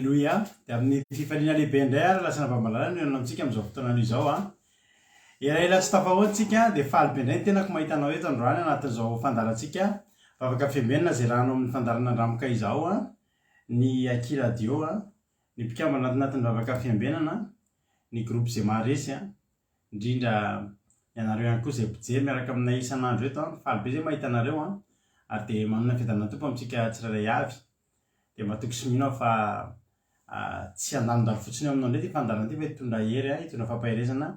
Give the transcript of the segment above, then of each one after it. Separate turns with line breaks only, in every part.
Alléluia. Dia amin'ny fifaliana lehibe indray ary lasana vamalalana no antsika amin'izao fotoana izao a. Elaela tsy tafahoantsika dia faly be indray ny tenako mahita anao eto androany anatin'izao fandarantsika vavaka fiambenana izay rahano amin'ny fandarana andramika izao a. Ny Aki Radio a, ny mpikambana anatin'ny vavaka fiambenana, ny groupe izay maharesy a, indrindra ianareo ihany koa izay mpijery miaraka aminay isan'andro eto a. Faly be izay mahita anareo a, ary dia manana fiadanana tompo amintsika tsirairay avy. Dia matoky sy mino fa tsy andalondalo fotsiny aminao indray ty fandarana ty fa hitondra hery a, hitondra fampaherezana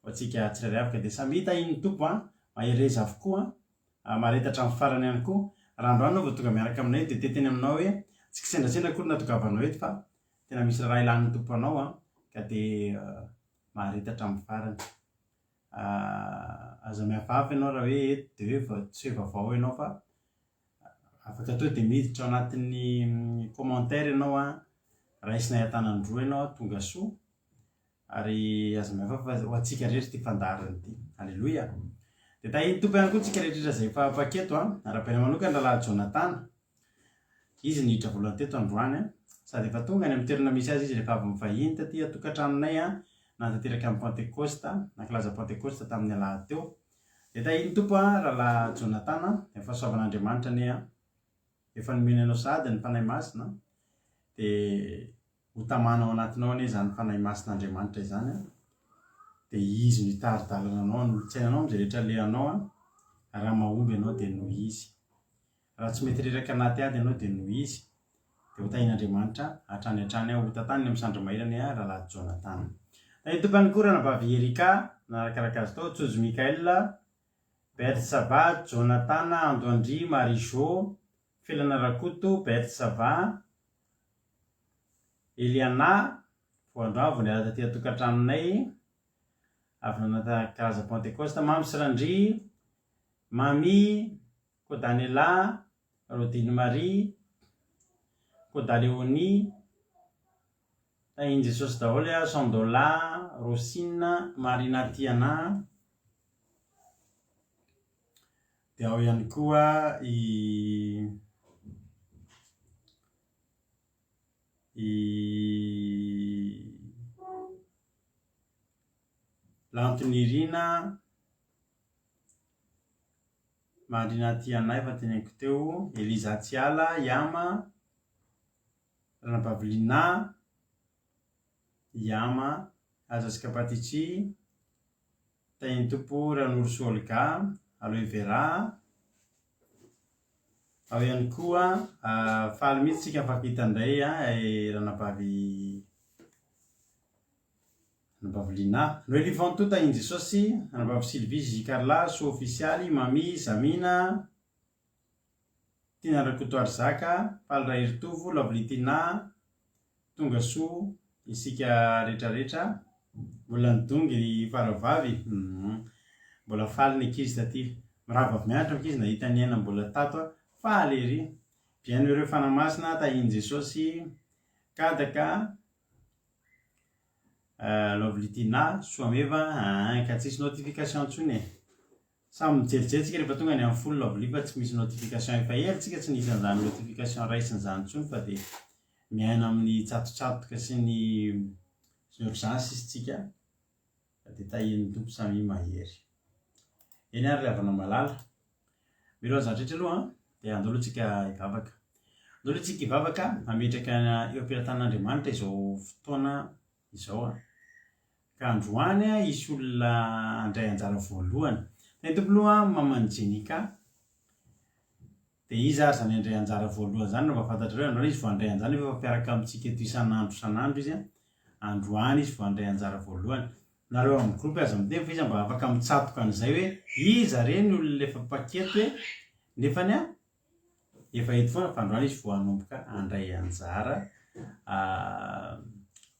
ho antsika tsirairay avy. Ka dia samy hita iny tompo a, mahereza avokoa a, maharetatra amin'ny farany ihany koa. Raha androany anao vao tonga miaraka aminay dia teteny aminao hoe tsy kisendrasendra akory natogavanao eto fa tena misy raha ilan'ny tompo anao a, ka dia maharetatra amin'ny farany. Aza mihafahafa ianao raha hoe eto dia hoe tsy hoe vaovao ianao fa afaka atao dia miditra ao anatin'ny commentaire ianao a, raisinay an-tanandroa ianao tonga soa, ary aza mihafahafa ho antsika rehetra ty fandarana ty. Alléluia. Dia tahiny tompo ihany koa tsika rehetra izay efa paketo a, ara-piaina manokana rahalahy Jonathan. Izy niditra voalohany teto androany a, sady efa tonga ny amin'ny toerana misy azy izy rehefa avy mivahiny taty atokantranonay a, nanatanteraka amin'ny Pentecoste, nankilaza Pentecoste tamin'ny alahady teo. Dia tahiny tompo a rahalahy Jonathan, efa soavan'Andriamanitra anie a, efa nomeny anao sady ny fanahy masina, dia ho tamanao anatinao anie izany fanahy masin'Andriamanitra izany a. Dia izy no hitaridalana anao, hanolontsainanao amin'izay rehetra alehanao a. Raha mahomby ianao dia noho izy, raha tsy mety reraka anaty ady ianao dia noho izy. Dia ho tahin'Andriamanitra hatrany hatrany aho ho tantaniny amin'ny sandro mairany a rahalahy Jonathan. Tahiny tompo ihany koa ranavavy Erika, narakaraka azy tao, Tsojo Mikael, Bertsava, Jonathan, Andoandry, Marijo, Felana Rakoto, Bertsava, Eliana, voandroa vao niala taty atokantranonay, avy nanatan-karaza Pentecoste, Mamy Sirandry, Mami, Kodaniela, Rodine Marie, Kodaleoni, tahiny Jesosy daholo a, Sandola, Rosina, Marina Tiana. Dia ao ihany koa i Lantonirina, Marina Tiana efa teneniko teo, Eliza Tsiala, Yama, Ranabavlina, Yama, Azaska Patitry, tahiny tompo Ranoroso Olga, Aloe Vera. Ao ihany koa faly mihitsy tsika afankita indray a Ranabavy Lina, Noely Vanto, tahiny Jesosy, Ranabavy Sylvie, Gigi Carla, So Officialy, Mami, Zamina, Tina Rakoto Arzaka, Faly Raheritovo, Lavlitina, tonga soa isika rehetrarehetra. Mbola nidongy faravavy, mbola faly ny ankizy taty, mirava avy mianatra ankizy nahita ny aina mbola tato a, faly ery. Bieny ireo fanamasina, tahiny Jesosy, Kadaka, Lavlitina, Soameva, ka tsisy notification intsony e. Samy mijerijery tsika rehefa tonga ny amin'ny folo Lavli fa tsy misy notification efa ela tsika tsy nisy an'izany notification raisin'izany intsony fa dia miaina amin'ny tsatotsatoka sy ny urgence isitsika. Dia tahiny tompo samy mahery. Eny ary ravana malala. Miro azy rehetra aloha dia andalo tsika hivavaka. Andalo tsika hivavaka hametraka eo am-pilatan'Andriamanitra izao fotoana izao a. Ka androany a isy olona andray anjara voalohany. Tahiny tompo aloha maman'i Jenika. Dia izy ary izany andray anjara voalohany izany raha mahafantatrareo androany izy vao andray anjara efa mpiaraka amintsika eto isan'andro izy a. Androany izy vao andray anjara voalohany. Nareo amin'ny groupe aza miteny fa izy mba afaka mitsatoka an'izay hoe iza reny olona efa paketo hoe nefany a efa eto foana fa androany izy vao hanomboka andray anjara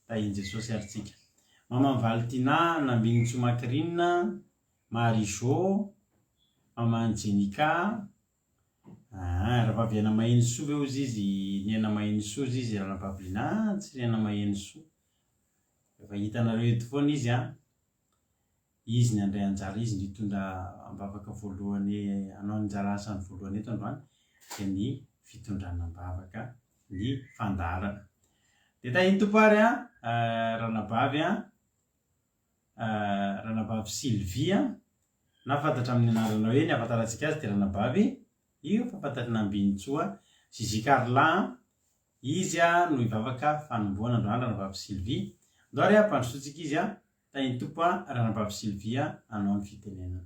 tahiny Jesosy ary tsika. Mama Valentina, Nambiny Tsomakirina, Marijo, Mama Jenika, raha vaviana maheno soa ve ozy izy, niena maheno soa izy Ranabavlina, tsy niena maheno soa. Efa hitanareo eto foana izy a, izy ny andray anjara, izy ny hitondra ambavaka voalohany, anao anjara asany voalohany eto androany dia ny fitondrana ambavaka, ny fandarana. dia tahiny tompo ary ranabavy ranabavy Sylvie na fantatra amin'ny anarana hoe ny afantarantsika azy dia ranabavy io fafantarana Ambinitsoa Zizi Carla izy no ivavaka fanomboana androany ranabavy Sylvie andao ary mpandrosoantsika izy tahiny tompo ranabavy Sylvie anao ny fitenenana.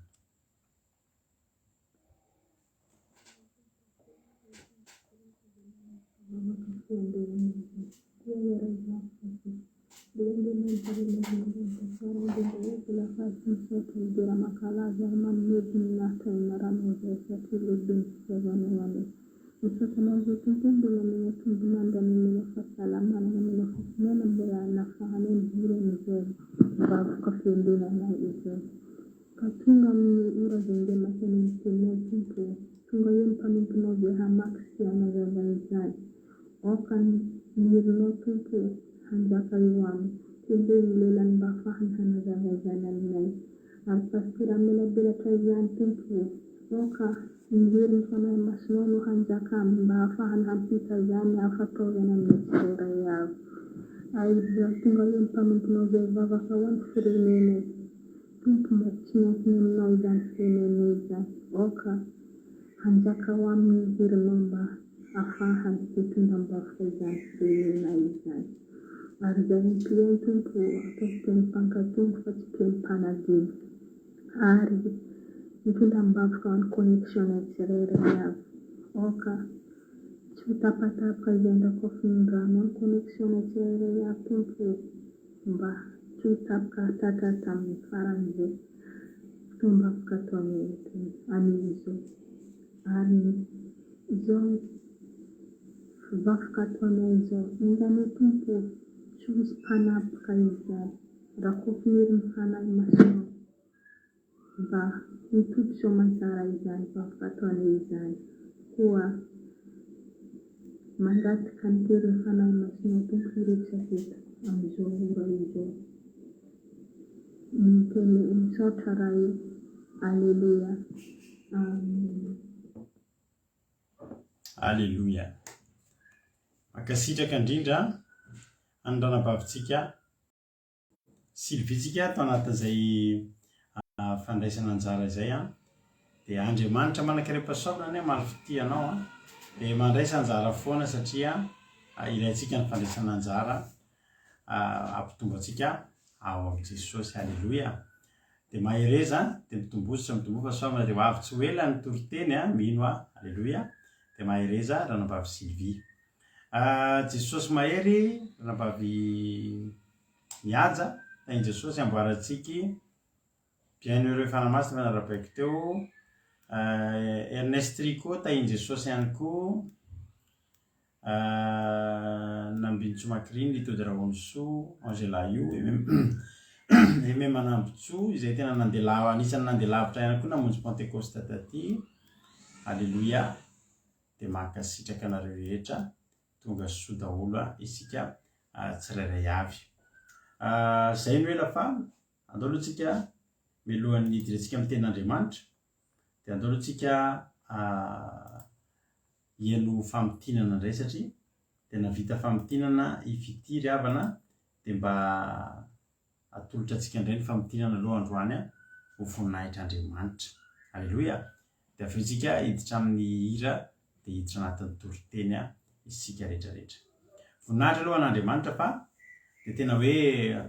Katunga ura zende maseni tene tumpu tunga yen pamintino beha maksiana zazalizai okan mirno tumpu hanjaka yuam tende yulelan bafahan hana zazalizai alnai alpastira mela bela tayan tumpu oka mirno fana masnono hanjaka bafahan hampita zani afatogan amnitsura yaw aibra tunga yen pamintino beha vavakawan firmene tumpu machinakina izany fenene izany oka hanjaka ho amin'ny herimomba afahany fitondram-bakoka izany fenena izany ary zay ny client tumpu atao teny mpankatono fa tsy teny mpanadiny ary mitondram-bakoka ho any connexion tsirairay avy oka tsy ho tapatapaka izay ndrako afindrano any connexion tsirairay avy tumpu mba tsy ho tapaka tatra tamin'ny faran'izay fomba ataony an'izao ary izao vakoka ataony izao indany tumpu tsy ho mpanapaka izany raha kofiry mifanahy masino mba mitody soamantsara izany vakoka ataony izany koa mandatika ny tery mifanahy masino tumpu iretsafeta amin'izao ora izao miteny misaotra raha io Alleluia.
Alleluia. Makasitraka indrindra any ranabavitsika Sylvitsika atao anatin'izay fandraisana anjara izay dia Andriamanitra manankaream-pahasoavana ny malifity anao dia mandraisa anjara foana satria ilayntsika ny fandraisana anjara ampitombo antsika ao amin'i Jesosy. Alleluia. dia mahereza dia mitombosotra mitombo fahasoavana dia ho avy tsy ho ela ny toriteny mino Alleluia. dia mahereza ranabavy Sylvie Jesosy mahery ranabavy mihaja tahiny Jesosy amboarantsika bienheureux fanamasina fanarabaiko teo Ernest Tricot tahiny Jesosy ihany koa Nambinitso Makriny Litody Rahonoso Angela io eme manambotso izay tena nandeha anisany nandeha lavitra ihany koa namonjy Pentecoste taty. Alleluia. dia mankasitraka anareo rehetra tonga soa daholo isika tsirairay avy zay no ela fa andao aloha tsika milohan'ny idirantsika amin'ny tenin'Andriamanitra dia andao aloha tsika hieno famitinana indray satria dia navita famitinana ifitiry havana dia mba atolotra antsika indray ny famitinana aloha androany ho voninahitr'Andriamanitra. Alleluia. dia avetsika hiditra amin'ny hira dia hiditra anatin'ny toriteny isika rehetrarehetra voninahitra aloha an'Andriamanitra fa dia tena hoe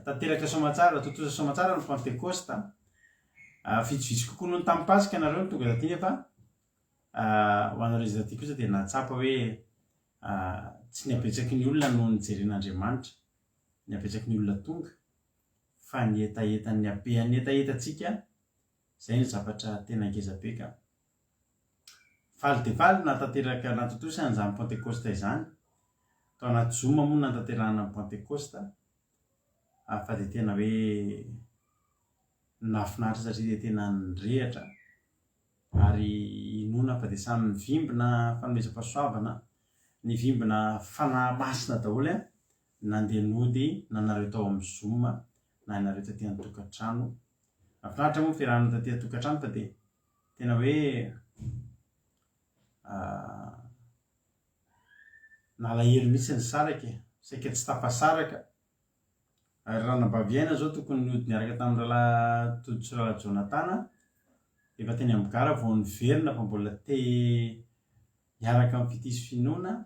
tanteraka soamantsara totoza soamantsara ny Pentecoste vitsivitsy kokoa noho ny tamin'ny Pasika nareo ny tonga taty nefa ho anareo izy taty kosa dia natsapa hoe tsy ny abetsaky ny olona no nijeren'Andriamanitra ny abetsaky ny olona tonga fa ny etaetan'ny abehan'ny etaetantsika zay ny zavatra tena ngeza-be ka faly dia faly natanteraka natotosana izany Pentecoste izany tao anaty zoma moa natanterahana ny Pentecoste fa dia tena hoe nafinaritra satria dia tena nirehatra ary inona fa dia samy nivimbina fanomezam-pahasoavana nivimbina fanahy masina daholo nandeha nody nanareo tao amin'ny zoma na nareo taty an-tokantrano nafinaritra moa fiarahana taty an-tokantrano fa dia tena hoe nalahelo mihitsy ny saraka saika tsy tafasaraka ary ranabaviaina zao tokony nody niaraka tamin'ny rahalahy Todotry rahalahy Jonatana efa teny amin'ny gara vao niverina fa mbola te hiaraka amin'ny fitisy finoana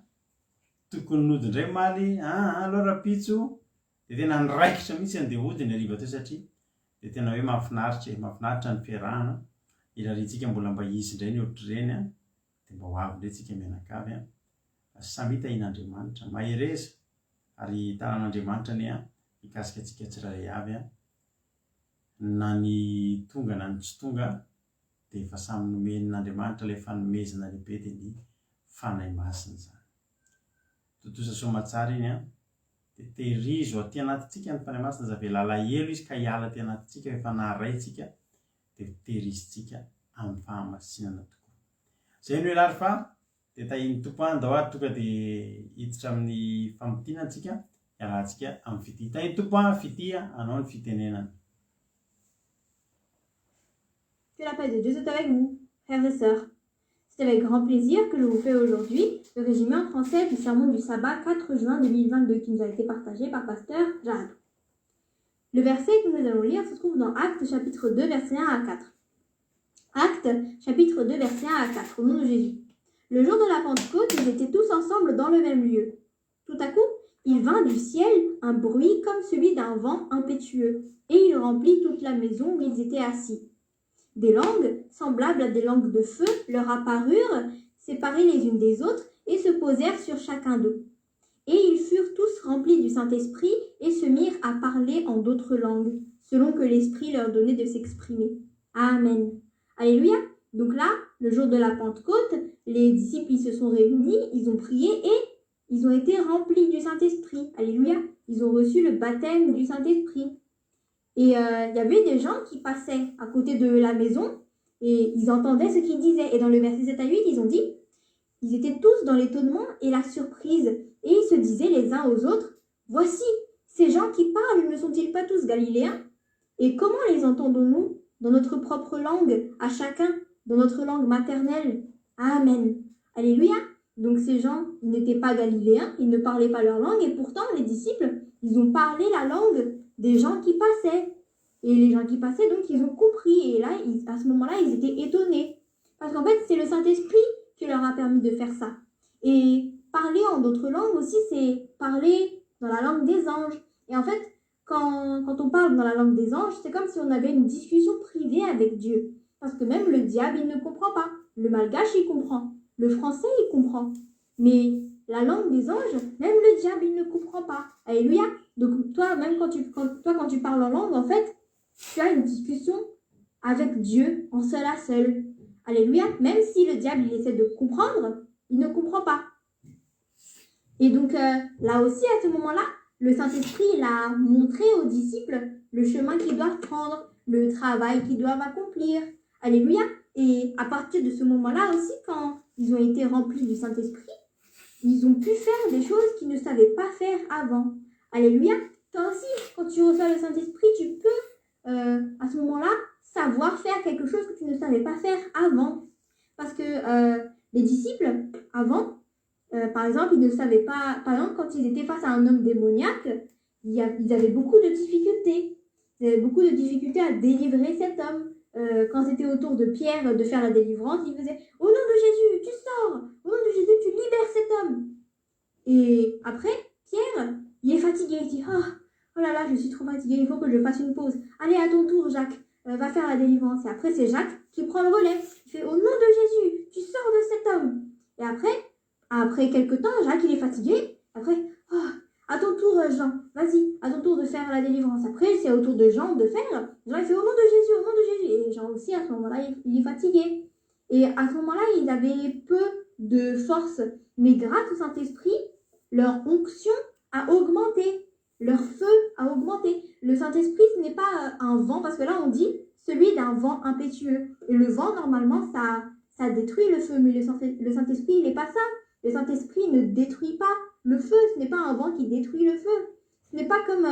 tokony nody indray maly alao rapitso dia tena niraikitra mihitsy andeha hody ny hariva teo satria dia tena hoe mahafinaritra ny fiarahana ilarintsika mbola mba hisy indray ny ohatr'ireny dia mba ho avy indray tsika mianakavy samy hita in'Andriamanitra mahereza ary tanan'Andriamanitra ny hikasika antsika tsirairay avy na ny tonga na ny tsy tonga dia efa samy nomen'Andriamanitra ilay fanomezana lehibe dia ny fanahy masina zany. Totoza soamantsara iny dia tehirizo aty anatintsika ny fanahy masina zavela elo izy ka hiala aty anatintsika efa naharaintsika dia tehirizitsika amin'ny fahamasinana tokoa. Izay no elary fa dia tahin'ny tompo andao ary tonga dia hiditra amin'ny famotinantsika hialantsika amin'ny fity. Tahin'ny tompo fity anao ny fitenenana.
Que la paix de Dieu soit avec vous, frères et sœurs. C'est avec grand plaisir que je vous fais aujourd'hui le résumé en français du sermon du sabbat 4 juin 2022 qui nous a été partagé par pasteur Jadou. Le verset que nous allons lire se trouve dans Actes chapitre 2 verset 1 à 4. Actes chapitre 2 verset 1 à 4 au nom de Jésus. Le jour de la Pentecôte, ils étaient tous ensemble dans le même lieu. Tout à coup, il vint du ciel un bruit comme celui d'un vent impétueux et il remplit toute la maison où ils étaient assis. Des langues, semblables à des langues de feu, leur apparurent, séparées les unes des autres, et se posèrent sur chacun d'eux. Et ils furent tous remplis du Saint-Esprit, et se mirent à parler en d'autres langues, selon que l'Esprit leur donnait de s'exprimer. Amen. Alléluia. Donc là, le jour de la Pentecôte, les disciples ils se sont réunis, ils ont prié, et ils ont été remplis du Saint-Esprit. Alléluia. Ils ont reçu le baptême du Saint-Esprit. Et il y avait des gens qui passaient à côté de la maison et ils entendaient ce qu'ils disaient. Et dans le verset 7 à 8, ils ont dit, ils étaient tous dans l'étonnement et la surprise. Et ils se disaient les uns aux autres, voici, ces gens qui parlent, ne sont-ils pas tous galiléens? Et comment les entendons-nous dans notre propre langue, à chacun, dans notre langue maternelle? Amen. Alléluia. Donc ces gens, ils n'étaient pas galiléens, ils ne parlaient pas leur langue et pourtant les disciples, ils ont parlé la langue des gens qui passaient. Et les gens qui passaient, donc, ils ont compris. Et là, à ce moment-là, ils étaient étonnés. Parce qu'en fait, c'est le Saint-Esprit qui leur a permis de faire ça. Et parler en d'autres langues aussi, c'est parler dans la langue des anges. Et en fait, quand on parle dans la langue des anges, c'est comme si on avait une discussion privée avec Dieu. Parce que même le diable, il ne comprend pas. Le malgache, il comprend. Le français, il comprend. Mais la langue des anges, même le diable, il ne comprend pas. Alléluia. Donc toi, même quand tu parles en langue, en fait, tu as une discussion avec Dieu en seul à seul. Alléluia. Même si le diable, il essaie de comprendre, il ne comprend pas. Et donc là aussi, à ce moment-là, le Saint-Esprit, il a montré aux disciples le chemin qu'ils doivent prendre, le travail qu'ils doivent accomplir. Alléluia. Et à partir de ce moment-là aussi, quand ils ont été remplis du Saint-Esprit, ils ont pu faire des choses qu'ils ne savaient pas faire avant. Alléluia. Toi aussi, quand tu reçois le Saint-Esprit, tu peux, à ce moment-là, savoir faire quelque chose que tu ne savais pas faire avant. Parce que les disciples, avant, par exemple, ils ne savaient pas... Par exemple, quand ils étaient face à un homme démoniaque, ils avaient beaucoup de difficultés. Ils avaient beaucoup de difficultés à délivrer cet homme. Quand c'était au tour de Pierre de faire la délivrance, il faisait « Au nom de Jésus, tu sors! Au nom de Jésus, tu libères cet homme !» Et après, Pierre, il est fatigué. Il dit « Oh là là, je suis trop fatigué, il faut que je fasse une pause. Allez, à ton tour, Jacques, va faire la délivrance. » Et après, c'est Jacques qui prend le relais. Il fait « Au nom de Jésus, tu sors de cet homme !» Et après quelques temps, Jacques, il est fatigué. Après « Oh, à ton tour, Jean, vas-y, à ton tour de faire la délivrance. » Après, c'est au tour de Jean de faire. Jean, il fait « Au nom de Jésus, au nom de Jésus !» Et Jean aussi, à ce moment-là, il est fatigué. Et à ce moment-là, ils avaient peu de force. Mais grâce au Saint-Esprit, leur onction a augmenté. Leur feu a augmenté. Le Saint-Esprit, ce n'est pas un vent, parce que là, on dit celui d'un vent impétueux. Et le vent, normalement, ça détruit le feu. Mais le Saint-Esprit, il n'est pas ça. Le Saint-Esprit ne détruit pas le feu. Ce n'est pas un vent qui détruit le feu. Ce n'est pas comme...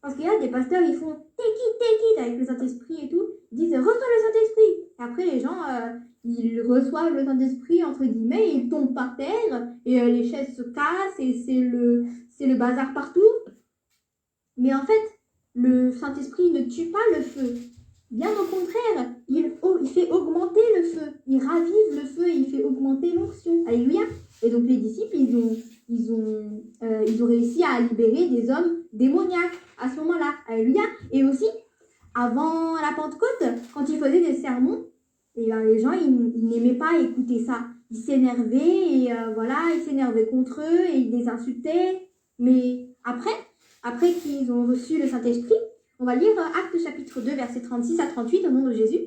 parce qu'il y a des pasteurs, ils font take it avec le Saint-Esprit et tout. Ils disent reçois le Saint-Esprit. Et après, les gens,
ils reçoivent le Saint-Esprit, entre guillemets, et ils tombent par terre, et les chaises se cassent, et c'est le bazar partout. Mais en fait, le Saint-Esprit ne tue pas le feu. Bien au contraire, il fait augmenter le feu, il ravive le feu, il fait augmenter l'onction. Alléluia. Et donc les disciples, ils ont réussi à libérer des hommes démoniaques à ce moment-là. Alléluia. Et aussi, avant la Pentecôte, quand ils faisaient des sermons, et les gens, ils n'aimaient pas écouter ça. Ils s'énervaient, et ils s'énervaient contre eux, et ils les insultaient. Mais après qu'ils ont reçu le Saint-Esprit, on va lire Actes chapitre 2, versets 36 à 38 au nom de Jésus.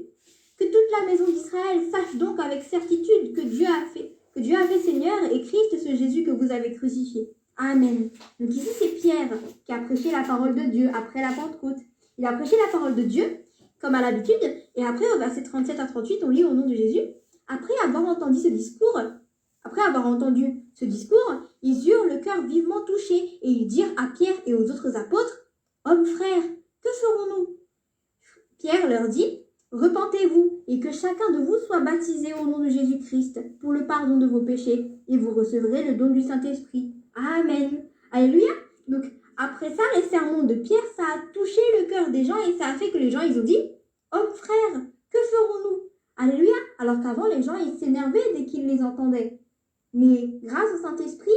Que toute la maison d'Israël sache donc avec certitude que Dieu a fait Seigneur et Christ ce Jésus que vous avez crucifié. Amen. Donc ici c'est Pierre qui a prêché la parole de Dieu après la Pentecôte. Il a prêché la parole de Dieu comme à l'habitude, et après au verset 37 à 38 on lit au nom de Jésus. Après avoir entendu ce discours, ils eurent le cœur vivement touché et ils dirent à Pierre et aux autres apôtres, « Hommes frères, que ferons-nous » Pierre leur dit, « Repentez-vous et que chacun de vous soit baptisé au nom de Jésus-Christ pour le pardon de vos péchés et vous recevrez le don du Saint-Esprit. Amen. » Alléluia. Donc après ça, les sermons de Pierre, ça a touché le cœur des gens et ça a fait que les gens, ils ont dit, « Hommes frères, que ferons-nous » Alléluia. Alors qu'avant, les gens, ils s'énervaient dès qu'ils les entendaient. Mais grâce au Saint-Esprit,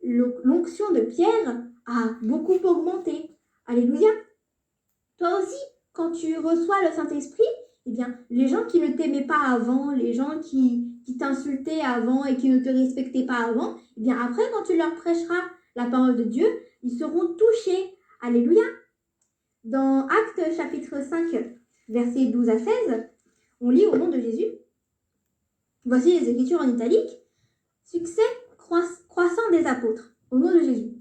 l'onction de Pierre a beaucoup augmenté. Alléluia. Toi aussi, quand tu reçois le Saint-Esprit, eh bien, les gens qui ne t'aimaient pas avant, les gens qui t'insultaient avant et qui ne te respectaient pas avant, eh bien, après, quand tu leur prêcheras la parole de Dieu, ils seront touchés. Alléluia. Dans Actes chapitre 5, versets 12 à 16, on lit au nom de Jésus. Voici les Écritures en italique. Succès croissant des apôtres, au nom de Jésus.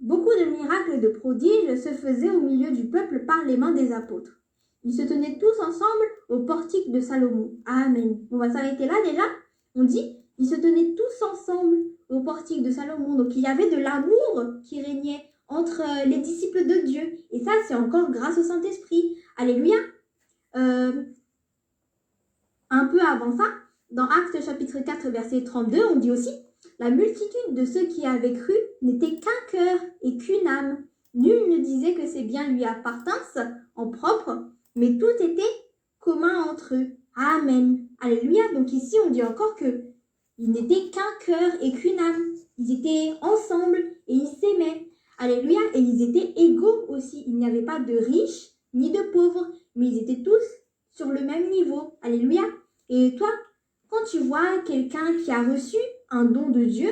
Beaucoup de miracles et de prodiges se faisaient au milieu du peuple par les mains des apôtres. Ils se tenaient tous ensemble au portique de Salomon. Amen. On va s'arrêter là déjà. On dit, ils se tenaient tous ensemble au portique de Salomon. Donc il y avait de l'amour qui régnait entre les disciples de Dieu. Et ça, c'est encore grâce au Saint-Esprit. Alléluia. Un peu avant ça, dans Actes chapitre 4, verset 32, on dit aussi, la multitude de ceux qui avaient cru n'était qu'un cœur et qu'une âme. Nul ne disait que ses biens lui appartinssent en propre, mais tout était commun entre eux. Amen. Alléluia. Donc ici, on dit encore que ils n'étaient qu'un cœur et qu'une âme. Ils étaient ensemble et ils s'aimaient. Alléluia. Et ils étaient égaux aussi. Il n'y avait pas de riches ni de pauvres, mais ils étaient tous sur le même niveau. Alléluia. Et toi, quand tu vois quelqu'un qui a reçu un don de Dieu,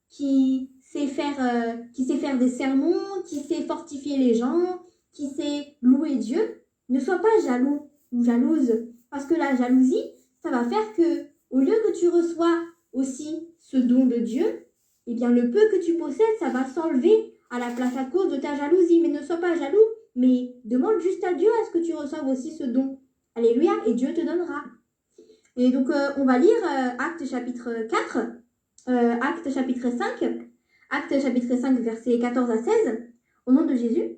qui sait faire des sermons, qui sait fortifier les gens, qui sait louer Dieu, ne sois pas jaloux ou jalouse. Parce que la jalousie, ça va faire que, au lieu que tu reçois aussi ce don de Dieu, eh bien le peu que tu possèdes, ça va s'enlever à la place à cause de ta jalousie. Mais ne sois pas jaloux, mais demande juste à Dieu à ce que tu reçoives aussi ce don. Alléluia, et Dieu te donnera. Et donc, on va lire Actes chapitre 4, Actes chapitre 5, versets 14 à 16, au nom de Jésus.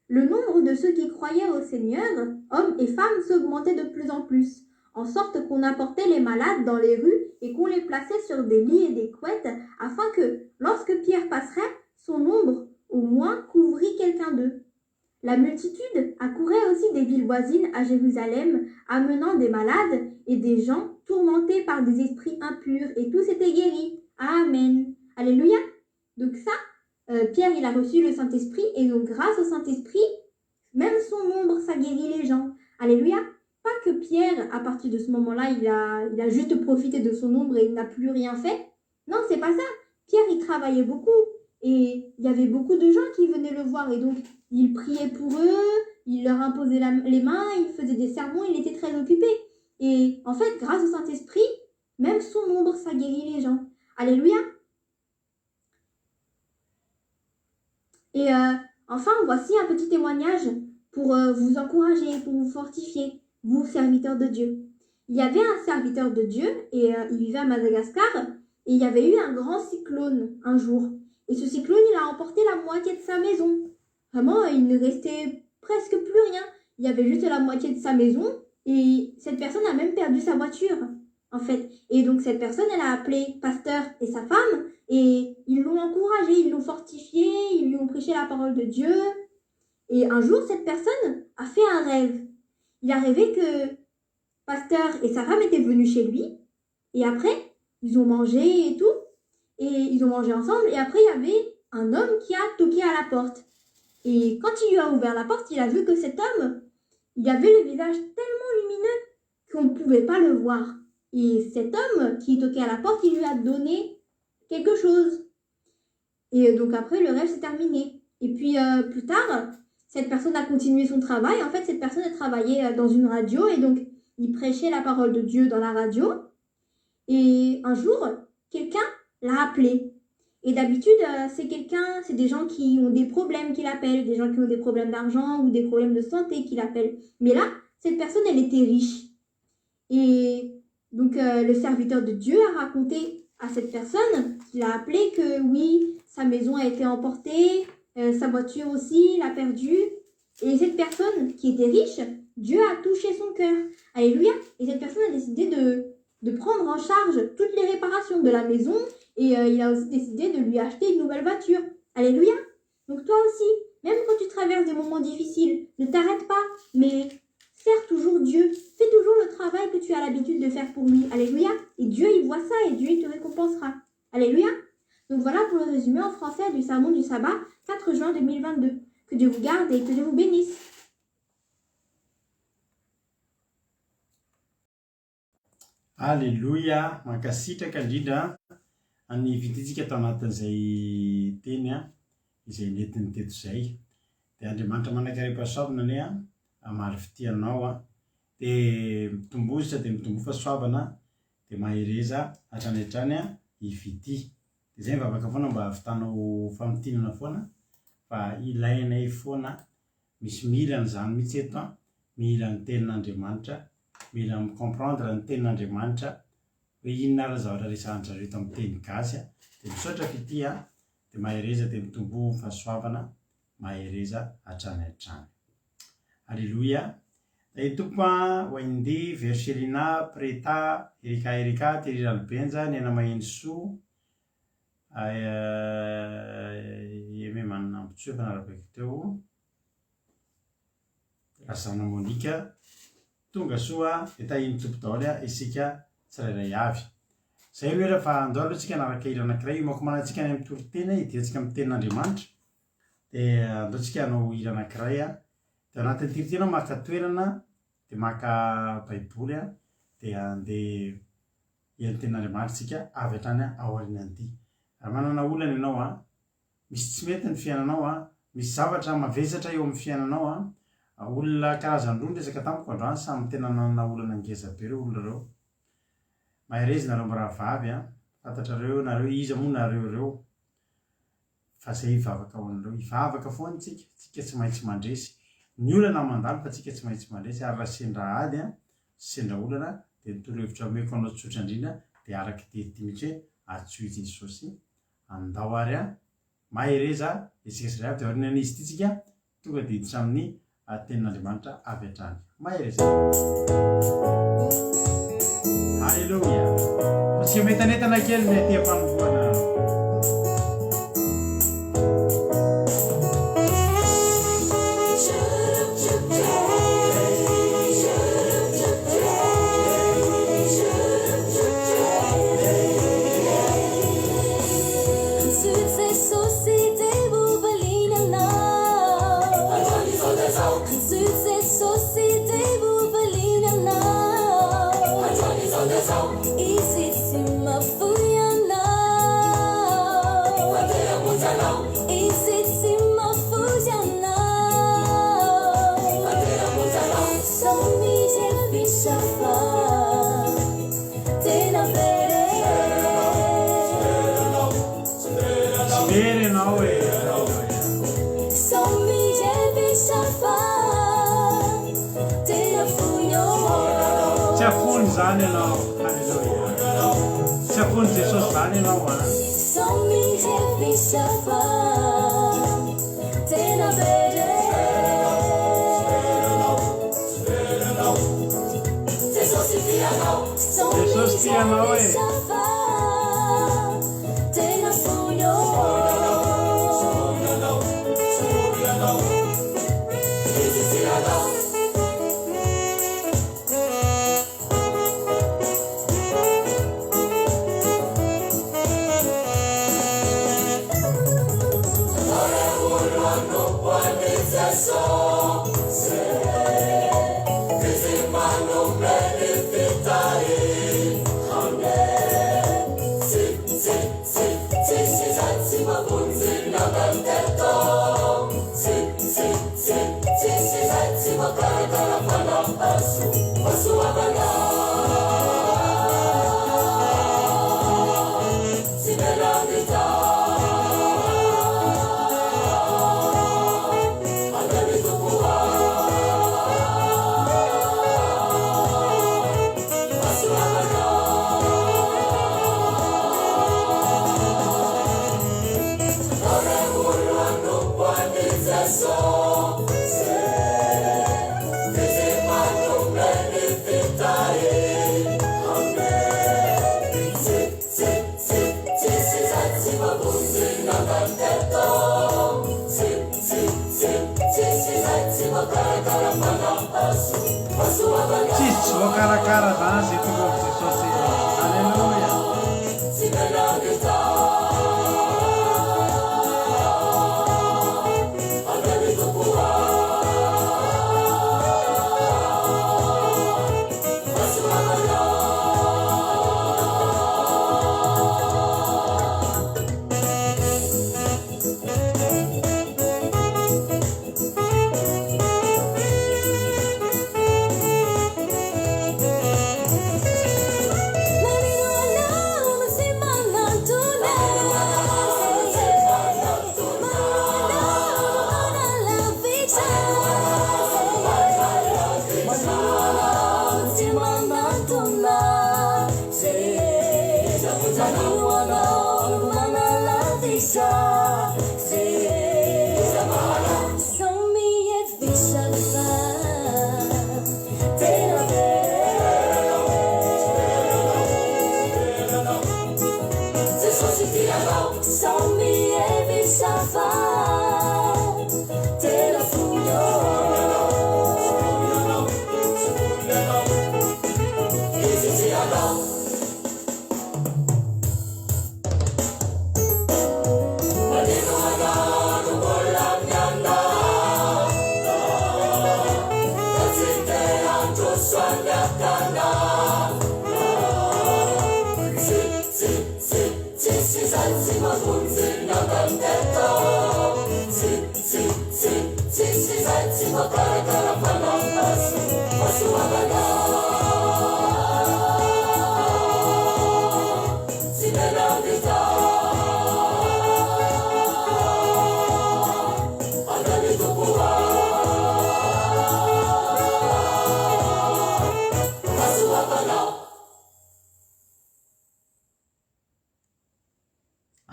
Le nombre de ceux qui croyaient au Seigneur, hommes et femmes, s'augmentait de plus en plus, en sorte qu'on apportait les malades dans les rues et qu'on les plaçait sur des lits et des couettes, afin que, lorsque Pierre passerait, son ombre, au moins, couvrit quelqu'un d'eux. La multitude accourait aussi des villes voisines à Jérusalem, amenant des malades et des gens tourmentés par des esprits impurs, et tous étaient guéris. Amen. Alléluia. Donc ça, Pierre, il a reçu le Saint-Esprit, et donc grâce au Saint-Esprit, même son ombre, ça guérit les gens. Alléluia. Pas que Pierre, à partir de ce moment-là, il a juste profité de son ombre et il n'a plus rien fait. Non, c'est pas ça. Pierre, il travaillait beaucoup, et il y avait beaucoup de gens qui venaient le voir, et donc il priait pour eux, il leur imposait les mains, il faisait des sermons, il était très occupé. Et en fait, grâce au Saint-Esprit, même son ombre, ça guérit les gens. Alléluia. Et enfin, voici un petit témoignage pour vous encourager, pour vous fortifier, vous, serviteurs de Dieu. Il y avait un serviteur de Dieu, et il vivait à Madagascar, et il y avait eu un grand cyclone un jour. Et ce cyclone, il a emporté la moitié de sa maison. Vraiment, il ne restait presque plus rien. Il y avait juste la moitié de sa maison, et cette personne a même perdu sa voiture. en fait. Et donc cette personne, elle a appelé pasteur et sa femme, et ils l'ont encouragé, ils l'ont fortifié, ils lui ont prêché la parole de Dieu. Et un jour, cette personne a fait un rêve. Il a rêvé que pasteur et sa femme étaient venus chez lui, et après, ils ont mangé et tout, et ils ont mangé ensemble, et après, il y avait un homme qui a toqué à la porte. Et quand il lui a ouvert la porte, il a vu que cet homme, il avait le visage tellement lumineux qu'on ne pouvait pas le voir. Et cet homme qui toquait à la porte, il lui a donné quelque chose. Et donc après, le rêve s'est terminé. Et puis plus tard, cette personne a continué son travail. En fait, cette personne a travaillé dans une radio et donc il prêchait la parole de Dieu dans la radio. Et un jour, quelqu'un l'a appelé. Et d'habitude, c'est des gens qui ont des problèmes qui l'appellent, des gens qui ont des problèmes d'argent ou des problèmes de santé qui l'appellent. Mais là, cette personne, elle était riche. Et donc, le serviteur de Dieu a raconté à cette personne qu'il a appelé que oui, sa maison a été emportée, sa voiture aussi, l'a perdue. Et cette personne qui était riche, Dieu a touché son cœur. Alléluia. Et cette personne a décidé de prendre en charge toutes les réparations de la maison. Et il a aussi décidé de lui acheter une nouvelle voiture. Alléluia. Donc toi aussi, même quand tu traverses des moments difficiles, ne t'arrête pas, mais sers toujours Dieu. Fais toujours le travail que tu as l'habitude de faire pour lui. Alléluia. Et Dieu, il voit ça et Dieu, il te récompensera. Alléluia. Donc voilà pour le résumé en français du sermon du sabbat, 4 juin 2022. Que Dieu vous garde et que Dieu vous bénisse.
Alléluia. Mankasitraka indrindra ny vidintsika tao anatin'izay teny izay nentin'ny teto izay. Dia Andriamanitra manankarena pasoavana anie amaly fitianao dia mitombozotra dia mitombo fahasoavana dia mahereza hatrany hatrany ivity. Dia izay mivavaka foana mba havitanao famitinana foana fa ilainay foana misy milana izany mihitsy eto mila ny tenin'Andriamanitra, mila micomprendre ny tenin'Andriamanitra hoe inona ary zavatra resahan'zareo eto amin'ny teny gasy dia misaotra fity dia mahereza dia mitombo fahasoavana mahereza hatrany hatrany. Alléluia. Dai tompo ho indi verselina preta erika teriran'ny benja ny anamaheny soa eme manana ambotsoe fanarabaiky teo razana Monika tonga soa etahiny tompo daholo isika tsirairay avy. Zay hoe rehefa andao aloha tsika naraka hira anankiray io manko manantsika any amin'ny toriteny hidirantsika amin'ny tenin'Andriamanitra dia andaontsika hanao hira anankiray dia anatin'ny tiriteny maka toerana dia maka baiboly dia andeha hian'ny tenin'Andriamanitra tsika avy hatrany aorianan'ity. Raha manana olana ianao misy tsy mety ny fiainanao misy zavatra mavesatra eo amin'ny fiainanao olona karazany roa resaka tamiko androany samy tena nanana olana ngeza be reo olona reo. Mahereza nareo mirahavavy fantatrareo nareo iza moa nareo reo fa zay hivavaka ho anareo hivavaka foana tsika tsy maintsy mandresy ny olana mandalo fa tsika tsy maintsy mandresy ary raha sendra ady sendra olana dia nitoro-hevitra omeko anao tsotra indrindra dia araky tety mihitsy hoe atsoy Jesosy andao ary mahereza isika sy ray avy dia aorianan'izy ity tsika tonga dia hiditra amin'ny tenin'Andriamanitra avy hatrany mahereza. Alléluia. Parce metanetana kely mety hampanomboana. Zany ianao, halleluja. Tsy afony Jesosy zany ianao
Jesosy vianao
Jesosy tianao e. Tsisy voakarakara zany zay tonga amin'i Jesosy. Alleluia.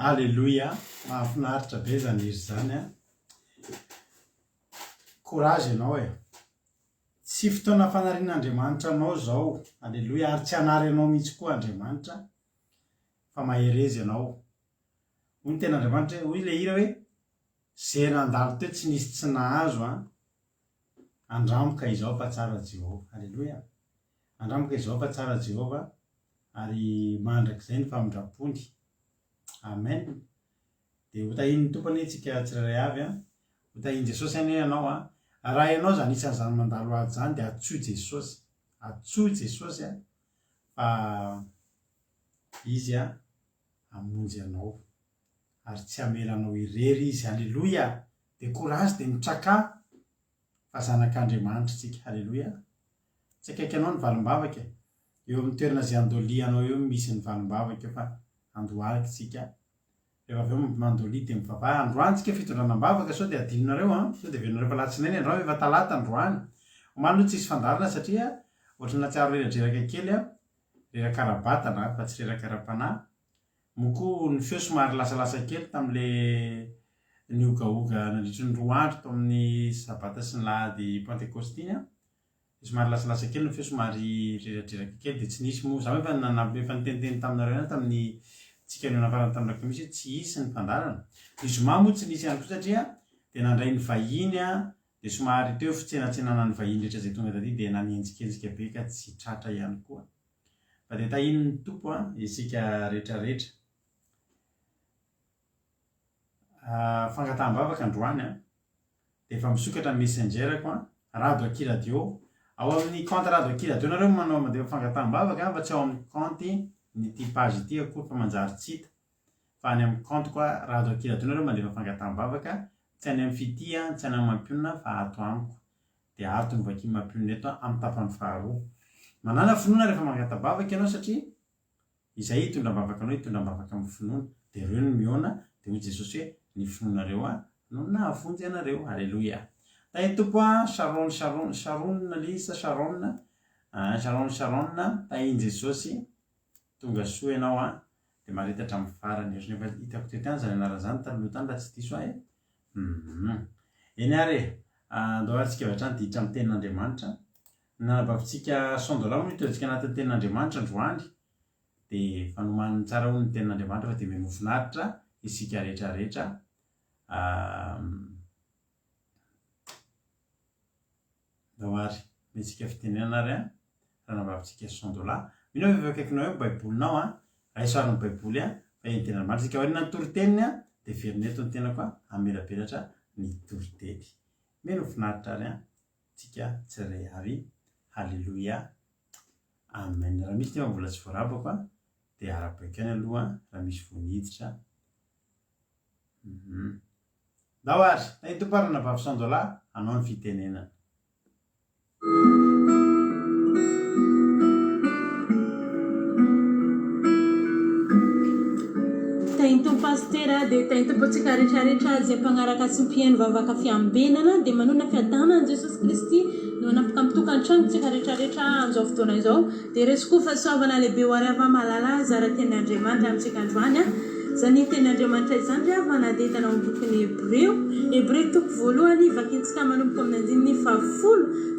Alleluia. Mahafinaritra be zany izy zany a. Courage ianao e. Tsy fotoana fanarin'Andriamanitra anao zao. Alleluia. Ary tsy hanary anao mihitsy koa Andriamanitra fa maherezy ianao. Hoy ny ten'Andriamanitra hoy le hira hoe zay nandalo teo tsy nisy tsy nahazo a. Andramoka izao fa tsara Jehova. Alleluia. Andramoka izao fa tsara Jehova ary mandrak'izay ny famindrapony. Amen. Dia hotahiny tompony tsika tsirairay avy a. Hotahiny Jesosy any ianao a. Raha ianao zany isan'izany mandalo azy zany dia atsoy Jesosy. Atsoy Jesosy a. Fa izy a hamonjy anao. Ary tsy hamelanao irery izy. Alleluia. Dia courage dia mitraka. Fa zanak'Andriamanitra tsika. Alleluia. Tsy akaiky anao ny valim-bavaka. Eo amin'ny toerana izay andolianao eo misy ny valim-bavaka fa andohalik tsika. Rehefa avy eo mandolia dia mivavaha. Androany tsika fitondranam-bavaka sao dia adinonareo a. Sao dia venareo fa latsinainy androany efa talata androany. Omaly tsy isy fandarina satria ohatrana tsaro reraka kely a. Reraka ara-batana fa tsy reraka ara-panahy. Moko ny feo somary lasalasa kely tamin'ile niogaoga nandritry ny 2 andro tao amin'ny sabata sy ny lahady pentekostiny a. somary lasalasa kely no fe somary reradreraka kely dia tsy nisy moa. Za efa efa niteniteny taminareo ihany tamin'ny tsika no nafarana tamin'ny rakamisy hoe tsy hisy ny mpandarana. Ny zoma moa tsy nisy ihany koa satria dia nandray ny vahiny dia somary teo fitsenatsenana ny vahiny rehetra izay tonga taty dia nanenjikenzika be ka tsy tratra ihany koa. Fa dia tahiny ny tompo isika rehetrarehetra. Fangataham-bavaka androany dia efa misokatra messengerako radio aki radio ao amin'ny compte radio aki radio nareo manao mandeha fangataham-bavaka fa tsy ao amin'ny compte nyty page ity akory fa manjary tsy hita fa any amin'ny compte koa radio aki radio nareo mandeha fangataham-bavaka tsy any amin'ny fitia tsy any amin'ny mampionina fa ato amiko dia ato ny vaky mampionina eto amin'ny tapany faharoa. Manana finoana rehefa mangataham-bavaka ianao satria izay hitondram-bavaka anao hitondram-bavaka amin'ny finoana dia ireo no miona dia hoy Jesosy hoe ny finoanareo no nahavonjy anareo. Alleluia. Tay tompo Sharon Lisa Sharon tay Jesosy tonga soa ianao dia maritatra amin'ny farany izy nefa hitako teto ihany zany anarana zany taloha tany raha tsy diso eny ary andao arytsika avy hatrany diditra amin'ny tenin'Andriamanitra nanabavitsika sondola moa hitoantsika anatin'ny tenin'Andriamanitra androany dia fanomaniny tsara ho ny tenin'Andriamanitra fa dia menofinaritra isika rehetrarehetra dawary metsika fitenenana ary raha nabavitsika sondola mino efa akaikinao eo baibolinao raha isoariny baiboly fa eny tenin'Andriamanitra tsika aorina ny toriteniny dia verineto ny tena koa amelabelatra ny toriteny menofinaritra ary tsika tsiray avy. Halleluia. Amen. Raha misy nefa mbola tsy voarabako dia arabaika any aloha raha misy voaniditra. Dawary tay tompo ary nabavy sondola anao ny fitenenana.
Tainto pastera dia tainto botsika rehetrarehetra izay mpagnaraka sy mpihaino vavaka fiambenana dia manona fiadanana Jesosy Kristy no napaka amin'ny tokantranotsika rehetrarehetra amin'izao fotoana izao dia resiko fa soavana lehibe ho ary ava malala zara tenin'Andriamanitra amintsika androany zany tenin'Andriamanitra izany ry avana dia hitana amin'ny bokin'ny Hebreo toko voalohany vakintsika manomboka amin'ny andininy 10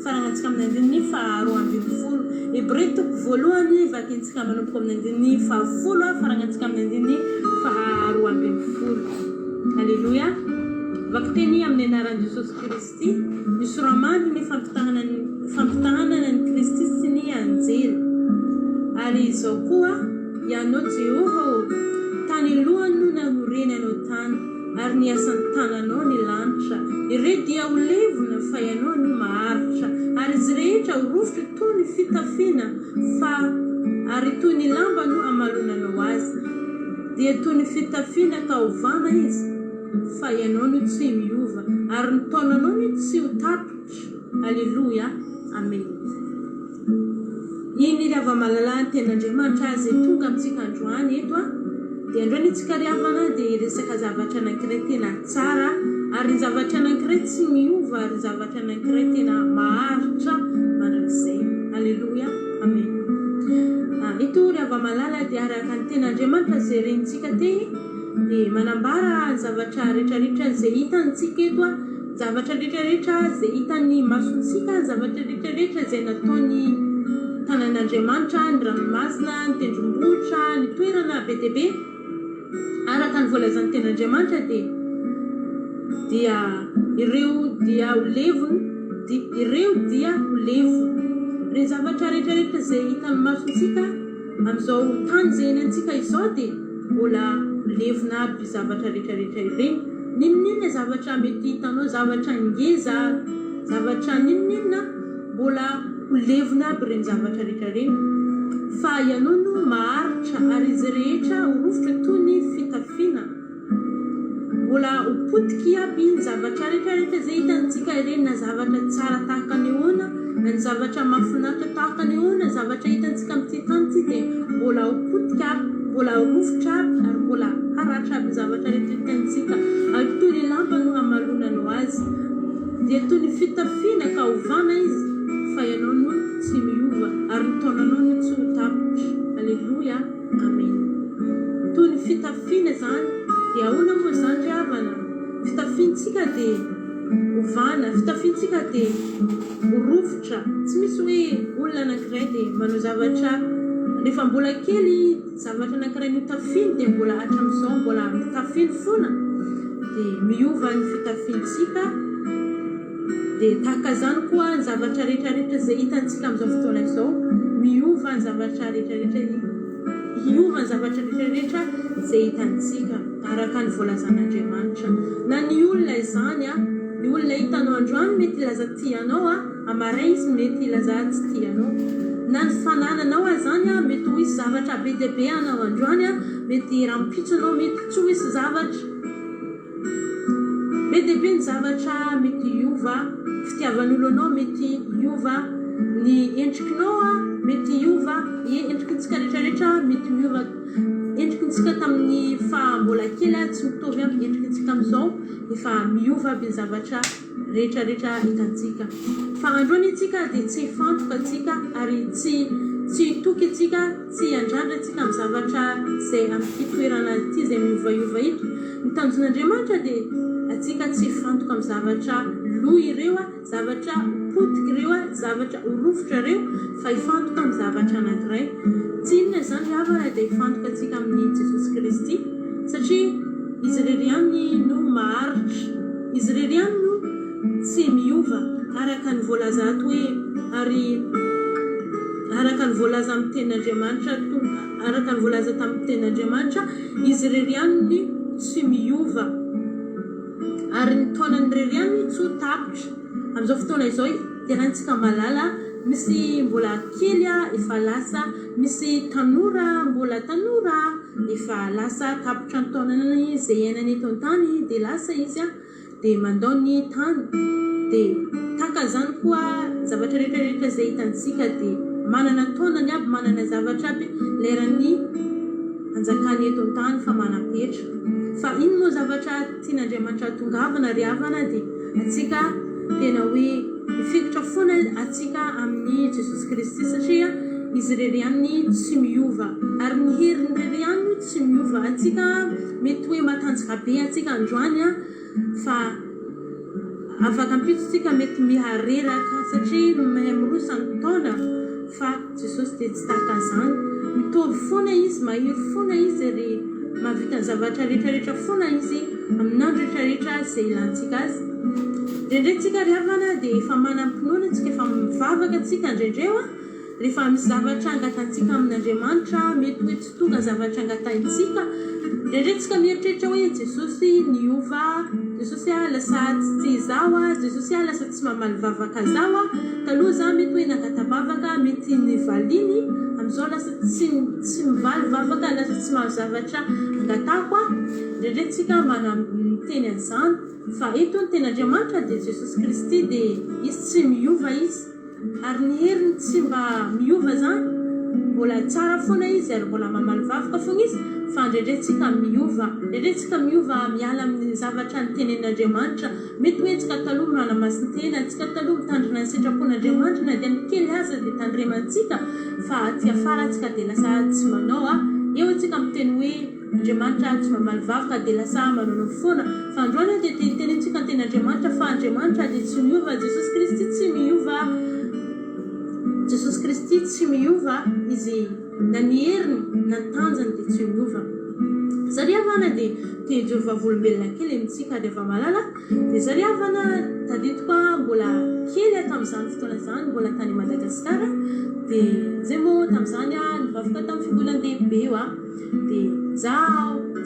farangantsika amin'ny andininy 12 Hebreo toko voalohany vakintsika manomboka amin'ny andininy 10 farangantsika amin'ny andininy 12. Alleluia. Vakteny amin'ny anaran'i Jesosy Kristy ny soramandry ny fampitahanana ny Kristy sy ny anjely ary izao koa ianao Jehova tany lohany no namoreny anao tany ary ny asan'ny tananao ny lanitra ireo dia ho levona fa ianao no maharitra ary izy rehetra ho rovitra toy ny fitafiana fa ary toy ny lamba no amalonanao azy dia toy ny fitafiana ka ovana izy fa ianao no tsy miova ary ny taonanao no tsy ho tapitra. Alleluia. Amen. Iny ry ava-malala ny tenin'Andriamanitra izay tonga amintsika androany eto dia androany itsika ry havana dia resaka zavatra anankiray tena tsara ary zavatra anankiray tsy miova ary zavatra anankiray tena maharitra mandrakizay. Alleluia. Amen. Ito ry ava-malala dia araka ny tenin'Andriamanitra izay renitsika te dia manambara zavatra rehetrarehetra izay hitantsika eto zavatra rehetrarehetra izay hitan'ny masontsika zavatra rehetrarehetra izay nataony tanan'Andriamanitra ny ranomasina ny tendrombohitra ny toerana be dia be araka ny voalazan'ny tenin'Andriamanitra dia ireo dia ho levona ireo dia ho levona ireo zavatra rehetrarehetra izay hitan'ny masontsika amin'izao tany izay eny antsika izao dia mbola levona aby zavatra rehetrarehetra ireny ninonina zavatra mety hitanao zavatra ngeza zavatra ninonina mbola ho levona aby ireny zavatra rehetra ireny fa ianao no maharitra ary izy rehetra ho rovitra toy ny fitafiana mbola ho potiky aby ny zavatra rehetrarehetra izay hitantsika ireny na zavatra tsara tahaka ny ahoana na ny zavatra mahafinaritra tahaka ny ahoana zavatra hitantsika amin'ity tany dia mbola ho potika aby mbola ho rovitra aby ary mbola haratra aby zavatra rehetra hitantsika ary toy ny lamba no amalonanao azy dia toy ny fitafiana ka ovana izy fa ianao no tsy miova ary ny taonanao no tsy ho tapitra. Alleluia. Amen. Toy ny fitafiana zany dia ahoana moa zany ry havana fitafiantsika dia ovana fitafiantsika dia orofotra tsy misy hoe olona anankiray dia manao zavatra rehefa mbola kely zavatra anankiray no tafiny dia mbola hatramin'izao mbola mitafiny foana dia miova ny fitafiantsika dia tahaka zany koa ny zavatra rehetrarehetra izay hitantsika amin'izao fotoana izao miova ny zavatra rehetrarehetra hiova ny zavatra rehetrarehetra izay hitantsika araka ny voalazan'Andriamanitra na ny olona izany ny olona hitanao androany mety ilaza tianao amaray izy mety ilaza tsy tianao na ny fanananao zany mety ho isy zavatra be dia be anao androany mety rampitso anao mety tsy ho isy zavatra be dia be ny zavatra mety hiova fitiavan'olo anao mety hiova ny endrikinao mety hiova endrikintsika rehetrarehetra mety miova endrikintsika tamin'ny mbola kely tsy mitovy amin'ny endrikintsika amin'izao efa miova aby ny zavatra rehetrarehetra hitantsika fa androany atsika dia tsy hifantoka atsika ary tsy hitoky atsika tsy handrandra atsika amin'ny zavatra izay amin'ny toerana ity izay miovahiova ito ny tanjon'Andriamanitra dia atsika tsy hifantoka amin'ny zavatra lo ireo zavatra potika ireo zavatra orofotra ireo fa hifantoka amin'ny zavatra anankiray tsy inona zany havana dia hifantoka atsika amin'ny Jesosy Kristy satria izy rery ihany no maharitra izy rery ihany no tsy miova araka ny voalaza ato hoe ary araka ny voalaza amin'ny tenin'Andriamanitra araka ny voalaza tamin'ny tenin'Andriamanitra izy rery ihany ny tsy miova ary ny taonany rery ihany tsy ho tapitra amin'izao fotoana izao tianantsika malala misy mbola kely efa lasa misy tanora mbola tanora efa lasa tapitra ny taonany izay iainany eto an-tany dia lasa izy dia mandao ny tany dia tahaka zany koa zavatra rehetrarehetra izay hitantsika dia manana taonany aby manana zavatra aby leran'ny anjakany eto an-tany fa manam-petra fa ino moa zavatra tian'Andriamanitra tongavana ry havana dia atsika tena hoe hifikotra foana atsika amin'ny Jesosy Kristy satria izy rery ihany tsy miova ary ny heriny rery ihany tsy miova atsika mety hoe matanjaka be atsika androany fa afaka ampitsontsika mety mihareraka satria mahay mirosa ny taona fa Jesosy dia tsy tahaka izany mitovy foana izy mahery foana izy ary mahavita ny zavatra rehetrarehetra foana izy amin'andro rehetrarehetra izay ilantsika azy indraindray tsika ry havana dia efa manam-pinoana atsika efa mivavaka atsika indraindray rehefa misy zavatra angatantsika amin'Andriamanitra mety hoe tsy tonga zavatra angataintsika indraindray tsika mieritreritra hoe Jesosy niova Jesosy lasa tsy zao Jesosy lasa tsy mamaly vavaka zao taloha za mety hoe nangatavavaka mety nivaliny amin'izao lasa tsy mivaly vavaka lasa tsy mahazo zavatra angatako indraindray tsika manamteny an'izany fa eto ny tenin'Andriamanitra dia Jesosy Kristy dia izy tsy miova izy ary ny heriny tsy mba miova zany mbola tsara foana izy ary mbola mamaly vavaka foana izy fa indraindray tsika miova miala amin'ny zavatra ny tenin'Andriamanitra mety hoe tsika taloha manamaso ny tena tsika taloha mitandrina ny sitrapon'Andriamanitra na dia ny kely aza dia tandremantsika fa aty afara tsika dia lasa tsy manao eo atsika miteny hoe Andriamanitra tsy mamaly vavaka dia lasa manao foana fa androany dia tenentsika ny tenin'Andriamanitra fa Andriamanitra dia tsy miova Jesosy Kristy tsy miova Jesosy Kristy tsy miova izy na ny heriny na ny tanjany dia tsy miova zary havana dia tejovavolombelona kely amintsika rehefa malala dia zary havana tadidiko mbola kely tamin'izany fotoana izany mbola tany Madagasikara dia zay moa tamin'izany nivavaka tamin'ny fibolan-dehibe dia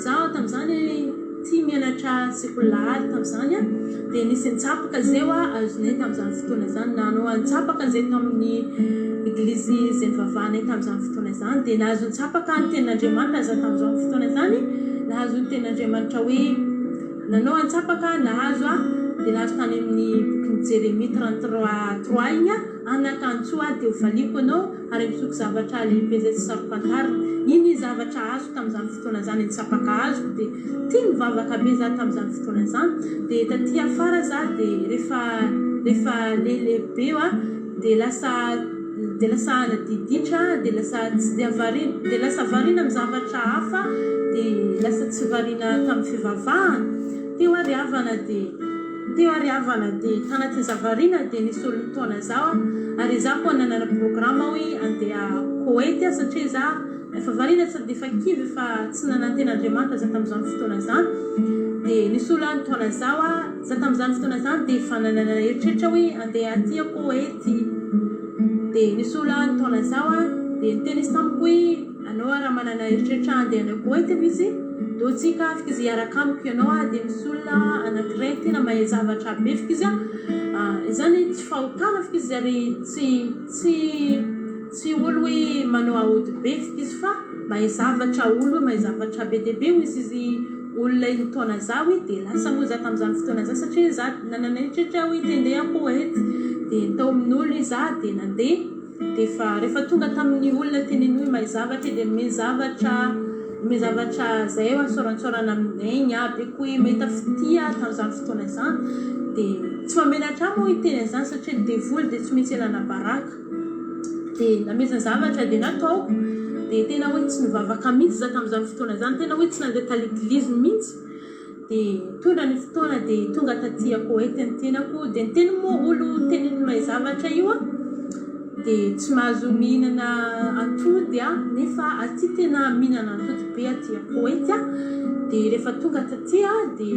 zaho tamin'izany tia mianatra sekolary tamin'izany dia nisy nitsapaka zay azonay tamin'izany fotoana izany nanao nitsapaka zay tamin'ny eglizy izay nivavahanay tamin'izany fotoana izany dia nahazo nitsapaka ny tenin'Andriamanitra za tamin'izany fotoana izany nahazo ny tenin'Andriamanitra hoe nanao nitsapaka nahazo dia nahazo tany amin'ny bokin'ny Jérémie 33 igny anakantsoa dia hovaliko anao ary misoko zavatra lehibe zay tsy sarom-pantarina iny zavatra azo tamin'izany fotoana izany nitsapaka azo dia tia mivavaka be za tamin'izany fotoana izany dia taty afara za dia rehefa lehibe dia lasa nadiditra dia lasa tsy dia lasa variana amin'ny zavatra hafa dia lasa tsy variana tamin'ny fivavahana teo ary havana dia teo ary havana dia tanaty zavarina dia nisy olo nitaona zao ary za koa nanana programa hoe andeha Koety satria za efa varina sady efa kivy fa tsy nananten'Andriamanitra za tamin'izany fotoana zany dia nisy olo nitaona zao za tamin'izany fotoana zany dia efa nanana eritreritra hoe andeha aty Koety dia nisy olo nitaona zao dia niteny izy tamiko hoe anao raha manana eritreritra andeha any Koety izy do tsika afaka izy hiaraka amiko ianao dia misy olona anankiray tena mahay zavatra be afaka izy izany tsy fahotana afaka izy ary tsy olo hoe manao ahody be afaka izy fa mahay zavatra olo mahay zavatra be dia be hoizy izy olona nitaona zao dia lasa moa za tamin'izany fotoana za satria za nanana eritreritra hoe tendeha Koety dia tao amin'olo za dia nandeha dia fa rehefa tonga tamin'ny olona teneny hoe mahay zavatra dia me zavatra zay soransorana amin'aigny aby koa mahita fitia tamin'izany fotoana izany dia tsy mamenatra moa hiteny an'izany satria devoly dia tsy maintsy elana baraka dia namezana zavatra dia nataoko dia tena hoe tsy nivavaka mihitsy za tamin'izany fotoana izany tena hoe tsy nandeha taleglizy mihitsy dia tondra ny fotoana dia tonga taty Koety ny tenako dia niteny moa olo teneny mahay zavatra io dia tsy mahazo mihinana atody nefa aty tena mihinana atody be aty Koety dia rehefa tonga taty dia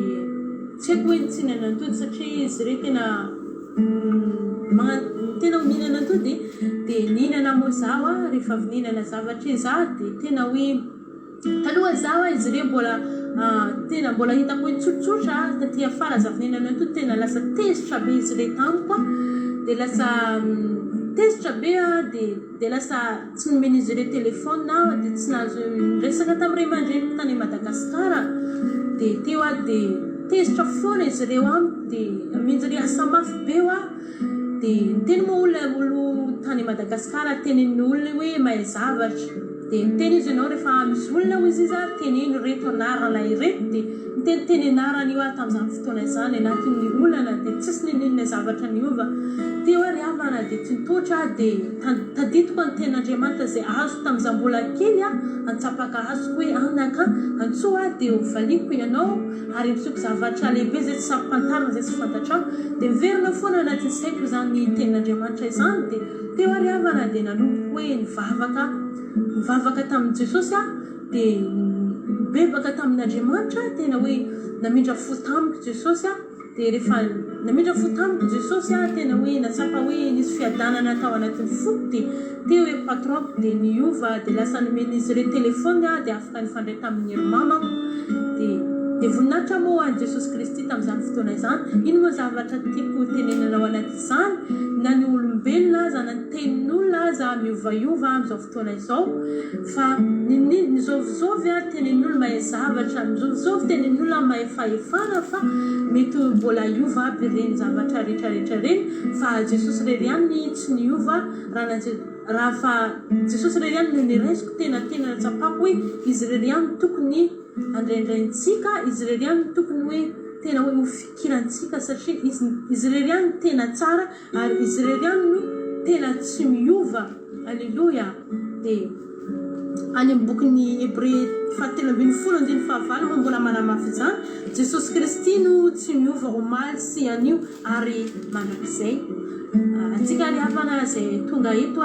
tsy haiko hoe tsy mihinana atody satria izy ireo tena mihinana atody dia nihinana moa zaho rehefa avy nihinana zavatra za dia tena hoe taloha zaho izy ireo tena mbola hitako hoe tsotsotra taty afara za avy nihinana atody tena lasa tezitra be izy ireo tamiko dia lasa tezitra be dia lasa tsy nomeny izy ireo telefona dia tsy nahazo resaka tamin'ny ray aman-dreniko tany Madagasikara dia teo dia tezitra foana izy ireo amiko dia amin'izy ireo asa mafy be dia niteny moa olo tany Madagasikara tenenin'ny olona hoe mahay zavatra dia niteny izy ianao rehefa misy olona ho izy teneno reto anarana ireto dia niteny anarana io tamin'izany fotoana izany anatin'ny olana dia tsisy nenenina zavatra niova teo ary havana dia tsy nitotra dia tadidiko ny ten'Andriamanitra izay azo tamin'izaho mbola kely antsapaka azoko hoe anaka antsoa dia hovaliko ianao ary misoko zavatra lehibe zay tsy sampantarina zay tsy fantatrao dia miverina foana anatin'ny saiko izany ten'Andriamanitra izany dia teo ary havana dia nanomboka hoe nivavaka tamin'i Jesosy dia bebaka tamin'Andriamanitra tena hoe namindra fo tamiko Jesosy dia rehefa namindra fo tamiko Jesosy tena hoe natsapa hoe nisy fiadanana tao anatin'ny foko dia teo hoe patronko dia niova dia lasa nomeny izy ireo telefona dia afaka nifandray tamin'ny hery mamako dia voninahitra moa an'i Jesosy Kristy tamin'izany fotoana izany ino moa zavatra tiako tenenana ao anatin'izany na ny olombelona aza na ny tenin'olona aza miovaiova amin'izao fotoana izao fa nizovizovy tenin'olona mahay zavatra mizovizovy tenin'olona mahay fahefana fa mety mbola iova aby ireny zavatra rehetrarehetra reny fa Jesosy irery ihany tsy niova raha fa Jesosy irery ihany no niraisiko tena natsapako hoe izy irery ihany tokony andraindraintsika izy irery ihany tokony hoe tena hoe hofikirantsika satria izy irery ihany tena tsara ary izy irery ihany no tena tsy miova alleluia dia any amin'ny bokin'ny Hébreux 13:15 mbola manamafy izany Jesosy Kristy no tsy miova omaly sy anio ary mandrakizay atsika ary havana izay tonga eto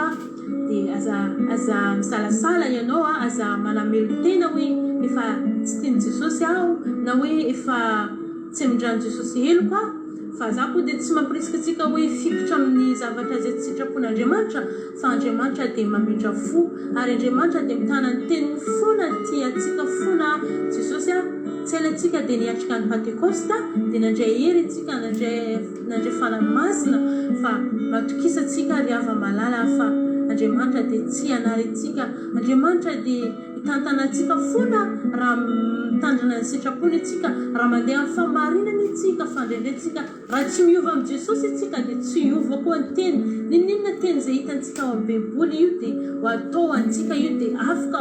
dia aza misalasala ianao aza manamelo tena hoe efa tsy tiany Jesosy aho na hoe efa tsy amindrano Jesosy heloko fa za koa dia tsy mampirisika atsika hoe fikitra amin'ny zavatra zay tsy sitrapon'Andriamanitra fa Andriamanitra dia mamindra fo ary Andriamanitra dia mitana ny teniny fona tiatsika fona Jesosy tsy elatsika dia niatrika ny Pentecoste dia nandray hery atsika nandray fanamasina fa matokisatsika ary ava malala fa Andriamanitra dia tsy anaritsika Andriamanitra dia tantanantsika fona raha mitandrina ny sitrapony atsika raha mandeha amin'ny famarinana atsika fandrendratsika raha tsy miova amin'ny Jesosy atsika dia tsy miova koa ny teny ninona teny izay hitantsika ao amin'ny baiboly io dia ho atao antsika io dia afaka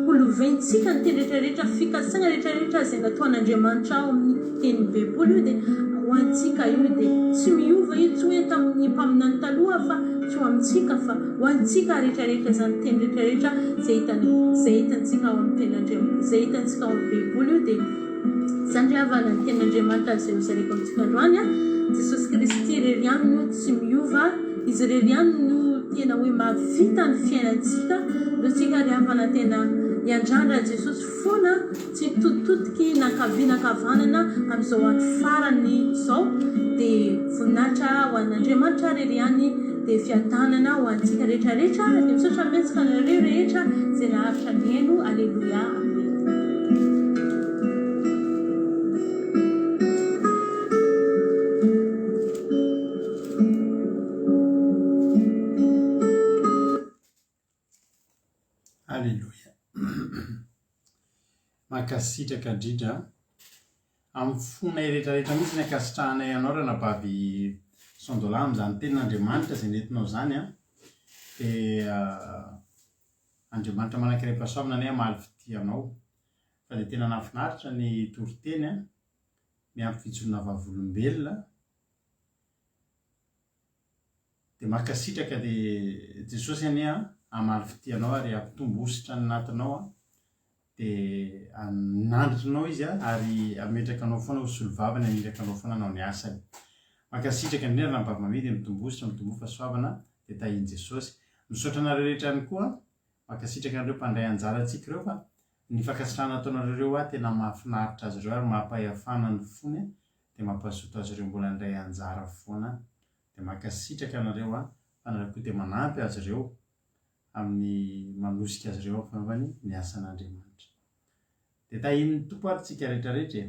holovaintsika ny teny rehetrarehetra fikasana rehetrarehetra izay nataon'Andriamanitra ao amin'ny teny baiboly io dia ho antsika io dia tsy miova io tsy hoe tamin'ny mpaminany taloha fa tsy ho amintsika fa ho antsika rehetrarehetra izany teny rehetrarehetra izay hitantsika ao amin'ny teny Andriamanitra izay hitantsika ao amin'ny baiboly io dia Zany ry havana ny ten'Andriamanitra izay hozareko amintsika androany a, Jesosy Kristy irery ihany no tsy miova, izy irery ihany no tena hoe mahavita ny fiainantsika, no tsika ry havana tena hiandrandra Jesosy foana, tsy tototiky nakavanana amin'izao andro farany izao, dia voninahitra ho an'Andriamanitra irery ihany, dia fiadanana ho antsika rehetrarehetra, dia misaotra mihetsika anareo rehetra izay naharitra ny haino. Alleluia, amen.
Alleluia. Mankasitraka indrindra amin'ny fona rehetrarehetra mihitsy ny akasitrahanay ianao raha nabavy sondola amin'izany tenin'Andriamanitra izay nentinao zany a, dia Andriamanitra manankiray pasoavana ny amaly fitianao, fa dia tena nafinaritra ny toriteny a miampy fijorona vavolombelona, dia mankasitraka dia Jesosy ania amaly fitianao ary ampitombosotra ny natinao a, dia nandritrinao izy a ary ametrakanao foana ho solovavany, ametrakanao foana anao ny asany. Mankasitraka indrindra raha mba mamidy mitombosotra mitombo fahasoavana dia tahiny Jesosy. Misaotra anareo rehetra ihany koa, mankasitraka anareo mpandray anjara antsika ireo fa ny fankasitrahana ataonareo ireo a tena mahafinaritra azy ireo ary mampahafana ny fony, dia mampahazoto azy ireo mbola handray anjara foana. Dia mankasitraka anareo a fa anareo koa dia manampy azy ireo amin'ny manosika azy ireo fanaovany ny asan'Andriamanitra. Dia tahin'ny tompo ary tsika rehetrarehetra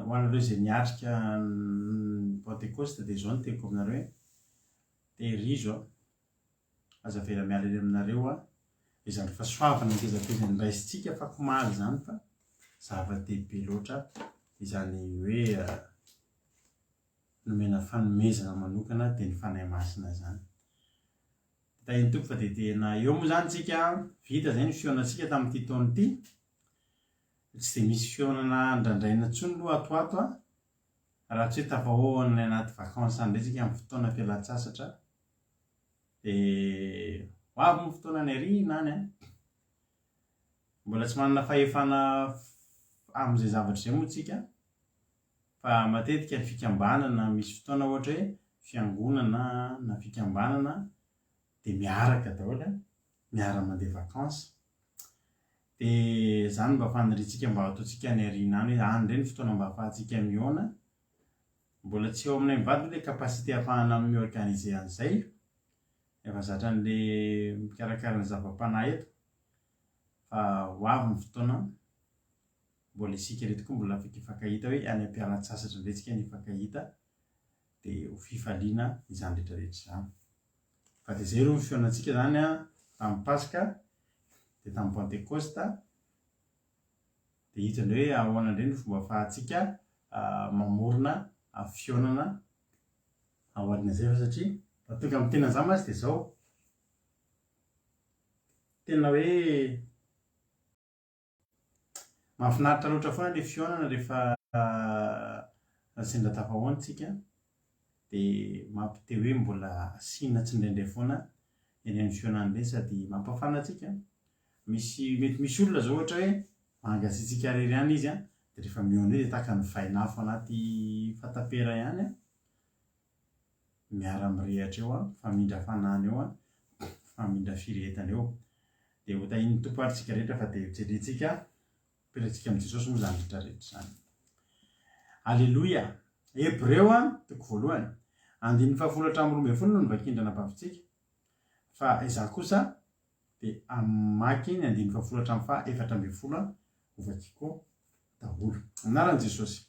ho anareo izay niatrika ny Pentecoste dia izao no teko aminareo hoe tehirizo a, aza avela miala eny aminareo a, izany fahasoavana ngezapezany raisitsika fa komaly zany fa zava-dehibe loatra izany hoe nomena fanomezana manokana dia ny fanahy masina zany. Tahin'ny tompo fa dia tena eo moa zany tsika vita izay ny fionantsika tamin'ity taona ity, tsy dia misy fionana ndraindraina intsony aloha atoato a, raha tsy hoe tafahoana ny anaty vakansa indray tsika amin'ny fotoana fialan-tsasatra, dia ho avy ny fotoana ny ariana any a, mbola tsy manana fahefana amin'izay zavatra izay moa tsika, fa matetika ny fikambanana misy fotoana ohatra hoe fiangonana na fikambanana dia miaraka daholo, miara mandeha vakansa, dia zany mba faniritsika mba ataontsika ny ariana any hoe any indray ny fotoana mba ahafahantsika mihaona. Mbola tsy eo aminay mivady ilay kapasité ahafahana miorganize an'izay, efa zatra n'ilay mikarakara ny zava-panahy eto, fa ho avy ny fotoana mbola isika reto koa mbola afaka hifankahita hoe any am-pialan-tsasatra indray tsika ny hifankahita, dia ho fifaliana izany rehetrarehetra izany. Fa dia izay ireo ny fionantsika zany a tamin'ny Pasika dia tamin'ny Pentecoste, dia hita indray hoe ahoana indray ny fomba ahafahantsika mamorona fionana aoriana izay, fa satria tonga amin'ny tena zany masy dia izao tena hoe mahafinaritra loatra foana ilay fionana rehefa sendra tafahoantsika, dia mampite hoe mbola sinona tsy indraindray foana eny amin'ny fionana indray sady mampafana antsika. Mety misy olona zao ohatra hoe mangatsiatsika irery ihany izy a, dia rehefa mihaona hoe dia tahaka ny vainafo anaty fatapera ihany a, miara mirehatra eo a, famindra fanany eo a, famindra firehetana eo, dia ho tahin'ny tompo ary tsika rehetra fa dia jerentsika pelantsika amin'ny Jesosy moa zany rehetrarehetra zany. Alleluia. Hebreo a toko voalohany 9:12 no nivakindrana bavintsika, fa izaho kosa dia amaky ny 9:4-4 ho vakiko daholo anaran'i Jesosy.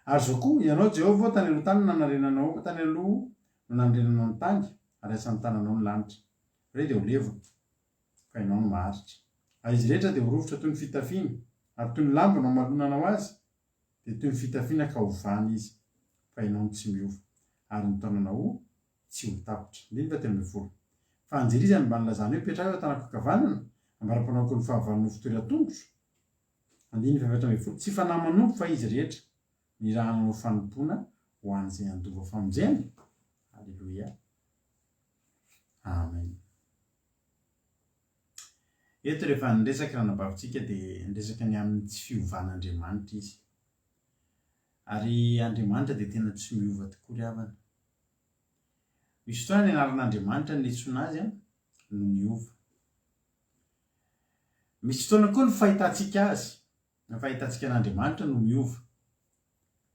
Ary zao koa ianao Jehovah tany aloha tany nanarenanao, tany aloha no nandrenanao ny tany ary asan'ny tananao ny lanitra, re dia ho levona fa ianao no maharitra. Izy rehetra dia ho rovitra toy ny fitafiana, ary toy ny lamba no amalonanao azy dia toy ny fitafiana ka hovany izy, fa ianao no tsy miova ary ny taonanao tsy ho tapitra. 9:13. Fa anjery izy any mba nilazany hoe petraka eo an-tanan-pikavanana ambara-panaoko ny fahavalon'ny fitoeran-tongotro. 9:14. Tsy fanahy manompo fa izy rehetra ny raha nanao fanompoana ho an'izay andova famonjena. Alleluia. amen. Eto rehefa niresaka raha nabavitsika dia niresaka ny amin'ny tsy fiovan'Andriamanitra izy. Ary Andriamanitra dia tena tsy miova tokoa ry havana. Misy fotoana ny anaran'Andriamanitra ny antsoina azy no miova. Misy fotoana koa ny fahitantsika azy, ny fahitantsika an'Andriamanitra no miova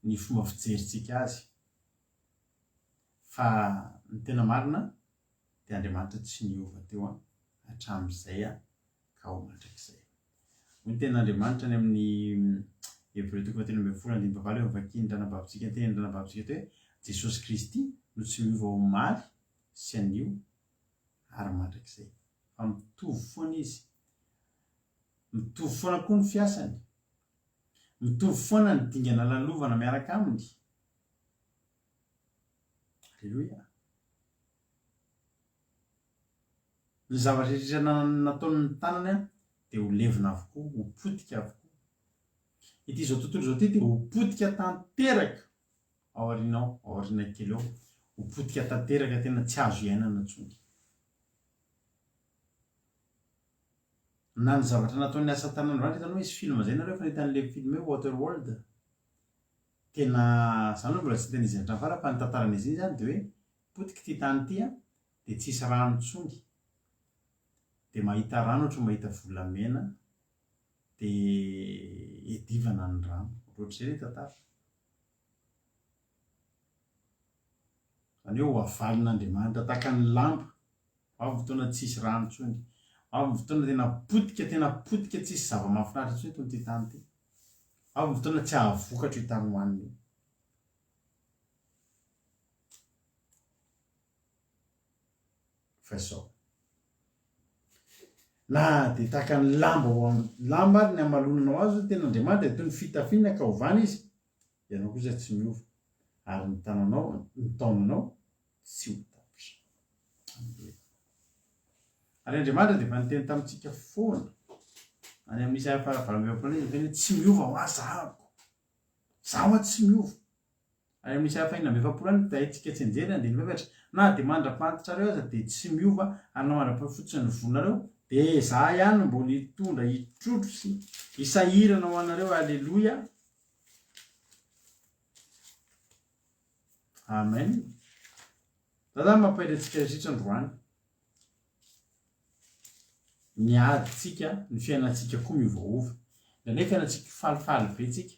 ny fomba fijerintsika azy. Fa ny tena marina dia Andriamanitra tsy miova teo hatramin'izay ka ho mandrakizay. Ny ten'Andriamanitra ny amin'ny Hébreux 13:20 vakiany ranabavitsika teny ranabavitsika teo hoe Jesosy Kristy no tsy miova ho maly sy anio ary mandrakizay. Fa mitovy foana izy, mitovy foana koa ny fiasany, mitovy foana ny dingana lalovana miaraka aminy. Alleluia. Ny zavatra rehetra nataony ny tanany dia ho levina avokoa, ho potika avokoa. Ity zao tontolo zao ity dia ho potika tanteraka ao aoriana kely ao, ho potika tanteraka tena tsy azo iainana intsony. Na ny zavatra nataony asa tanan'Andriamanitra, hitanao misy film zay nareo fa hitan'ilay film hoe Waterworld. Tena izany hoe mbola tsy tena izy hatrafara fa ny tantaran'izy iny zany dia hoe potika ity tany ity dia tsisy rano intsony. Dia mahita rano ohatra mahita volamena dia edivana ny rano. Ohatr'izay ilay tantara. Izany hoe ho avalin'Andriamanitra tahaka ny lamba. Ao fotoana tsisy rano intsony. Ao fotoana tena potika tsisy zava-mahafinaritra intsony eto amin'ity tany ity. Ao fotoana tsy ahavokatra io tany hoanina io. Fa izao. Na dia tahaka ny lamba ary ny hamalonanao azy tena Andriamanitra dia toy ny fitafiana ka hovana izy. Ianao kosa tsy miova. Ary ny taonanao tsy ho tapitra. Ary Andriamanitra dia efa niteny tamintsika foana. Any amin'ny Isaia 40:20 dia tsy miova ho azy zahako. Zaho tsy miova. Any amin'ny Isaia 5:20 dia haintsika tsy enjera dia nifefatra. Na dia mandrapantitra aza dia tsy miova ary na mandrapahafotsy ny vonareo dia izaho ihany mbola hitondra hitrotro sy hisahirana ho anareo. Alleluia. Amen. Zany mampahitantsika sitra androany. Ny adintsika, ny fiainantsika koa miovaova. Ny fiainantsika falifaly be tsika.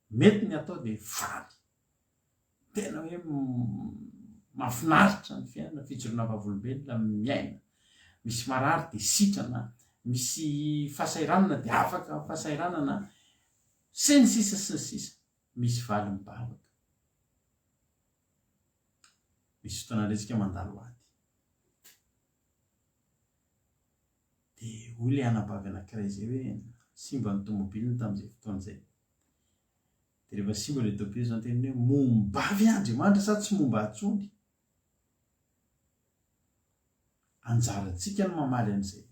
Mety ny atao dia faly. Tena hoe mahafinaritra ny fiainana, fijoroana vavolombelona miaina. Misy marary dia sitrana, misy fahasairanana dia afaka fahasairanana, sy ny sisa. Misy valy mibavaka. Misy fotoana resika mandalo ady. Dia hoy ilay anabavy anankiray izay hoe simba ny tomobiliny tamin'izay fotoana izay. Dia rehefa simba ilay tomobiliny izany teny hoe mombavy Andriamanitra sa tsy momba atsony. Anjarantsika no mamaly an'izay.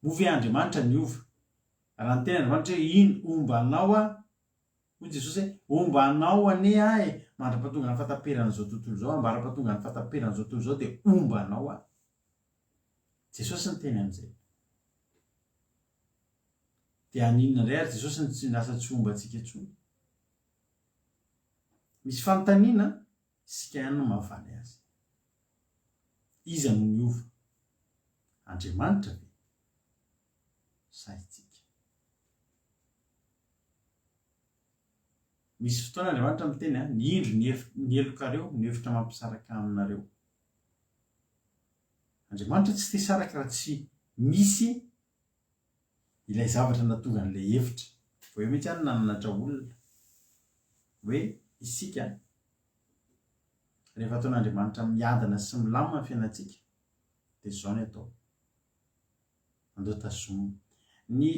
Movy Andriamanitra niova. Raha ny tena Andriamanitra hoe iny ombanao hoy Jesosy hoe ombanao anie ahy mandra-pahatonga ny fahataperana izao tontolo izao, ambara-pahatonga ny fahataperana izao tontolo izao dia ombanao ahy. Jesosy ny teny an'izay. Dia aninona indray ary Jesosy ny lasa tsy omba antsika intsony. Misy fanontaniana isika ihany no mahavaly azy. Iza no miova? Andriamanitra ve? Sa itsika? Misy fotoana Andriamanitra miteny ny indro ny elokareo ny hevitra mampisaraka aminareo. Andriamanitra tsy te saraka raha tsy misy ilay zavatra natonga an'ilay hevitra. Hoe mihitsy ihany nananatra olona hoe isika rehefa ataon'Andriamanitra miadana sy milamina ny fiainantsika dia izao ny atao. Andao tazomina. Ny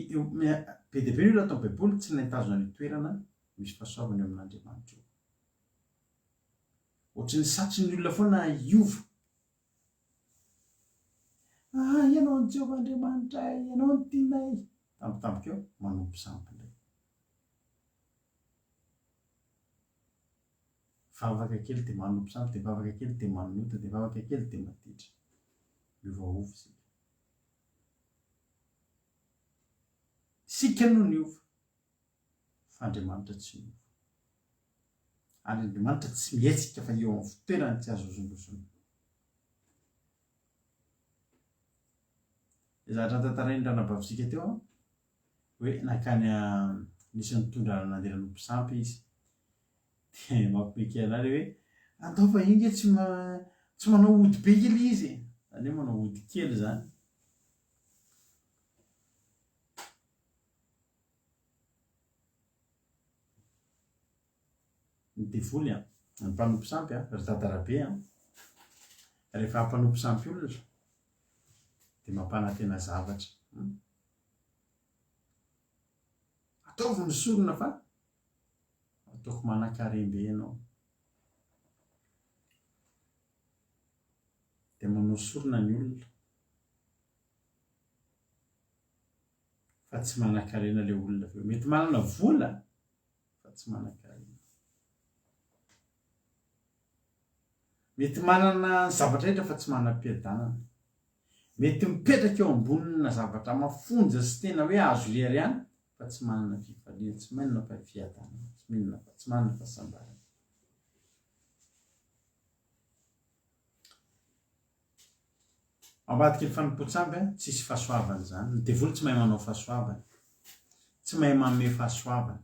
be dia be ny olona atao baiboly tsy nahitazona ny toerana misy fahasoavana eo amin'Andriamanitra io. Ohatry ny satry ny olona foana hiova. Ianao ny Jehovahandriamanitra, ianao ny tianay. Tampotampoka eo manompo sampy indray. vavaka kely dia manompo sampy dia vavaka kely dia manota dia vavaka kely dia matitra miovaova sika sika no niova fa Andriamanitra tsy miova ary Andriamanitra tsy mihetsika fa eo amin'ny fitoerany tsy azo ozondosona zatra tantarainy ranabavisika teo hoe nakany nisy nitondra nandeha nanompo sampy izy dia mampimekena ary hoe andao fa inge tsy manao ody be kely izy zany hoe manao ody kely zany ny devoly ny mpanompo sampy ry tantarabe rehefa hampanompo sampy olona dia mampanantena zavatra ataovy ny sorona fa ataoko manan-karembe ianao dia manao sorona ny olona fa tsy manan-karena ilay olona aveo mety manana vola fa tsy manan-karena mety manana zavatra rehetra fa tsy manam-piadanana mety mipetraka eo ambonina zavatra mafonja sy tena hoe azo lery ihany fa tsy manana fifaliana tsy manana fiadanana tsy manana fahasambarana ambadika ny fanompoan-tsampy tsisy fahasoavana zany ny devoly tsy mahay manao fahasoavana tsy mahay manome fahasoavana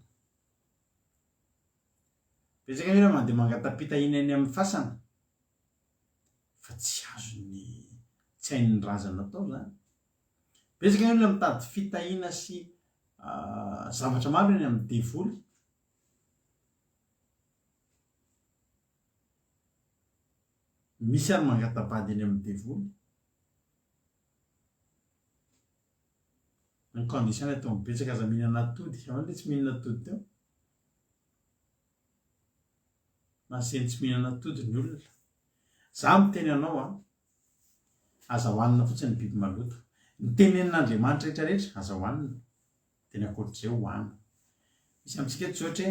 betsaka hoe mandeha mangatapitahina eny amin'ny fasana fa tsy azo ny tsy hainy razana atao zany betsaka ny olona mitady fitahiana sy zavatra maro eny amin'ny devoly misy ary mangatabady eny amin'ny devoly ny condition atao mibetsaka aza mihinana atody aoanle tsy mihinana atody teo maseny tsy mihinana atody ny olona za miteny anao aza hohanina fotsiny ny biby maloto ny tenenin'Andriamanitra rehetrarehetra aza hohanina teny akoatr'izay hohanina misy amintsika tsy ohatra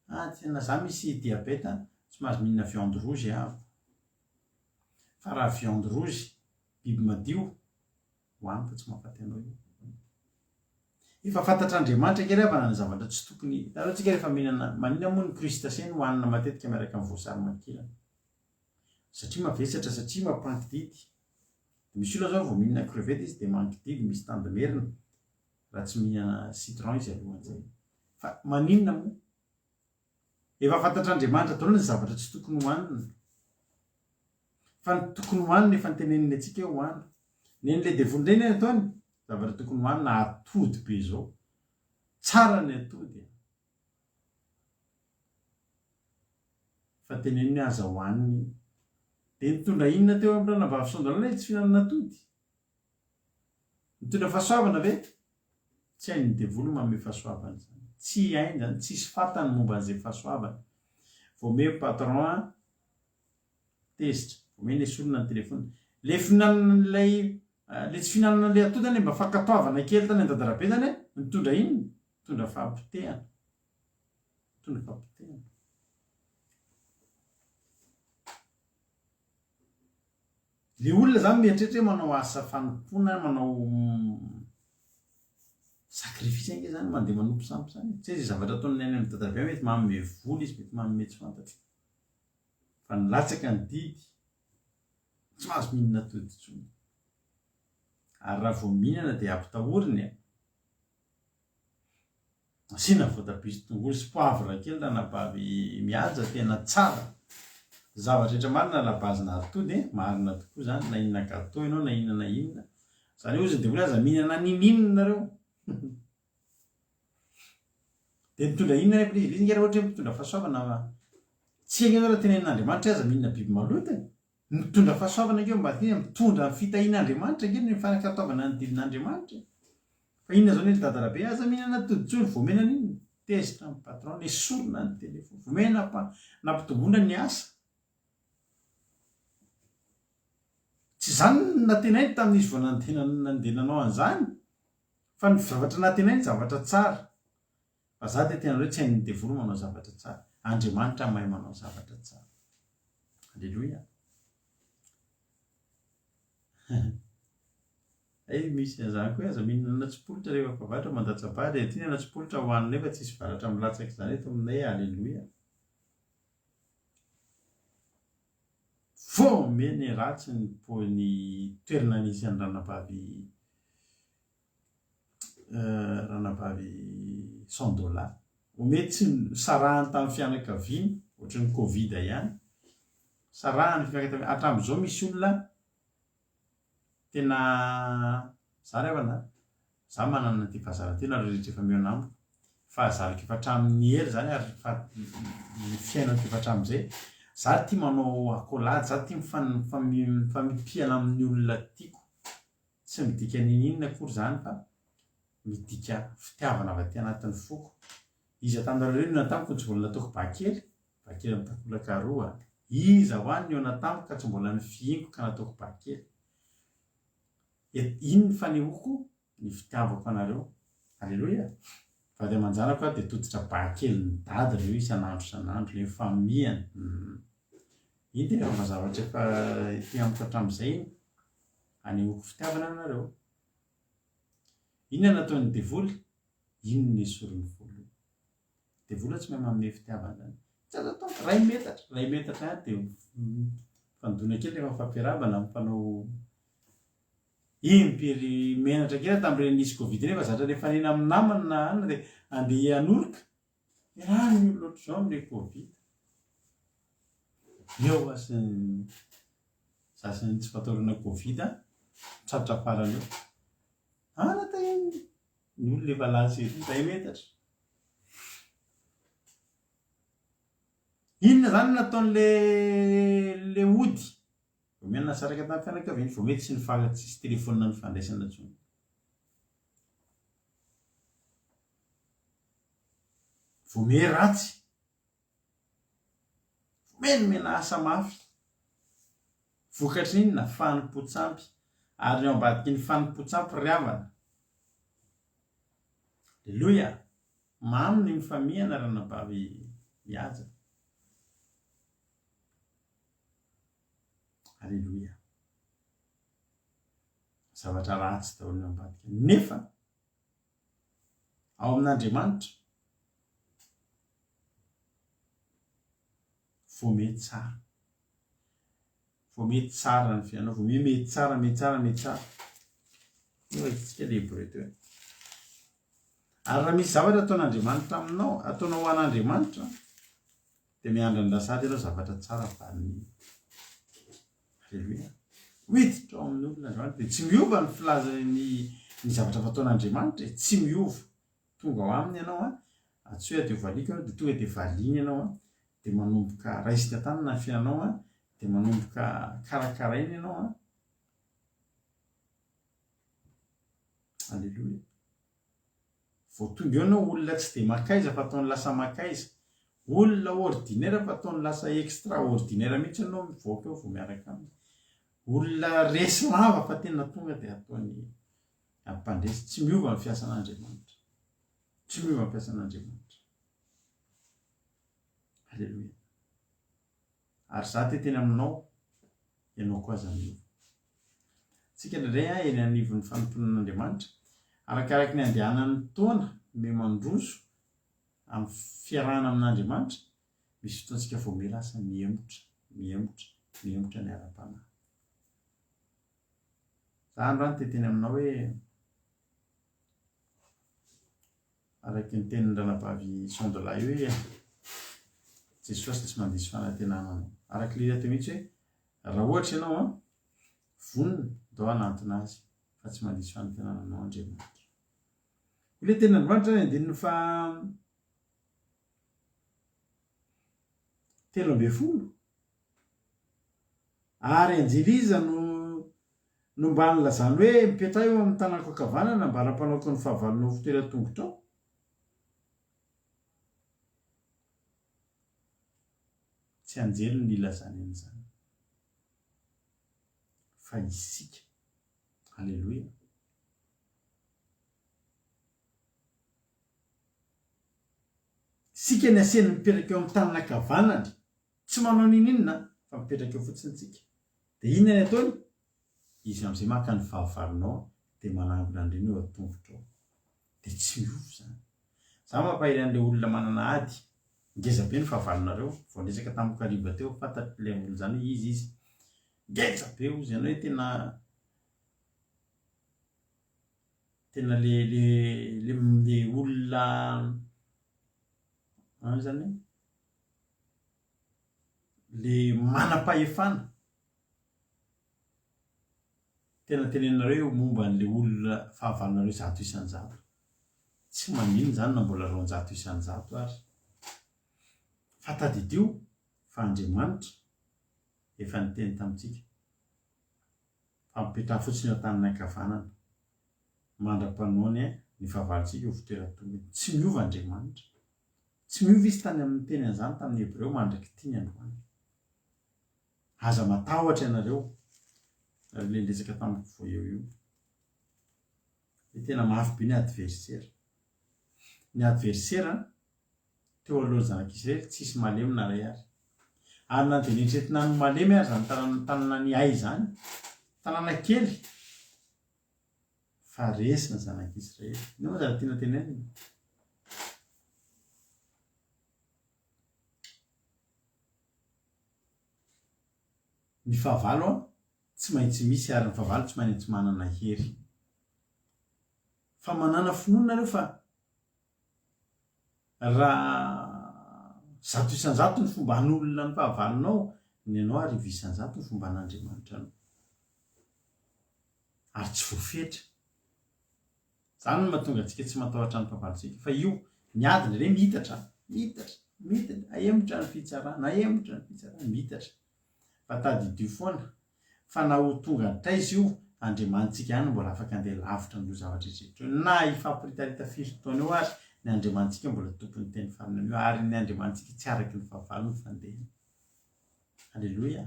hoe tena za misy diabeta tsy mahazo mihinana viande rouge aho fa raha viande rouge biby madio hohanina fa tsy mahafaty anao io efa fantatr'Andriamanitra kely avana ny zavatra tsy tokony tarantsika rehefa mihinana maninona moa ny crustacé ny hohanina matetika miaraka amin'ny voasary makirana satria mavesatra satria mampankididy misy olona zao vao mihinana crevette izy dia mankididy misy tandimerina raha tsy mihinana citron izy alohan'izay fa maninona moa efa fantatr'Andriamanitra daholo ny zavatra tsy tokony hohanina fa ny tokony hohanina efa nyteneniny antsika hoe hohanina nen'ilay devoly indray ny ataony zavatra tokony hohanina atody be zao tsara ny atody fa teneniny aza hohaniny dia nitondra inona teo amin'ny ranavavy tsy fihinanana atody mitondra fahasoavana ve tsy hain'ny devoly manome fahasoavana zany tsy hainy zany tsisy fatany momba an'izay fahasoavana vome patron tezitra vome le solona ny telefona le finanan'ilay le tsy fihinanana le atody any mba fankatoavana kely tany an-dadarabe zany mitondra inona mitondra fahampitehana le olona zany mieritreritra hoe manao asa fanompona manao sakrifisy ange zany mandeha manompo sampy zany tsy hoe zay zavatra ataony any amin'ny dadarabe mety manome voly izy mety manome tsy fantatra fa nilatsaka ny didy tsy mahazo mihinana atody intsony ary raha vao mihinana dia ampitahoriny asiana voatabia sy tongolo sy poavra kely ranabavy mihaja tena tsara zavatra rehetra marina labazina atody marina tokoa zany na inona gâteau ianao na inona zany hoe ozy dia vola aza mihinana nininina nareo dia mitondra inona rehefa izy izy raha ohatra hoe mitondra fahasoavana tsy hainy ianao raha tenenin'Andriamanitra aza mihinana biby maloto mitondra fahasoavana keo mba mitondra fitahian'Andriamanitra kely ny fankatoavana ny didin'Andriamanitra fa inona zao ny dadarabe aza mihinana atody tsony vomena n'inona tezitra ny patron le sorona ny telefona vomena nampitomboina ny asa tsy zany natenainy tamin'izy vao nandehananao an'izany fa ny zavatra natenainy zavatra tsara fa za dia tena hoe tsy hain'ny devoly manao zavatra tsara Andriamanitra mahay manao zavatra tsara. Alleluia. Misy azany koa aza mihinana tsipolitra rehefa vavatra mandatsabary ety ny tsipolitra hoanina nefa tsisy varatra milatsaka izany eto aminay. Alleluia. Voameny ratsy ny toerana nisy any ranabavy $100. Omety tsy sarahany tamin'ny fianakaviany ohatran'ny Covid ihany. Sarahany fianakaviany hatramin'izao misy olona tena zarevana za manana ty fahazarantena rehetra efa meo namako fahazarako efa hatramin'ny hely zany ary fiainako efa hatramin'izay za tia manao akolady, za tia mifamipihana amin'ny olona tiako, tsy midika ninina akory zany fa midika fitiavana avy aty anatin'ny foko. Iza taminareo no natamiko tsy mbola nataoko bakely mitakolaka roa. Iza ho any eo natamiko ka tsy mbola nifihingo ka nataoko bakely. Iny ny fanehoako ny fitiavako anareo. Alleluia. Vady aman-janako dia toditra bakely ny dady reo isan'andro le mifamihana. Iny tena efa zavatra efa ety amiko hatramin'izay iny anehoako fitiavana anareo. Inona nataon'ny devoly? Iny ny esoriny volo. Devoly tsy mahay manome fitiavana zany. Tsy azo atao ray metatra dia fandona kely rehefa fampiarabana mpanao impiry menatra kely tamin'ireny nisy Covid nefa zatra rehefa nena amin'ny namana na anona dia andeha hanoroka. Rano ny olona ohatr'izao amin'ilay Covid. Eo asiny zasiny tsy fatorana Covid tratratra farany eo. Anata ny olona efa lansy ray metatra. Inona zany nataon'le ody? Voamena nasaraka tamin'ny fianakaviany, voamety tsy tsisy telefonina nifandraisana intsony. Voame ratsy. Vomenomena asa mafy. Vokatry inona? Fanimpotsampy. Ary eo ambadiky ny fanimpotsampy riavana. Alleluia. Mamy ny mifamihana ranabavy mihaja. Alleluia. Zavatra ratsy daholo ny ambadika. Nefa ao amin'Andriamanitra voamety tsara. Voamety tsara ny fiainao, voamety tsara, mety tsara. Eo itsika lehibe reto hoe. Ary raha misy zavatra ataon'Andriamanitra aminao, ataonao ho an'Andriamanitra, dia miandry ny lasady ianao zavatra tsara valiny. Alleluia. Miditra ao amin'ny olona Andriamanitra dia tsy miova ny filaza ny zavatra fataon'Andriamanitra, tsy miova. Tonga ao aminy ianao tsy hoe dia valiko dia tonga dia valiana ianao dia manomboka raisina tanana ny fiainanao dia manomboka karakaraina ianao. Alleluia. Vao tonga eo ianao olona tsy dia makaiza fa ataony lasa makaiza. Olona ordinaire fa ataony lasa extraordinaire mihitsy ianao mivoaka eo vao miaraka aminy. Olona resy lava fa tena tonga dia ataony ampandresy. Tsy miova ny fiasan'Andriamanitra. Tsy miova ny fiasan'Andriamanitra. Alleluia. Ary za teteny aminao, ianao koa aza miova. Tsika indray eny anivon'ny fanomponan'Andriamanitra, arakaraky ny andehanan'ny taona mandroso amin'ny fiarahana amin'Andriamanitra, misy fotoantsika vao milasa mihemotra ny ara-panahy. Za androany teteny aminao hoe araky ny tenin'ny ranabavy $100 hoe Jesosy tsy mandisy fanantenana. Araky le atao mihitsy hoe raha ohatra ianao vonona dao hanantona azy fa tsy mandisy fanantenana anao Andriamanitra. Ilay tena Andriamanitra andininy fa 17 ary Anjeliza no mba nilazany hoe mipetraha eo amin'ny tanànako ankavanana mba hanampanao ny fahavalonao fitoeran-tongotra ao. Tsy anjely ny ilazany an'izany fa isika. Alleluia. sika ny aseny mipetraka eo amin'ny tananakavanany tsy manao ninina fa mipetraka eo fotsiny tsika dia inona ny ataony izy amin'izay maka ny fahavalonao dia manangona andreny eo atongotra ao dia tsy miovy zany za mampahiry an'ilay olona manana ady ngeza be ny fahavalonareo vao nisaka tamin'ny kariba teo fantatr'ilay olo zany hoe izy ngeza be ozy ianao hoe tena le olona zany le manam-pahefana tena tenenareo momba n'le olona fahavalonareo zato isan'nzato tsy manino zany na mbola roanjato isan'nzato ary fa tadidio fa Andriamanitra efa niteny tamintsika fa mipetraha fotsiny eo tanany ankavanana mandra-panaony ny fahavalontsika eo fitoeran-tongony tsy miova Andriamanitra tsy miova izy tany amin'ny teny an'izany tamin'ny Hebreo mandraky tiany androany aza matahotra ianareo le resaka tamiko vo eo io hoe tena mafy be ny adversera teo alohan'ny zanak'Israely tsisy malemy na ray ary na dia nieritrretina ny malemy ary zany tanàna ny ay zany tanàna kely fa resina zanak'Israely ino moa zany tiana tenenina ny fahavalo tsy maintsy misy ary ny fahavalo tsy maintsy manana hery fa manana finoana nareo fa raha zato isan'nzato ny fomba n'olona ny fahavalonao ny anao ary isan'nzato ny fomba n'Andriamanitra anao ary tsy voafetra zany no mahatonga antsika tsy matahotra ny fahavalontsika fa io ny adiny re mitatra ahemotra ny fitsarana mitatra fa tadidio foana fa na ho tonga tray izy io Andriamanitsika ihany mbola afaka andeha lavitra n'io zavatra rehetra na ifampitarita firy taona eo ary ny Andriamanitsika mbola tompony teny farany io ary ny Andriamanitsika tsy araky ny fahavalo ny fandehany. Alleluia.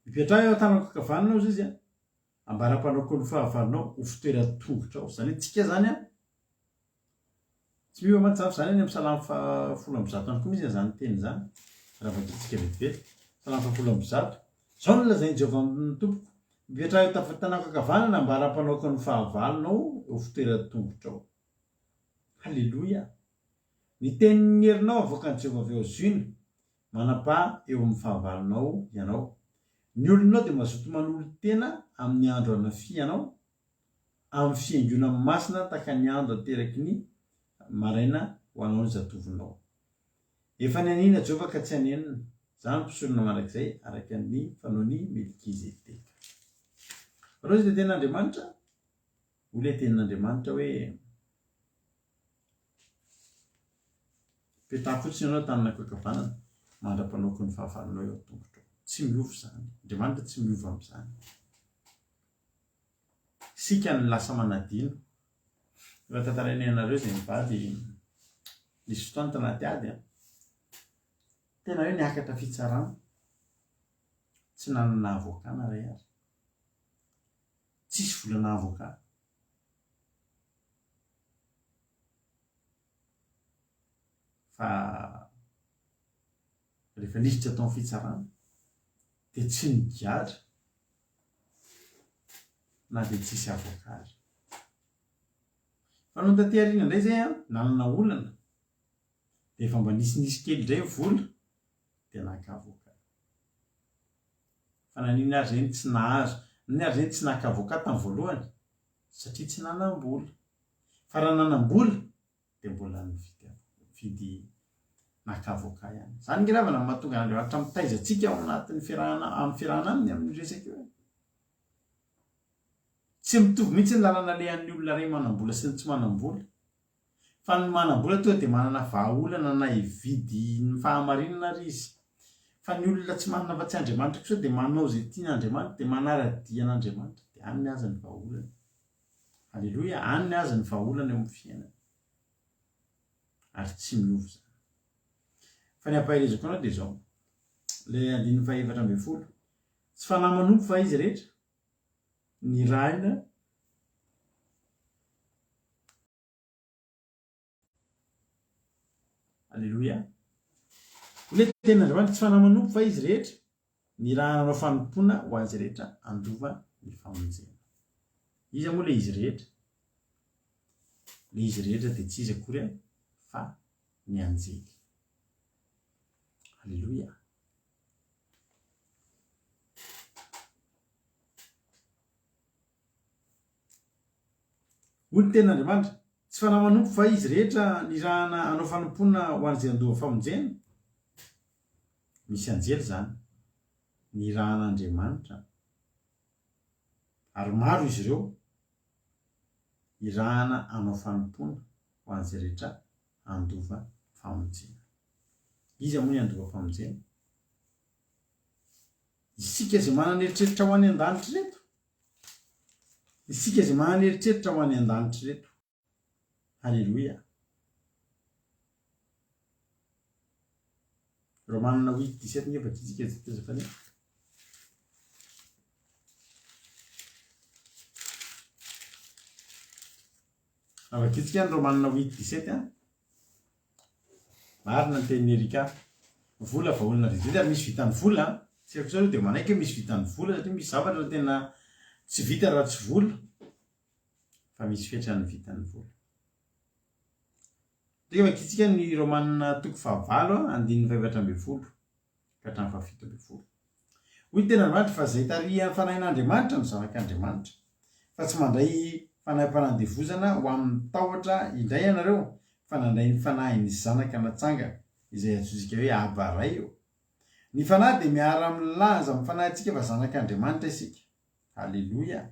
Mipetraha eo an-tanako ankavanana izy a ambaram-panaoko ny fahavalonao ho fitoeran-tongotra ao zany tsika zany tsy miova mantsy zany any amin'ny Salamo 100 koa misy zany teny zany raha vakitsika vetivety Salamo 100 zao no lazainy Jehovah amin'ny tompoko mipetraha eo tanako ankavanana ambaram-panaoko ny fahavalonao ho fitoeran-tongotra ao. Halleluia. Ny tenin'ny herinao avoakan'i Jehovah avy ao ziny manapa eo amin'ny fahavalonao ianao. Ny olonao dia mazoto manolo tena amin'ny andro anafianao amin'ny fiangona masina tahaka ny andro ateraky ny maraina ho anao ny zatovinao. Efa nianina Jehovah ka tsy hanenina zany mpisorona mandrakizay araka ny fanaony Melkizedeka. Reo izy tenin'Andriamanitra ho le tenin'Andriamanitra hoe petaha fotsiny ianao tananako ankavanana mandra-panaoko ny fahavalonao eo an-tongotra tsy miova zany Andriamanitra tsy miova amin'izany. Sika ny lasa manadino efa tantarainy ianareo izay mivady nisy fotoana tanaty ady tena hoe niakatra fitsarana tsy nanana avoka na ray ary tsisy volana avoka fa rehefa nisitra tao fitsarana dia tsy nigiatra na dia tsisy avoka ary fa no taterina indray zay nanana olana dia efa mba nisy kely indray vola dia naka avoka fa nanina ary zany tsy nahazo ny ary zany tsy naka avoka tamin'ny voalohany satria tsy nanam-bola fa raha nanam-bola dia mbola nividy naka avoka ihany. Zany ngiravana mahatonga Andriamanitra mitaizatsika ao anatin'ny fiarahana aminy amin'ny resaka eo tsy mitovy mihitsy ny lalana lehan'ny olona ray manam-bola sy ny tsy manam-bola fa ny manam-bola tonga dia manana vahaolana na hividy ny fahamarinana ry izy fa ny olona tsy manana afa-tsy Andriamanitra kosa dia manao izay tian'Andriamanitra dia manara-dian'Andriamanitra dia any ny aza ny vahaolana. Halleluia. Any ny aza ny vahaolana eo amin'ny fiainana ary tsy miova zany. Fa ny ampahirizako anao dia izao ilay 1:7 tsy fanahy manompo fa izy rehetra ny rahina Alleloia. Ole ten'Andriamanitra tsy fanahy manompo fa izy rehetra ny raha nanao fanompoana ho azy rehetra andova ny famonjena. Iza moa le izy rehetra? Le izy rehetra dia tsy izy akory fa ny anjely. Alleloia. Hoy ny ten'Andriamanitra tsy fanahy manompo fa izy rehetra ny raha hanao fanompoana ho an'izay andova famonjena. Misy anjely zany ny rahan'Andriamanitra ary maro izy ireo irahana hanao fanompoana ho an'izay rehetra andova famonjena. Iza moa ny andova famonjena? Isika izay manana eritreritra ho any an-danitra reto. Isika izay manana eritreritra ho any an-danitra reto. Halleluia. Romanina 8:17 ngefa tsika tezafany. Avakitsika ny Romanina 8:17 marina ny tenin'ny Erika. Vola fa olona rehetra ary misy vitany vola. Tsy haiko sao dia manaiky misy vitany vola satria misy zavatra tena tsy vita raha tsy vola. Fa misy fetrany vitany vola. Dia vakitsika ny Romanina 9:12 ka hatramin'ny 17. Hoy tena Andriamanitra fa izay tarihan'ny fanahin'Andriamanitra no zanak'Andriamanitra. Fa tsy mandray fanahim-panandevozana ho amin'ny tahotra indray ianareo fa nandray ny fanahin'ny zanaka natsanga izay atsotsika hoe Aba ray eo. Ny fanahy dia miara-milaza amin'ny fanahintsika fa zanak'Andriamanitra isika. Halleloia.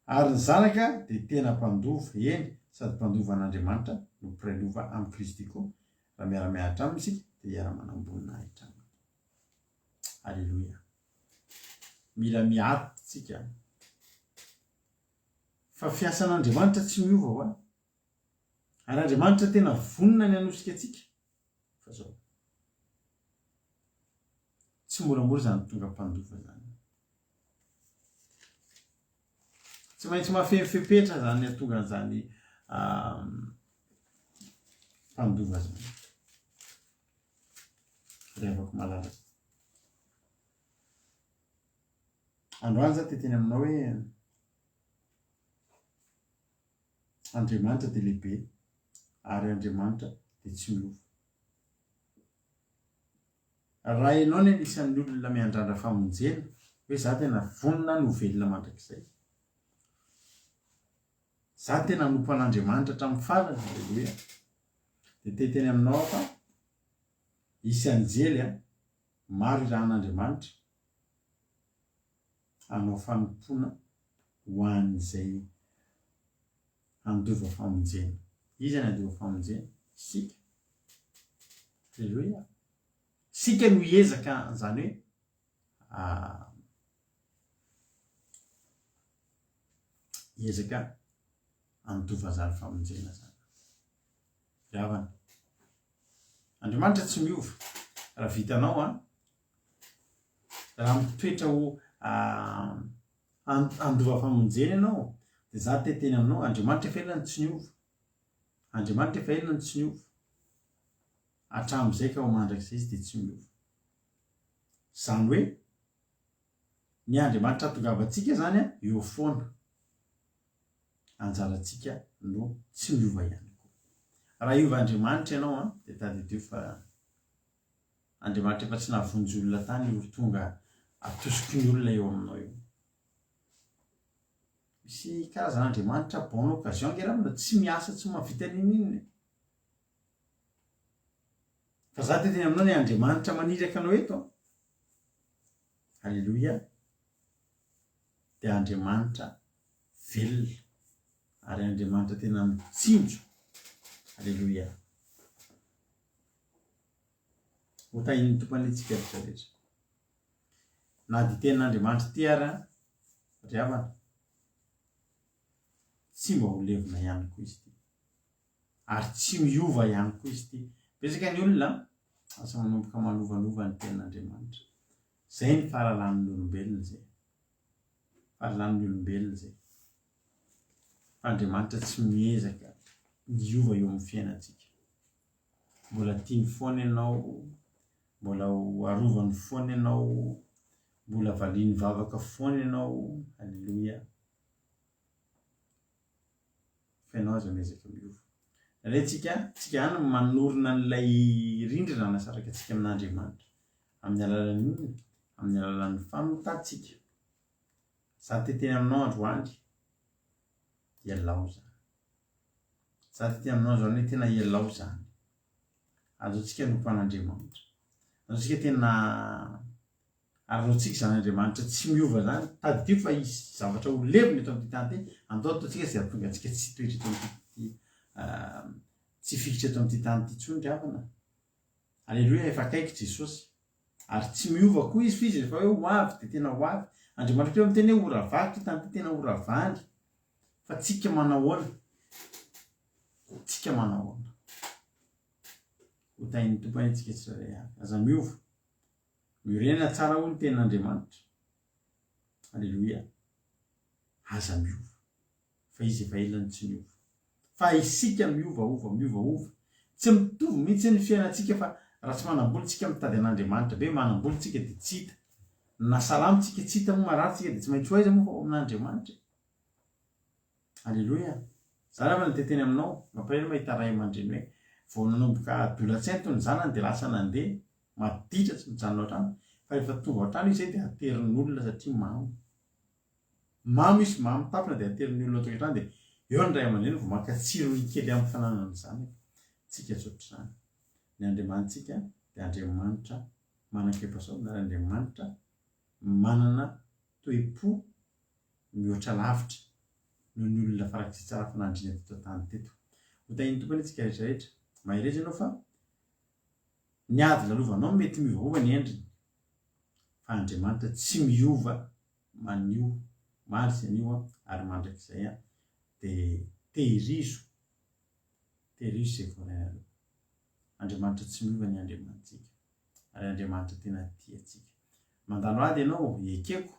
Ary ny zanaka dia tena mpandova, eny, sady mpandova an'Andriamanitra no mpirelova amin'ny Kristy koa. Raha miara-miahatra aminy isika dia hiara-manambonina ahitra aminy. Halleloia. Mila miaty tsika. Fa fiasan'Andriamanitra tsy miova ho any. Ary Andriamanitra tena vonona ny hanosika atsika. Fa zao. Tsy moramora zany tonga mpandova zany. Tsy maintsy mafemifepetra zany atonga an'izany mpandova zany. Revako malalaka. Androany za teteny aminao hoe Andriamanitra dia lehibe ary Andriamanitra dia tsy miova. Raha ianao ny anisan'ny olona miandrandra famonjena hoe za tena vonona no velona mandrakizay. Za tena nompo an'Andriamanitra hatramin'ny farany. Halleloia. Dia teteny aminao fa isy anjely maro irahan'Andriamanitra hanao fanompoana ho an'izay andova famonjena. Iza ny andova famonjena? Sika. Halleloia. Sika no hiezaka zany hoe hiezaka andova zany famonjena zany. Ravana. Andriamanitra tsy miova. Raha vitanao raha mitoetra ho andova famonjena ianao dia za teteny aminao Andriamanitra efa elany tsy niova. Andriamanitra efa elany tsy niova. Hatramin'izay ka ho mandrakizay izy dia tsy miova. Zany hoe ny Andriamanitra hatongavantsika zany eo foana. Anjarantsika no tsy miova ihany koa. Raha iova Andriamanitra ianao dia tadideo fa Andriamanitra efa tsy nahavonjy olona tany io tonga atosiky ny olona eo aminao eo. Misy karazan'Andriamanitra bonne occasion ngerana tsy miasa tsy mahavita n'inona. Fa za teteny aminao ny Andriamanitra maniraka anao eto. Halleloia. Dia Andriamanitra velona ary Andriamanitra tena mitsinjo. Halleloia. Ho tahin'ny tompany tsika rehetra. Na dia ten'Andriamanitra ty ara ry havana. Tsy mba ho levona ihany koa izy ty. Ary tsy miova ihany koa izy ty. Betsaka ny olona asa manomboka manovanova ny ten'Andriamanitra. Zay ny fahalalan'ny olombelona zay. Fahalalan'ny olombelona zay. Fa Andriamanitra tsy miezaka miova eo amin'ny fiainantsika. Mbola tiany foana ianao, mbola arovany foana ianao, mbola valiany vavaka foana ianao. Halleloia. Fa ianao aza miezaka miova. Tsika any manorina an'ilay rindrina nasaraka antsika amin'Andriamanitra amin'ny alalan'inona? Amin'ny alalan'ny fanotantsika. Za teteny aminao androany ialao zany. Za teteny aminao androany tena ialao zany. Azotsika nompan'Andriamanitra. Azotsika tena arotsika zan'Andriamanitra tsy miova zany. Taddio fa isy zavatra ho levina eto amin'ity tany ty. Ataotsika izay ahatonga antsika tsy toetra eto amin'ity tsy fikitra eto amin'ity tany ity intsony ry havana. Halleloia, efa akaiky Jesosy. Ary tsy miova koa izy fizy rehefa hoe ho avy dia tena ho avy. Andriamanitra eo miteny hoe ho ravahitra tany ty tena ho ravahany. Fa tsika manao ahoana? Tsika manao ahoana? Ho tain'ny tompony antsika tsirairay avy. Aza miova. Miorenana tsara ho ny tenin'Andriamanitra. Halleloia. Aza miova. Fa izy efa ilany tsy miova. Fa isika miova. Tsy mitovy mihitsy ny fiainantsika fa raha tsy manam-bolitsika mitady an'Andriamanitra be, manam-bolitsika dia tsy hita. Na salamitsika tsy hita moa maratsika dia tsy maintsy ho aiza moa fa amin'Andriamanitra. Halleloia. Za raha teteny aminao, mampalahelo mahita ray aman-dreny hoe vao nanomboka dolatsento ny zanany dia lasa nandeha maditra tsy mijanona ao trano. Fa rehefa tonga ao trano izy dia aterin'ny olona satria mamy. Mamy izy, mamy tapina dia aterin'ny olona ao trano dia eo ny ray aman-dreny vao makatsiro ny kely amin'ny fananany zany. Tsika tsotr'izany. Ny Andriamanitsika dia Andriamanitra manan-kefasaona, ary Andriamanitra manana toe-po mihoatra lavitra noho ny olona farak'izay tsara fanandriana teto tany teto. Ho tain'ny tompony antsika rehetrarehetra. Mahery ianao fa ny ady lalovanao mety miovaova ny endriny. Fa Andriamanitra tsy miova manio, marsy anio ary mandrakizay dia tehirizo izay voaranareo. Andriamanitra tsy miova ny Andriamanitsika. Ary Andriamanitra tena tiantsika. Mandalo ady ianao, ekeko.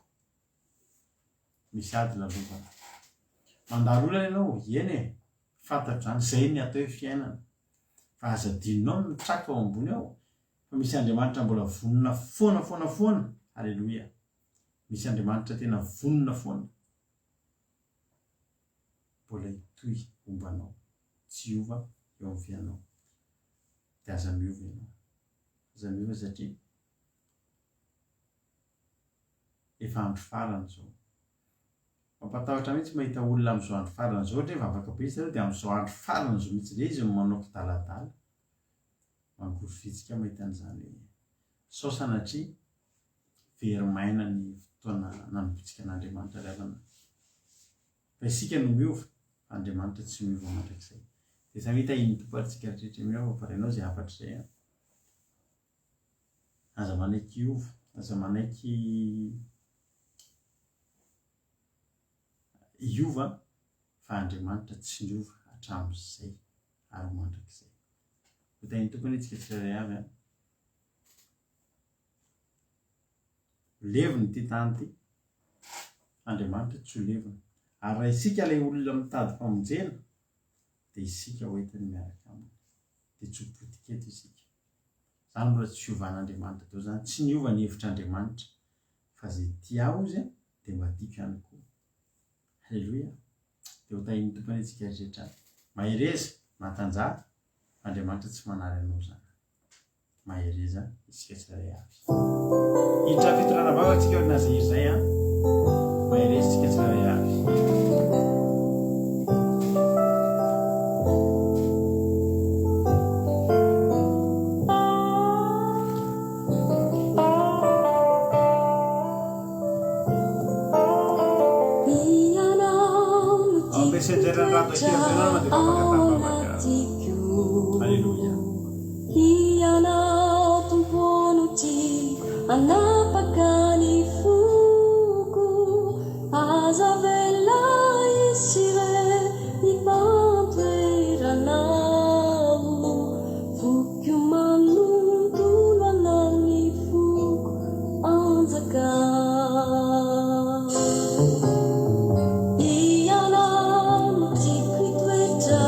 Misy ady lalovana. Mandalo olana ianao, eny fantatro zany, izay ny atao hoe fiainana. Fa aza dinonao no mitraka ao ambony ao. Fa misy Andriamanitra mbola vonona foana. Halleloia. Misy Andriamanitra tena vonona foana. Mbola hitohy ombanao. Tsy ova eo amin'ny fiainanao. Dia aza miova ianao. Aza miova satria efa andro farany zao. Mampatahotra mihitsy mahita olona amin'izao andro farany zao, ohatra hoe vavaka be izy dia amin'izao andro farany zao mihitsy ilay izy manao kidaladala. Mangorofitsika mahita an'izany hoe sao sanatria very maina ny fotoana nanombotsika an'Andriamanitra ry havana. Fa isika no miova, Andriamanitra tsy miova mandrakizay. Dia samy hita iny tompatsika rehetra miova, fa ianao izay hafatra izay aza manaiky hiova, aza manaiky hiova, fa Andriamanitra tsy miova hatramin'izay ary mandrakizay. Ho tain'ny tompony antsika tsirairay avy. Levina ity tany ity. Andriamanitra tsy ho levina. Ary raha isika ilay olona mitady famonjena dia isika hoentiny miaraka aminy. Dia tsy ho potika eto isika. Zany mbola tsy hiovan'Andriamanitra teo zany. Tsy niova ny hevitr'Andriamanitra. Fa izay tia izy dia mba tiako ihany koa. Halleloia. Dia ho tain'ny tompony antsika rehetra. Mahereza, matanjaha, Andriamanitra tsy manary anao zany. Mahereza isika tsirairay avy. Hiditra fitorana vava antsika ao nazy izay mahereza isika tsirairay avy. Halleluia.
Ianao tomponuti anapakani fuku azavela isire ipantueranau fukumanuntulanani fuku anzaka. Ianao nutikritweja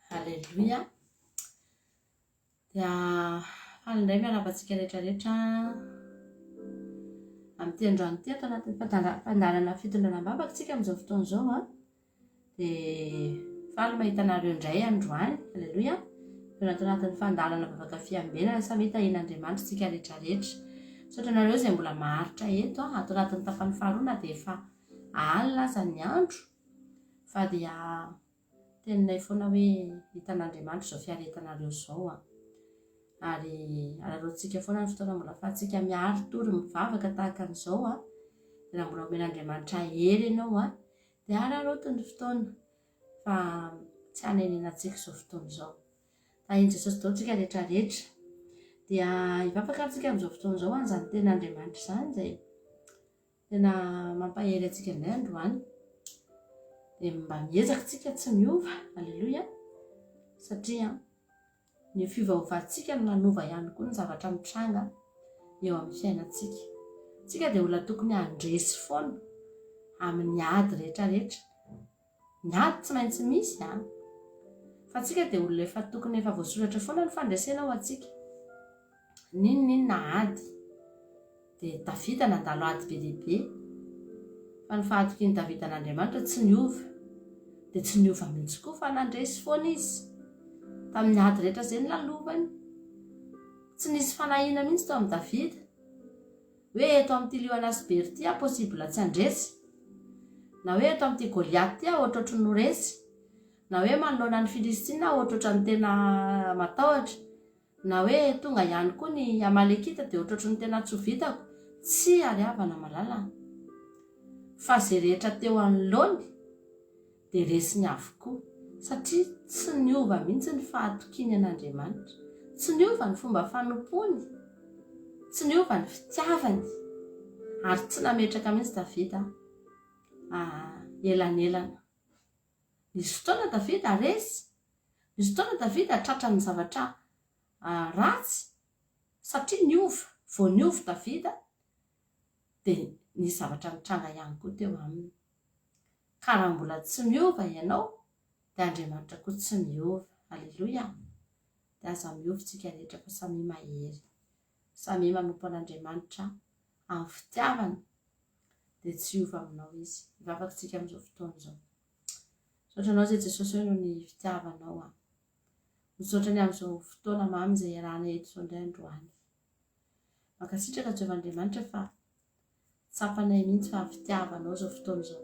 Halleluja. Dia falindray miarabantsika rehetrarehetra amin'ity androany ity atao anatin'ny fandaharana fitondranam-bavaka tsika amin'izao fotoana izao a. Dia faly mahita anareo indray androany. Halleluja. Dia atao anatin'ny fandaharana vavaka fiambinana samy hitahin'Andriamanitra tsika rehetrarehetra. Saotra anareo izay mbola maharitra eto a, atao anatin'ny tapany faharoana dia efa alina aza ny andro. Fa dia teninay foana hoe hitan'Andriamanitra izao fiaretanareo izao a. Ary araroantsika foana ny fotoana mbola ahafahantsika miaro tory mivavaka tahaka an'izao a. Dia mbola omen'Andriamanitra hery ianao a, dia araroantiny fotoana fa tsy hanenenantsika izao fotoana izao. Tahian Jesosy dao tsika rehetrarehetra. Dia hivavaka antsika amin'izao fotoana izao an'izany ten'Andriamanitra izany izay tena mampahery antsika indray androany. Dia mba miezaka tsika tsy miova. Halleluja. Satria ny fiovaovantsika no manova ihany koa ny zavatra mitranga eo amin'ny fiainantsika. Tsika dia olona tokony handresy foana amin'ny ady rehetrarehetra. Ny ady tsy maintsy misy a. Fa tsika dia olona efa tokony efa voasoratra foana ny fandresena ao antsika. Ninona ady. Dia Davida nandalo ady be lehibe. Fa ny fahatokian'i Davida an'Andriamanitra tsy niova. Dia tsy niova mihitsy koa fa nandresy foana izy. Tamin'ny ady rehetra izay nolalovanany. Tsy nisy fanahina mihitsy tao amin'ny Davida. Hoe eto amin'ity Lioanasy be ity possible tsy handresy. Na hoe eto amin'ity Goliaty ity ohatrotry ny resy. Na hoe manoloana ny Filistina ohatrotry ny tena matahotra. Na hoe tonga ihany koa ny Amalekita dia ohatrotry ny tena tsy ho vitako. Tsy ariavana malalana. Fa izay rehetra teo anoloany dia resiny avokoa. Satria tsy niova mihitsy ny fahatokiany an'Andriamanitra. Tsy niova ny fomba fanompony. Tsy niova ny fitiavany. Ary tsy nametraka mihitsy Davida elanelana. Nisy fotoana Davida resy. Nisy fotoana Davida tratra ny zavatra ratsy. Satria niova. Vao niova Davida dia nisy zavatra mitranga ihany koa teo aminy. Ka raha mbola tsy miova ianao dia Andriamanitra koa tsy miova. Halleluja. Dia aza miova tsika rehetra fa samy mahery. Samy manompo an'Andriamanitra amin'ny fitiavana. Dia tsy hiova aminao izy. Hivavaka tsika amin'izao fotoana izao. Saotra anao izay Jesosy hoe noho ny fitiavanao a. Misaotra ny amin'izao fotoana mamy izay iarahana eto izao indray androany. Mankasitraka Jehovahandriamanitra fa tsapanay mihitsy fa fitiavanao izao fotoana izao.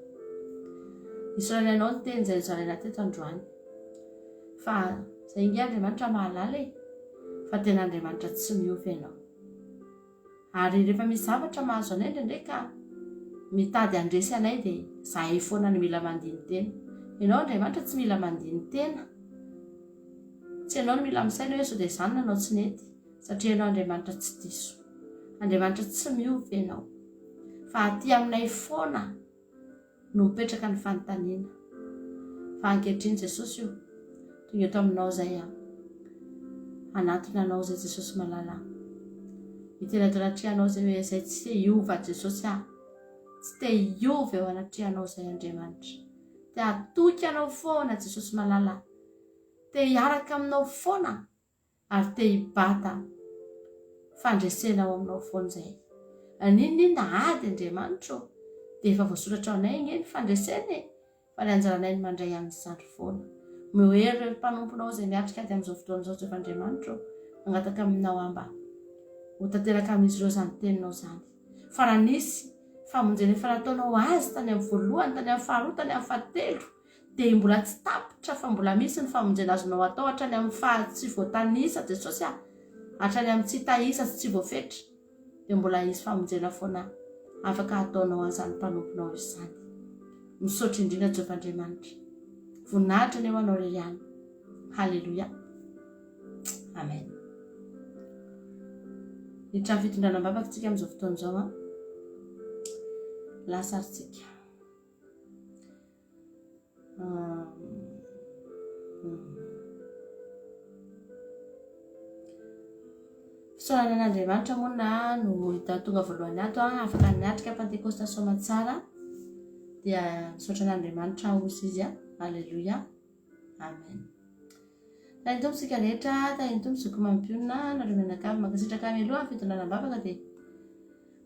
Isaorana ianao ny teny izay zaraina teto androany. Fa izay ingy Andriamanitra mahalala e. Fa tena Andriamanitra tsy miova ianao. Ary rehefa misy zavatra mahazo anay indraindray ka mitady handresy anay dia zahay foana ny mila mandiny tena. Ianao Andriamanitra tsy mila mandiny tena. Tsy ianao no mila misaina hoe sao dia izany nanao tsy nety. Satria ianao Andriamanitra tsy diso. Andriamanitra tsy miova ianao. Fa aty aminay foana no mipetraka ny fanontaniana. Fa ankehitriny Jesosy io. Tonga eto aminao izay anatony anao izay Jesosy malala. Mitelatrehanao izay hoe izay tsy te hiova Jesosy Tsy te hiova eo anatrihanao izay Andriamanitra. te atoky anao foana Jesosy malala, te hiaraka aminao foana ary te hibata fandresena ao aminao foana zay. Ninona ady Andriamanitra dia efa voasoratra ao anay igny ny fandresena fa ny anjaranay ny mandray amin'ny zandry foana. Miohery mpanomponao izay miatrika ady amin'izao fotoana izao Jehovah Andriamanitra, mangataka aminao amba ho tanteraka amin'izy ireo izany teninao izany. Fa raha nisy famonjena efa nataonao azy tany amin'ny voalohany, tany amin'ny faharoa, tany amin'ny fahatelo, dia mbola tsy tapitra fa mbola misy ny famonjena azonao atao hatrany amin'ny fahatsy voatanisa Jesosy hatrany amin'ny tsy tahisa sy tsy voafetra, dia mbola hisy famonjena foana afaka ataonao an'izany mpanomponao izany. Misaotra indrindra Jehovah Andriamanitra, voninahitra ny eo anao irery ihany. Halleluia, amen. Hiditra fitondrana ambavaka tsika amin'izao fotoana izao lasaritsika. Fisaorana an'Andriamanitra moa no hita tonga voalohany ato afaka niatrika Pentekosta Somatsara, dia misaotra an'Andriamanitra ozy izy. Halleluia, amen. Tany tompo sika rehetra, tany tompo zoko mampionina nareo menakavy mankasitraka aloha fitondrana ambavaka dia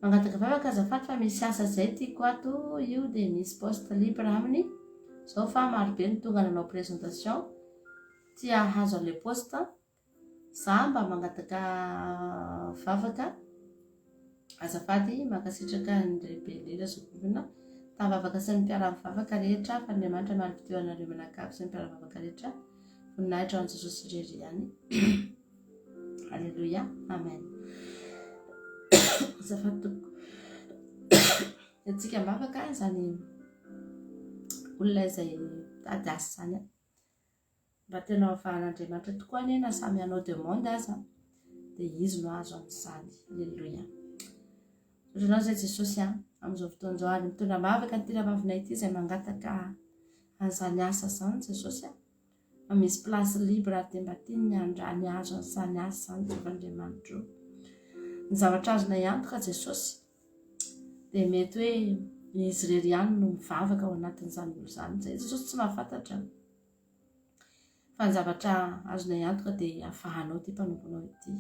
mangataka vavaka azafady fa misy asa zay tiako ato io dia misy poste libre aminy zao fa marobe ny tonga nanao présentation tia hazo an'le poste. Za mba mangataka vavaka azafady mankasitraka ny lehibe indrindra zokompina tavavaka sy ny mpiara-mivavaka rehetra fa Andriamanitra marim-pitoa anareo menakavy sy ny mpiara-mivavaka rehetra voninahitra ho an'i Jesosy irery ihany. Halleluia, amen. Azafady tompoko antsika mivavaka izany olona izay tady asa izany mba tena avahan'Andriamanitra tokoa any na samy anao demande aza dia izy no azo amin'izany. Halleluia. Ohatranao izay Jesosy amin'izao fotoana izao any mitondra mavaka ny tiravavinay ity izay mangataka an'izany asa izany Jesosy misy place libre ary dia mba tiany andrany azo an'izany asa izany Jehovah Andriamanitra. Ny zavatra azonay antoka Jesosy dia mety hoe izy irery ihany no mivavaka ao anatin'izany olo izany zay Jesosy tsy mahafantatra, fa ny zavatra azonay antoka dia afahanao ity mpanomponao ity.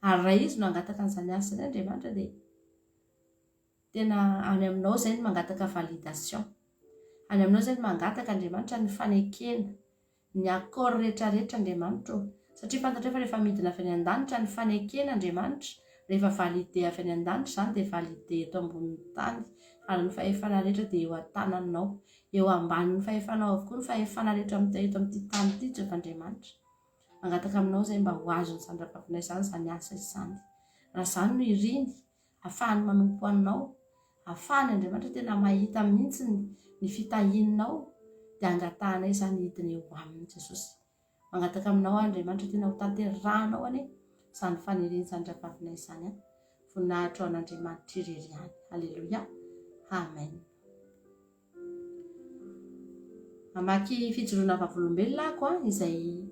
Ary raha izy no angataka an'izany asa izany Andriamanitra dia tena any aminao izay ny mangataka validation, any aminao izay ny mangataka Andriamanitra ny fanekena ny accord rehetrarehetra Andriamanitra, satria fantatra fa rehefa midina avy any an-danitra ny fanekena Andriamanitra, rehefa valide avy any an-danitra izany dia valide eto ambonin'ny tany, ary ny fahefana rehetra dia eo an-tananao, eo ambanin'ny fahefanao avokoa ny fahefana rehetra eto amin'ity tany ity Jehovah Andriamanitra. Mangataka aminao izay mba ho azo ny zandram-pavinay izany izany asa izany. Raha izany no iriny ahafahany manompo anao, ahafahany Andriamanitra tena mahita mihitsy ny fitahininao, dia angatahanay izany hidiny eo aminy Jesosy. Mangataka aminao Andriamanitra tena ho tanterahanao any izany faniriny zandram-pavinay izany. Voninahitra ao an'Andriamanitra irery ihany. Halleluia, amen. Amaky fijoroana vavolombelona ako izay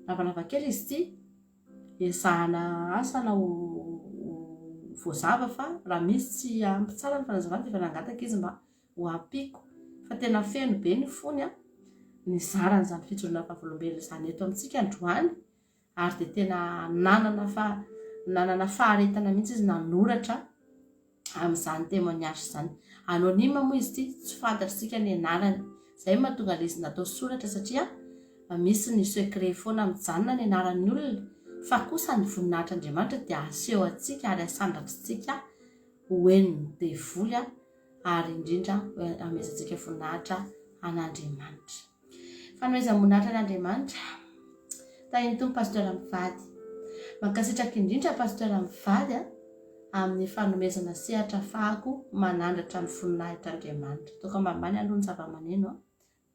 lavalava kely izy ity, ezahana asa na ho voazava fa raha misy tsy ampy tsara ny fanazavana dia efa nangataka izy mba ho ampiko, fa tena feno be ny fony ny zaran'izany fijoroana vavolombelona izany eto amintsika androany, ary dia tena nanana faharetana mihitsy izy nanoratra amin'izany témoignage izany. Anonyme moa izy ity, tsy fantatritsika ny anarany, izay mahatonga izy natao soratra satria misy ny secret foana mijanona ny anaran'ny olona, fa kosa ny voninahitr'Andriamanitra dia aseho antsika ary asandratritsika hoeniny devoly ary indrindra amezantsika voninahitra an'Andriamanitra. Fanomezam-boninahitra an'Andriamanitra tahiny tompo pasteur Mivady, mankasitraka indrindra pasteur Mivady amin'ny fanomezana sehatra fahako manandratra ny voninahitr'Andriamanitra. Toka ambambany aloha ny zava-maneno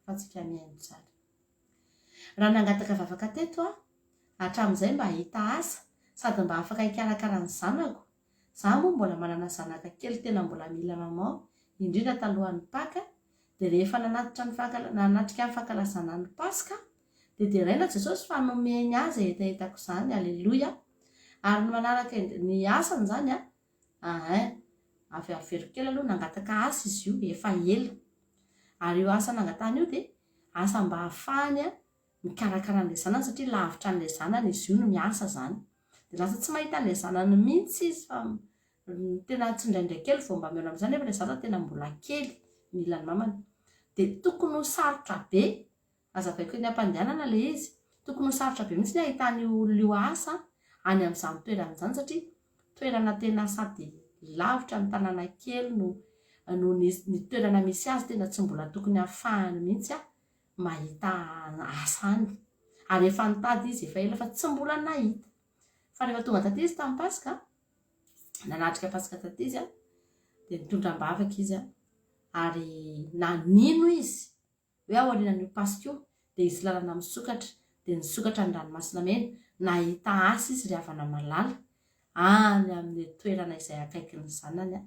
fa tsika mihaino tsara. Raha nangataka vavaka teto hatramin'izay mba hita asa sady mba afaka hikarakara ny zanako, za moa mbola manana zanaka kely tena mbola mila maman indrindra talohan'ny Paka, dia rehefa nanatrika ny fankalazana ny Paska dia deraina Jesosy fa nomeny azy hetahitako izany. Alleluia. Ary ny manaraka ny asany izany avy avero kely aloha nangataka asa izy io efa ela, ary io asa nangatany io dia asa mba hahafahany a mikarakara an'ilay zanany satria lavitra an'ilay zanany izy io no miasa zany. Dia lasa tsy mahita an'ilay zanany mihitsy izy fa tena tsy indraindray kely vao mba miona amin'izany nefa ilay zaza tena mbola kely mila ny mamany. Dia tokony ho sarotra be azavaiko ny ampandehanana ilay izy, tokony ho sarotra be mihitsy ny ahitany olona io asa any amin'izany toerana izany satria toerana tena sady lavitra ny tanàna kely no ny toerana misy azy tena tsy mbola tokony hahafahany mihitsy a mahita asa any. Ary efa nitady izy efa ela fa tsy mbola nahita. Fa rehefa tonga taty izy tamin'ny Pasika, nanatrika Pasika taty izy a dia nitondram-bavaka izy a ary nanino izy hoe aorianan'io Pasika io dia izy lalana misokatra dia nisokatra ny ranomasina mena nahita asa izy ry havana malala any amin'ny toerana izay akaikin'ny zanany a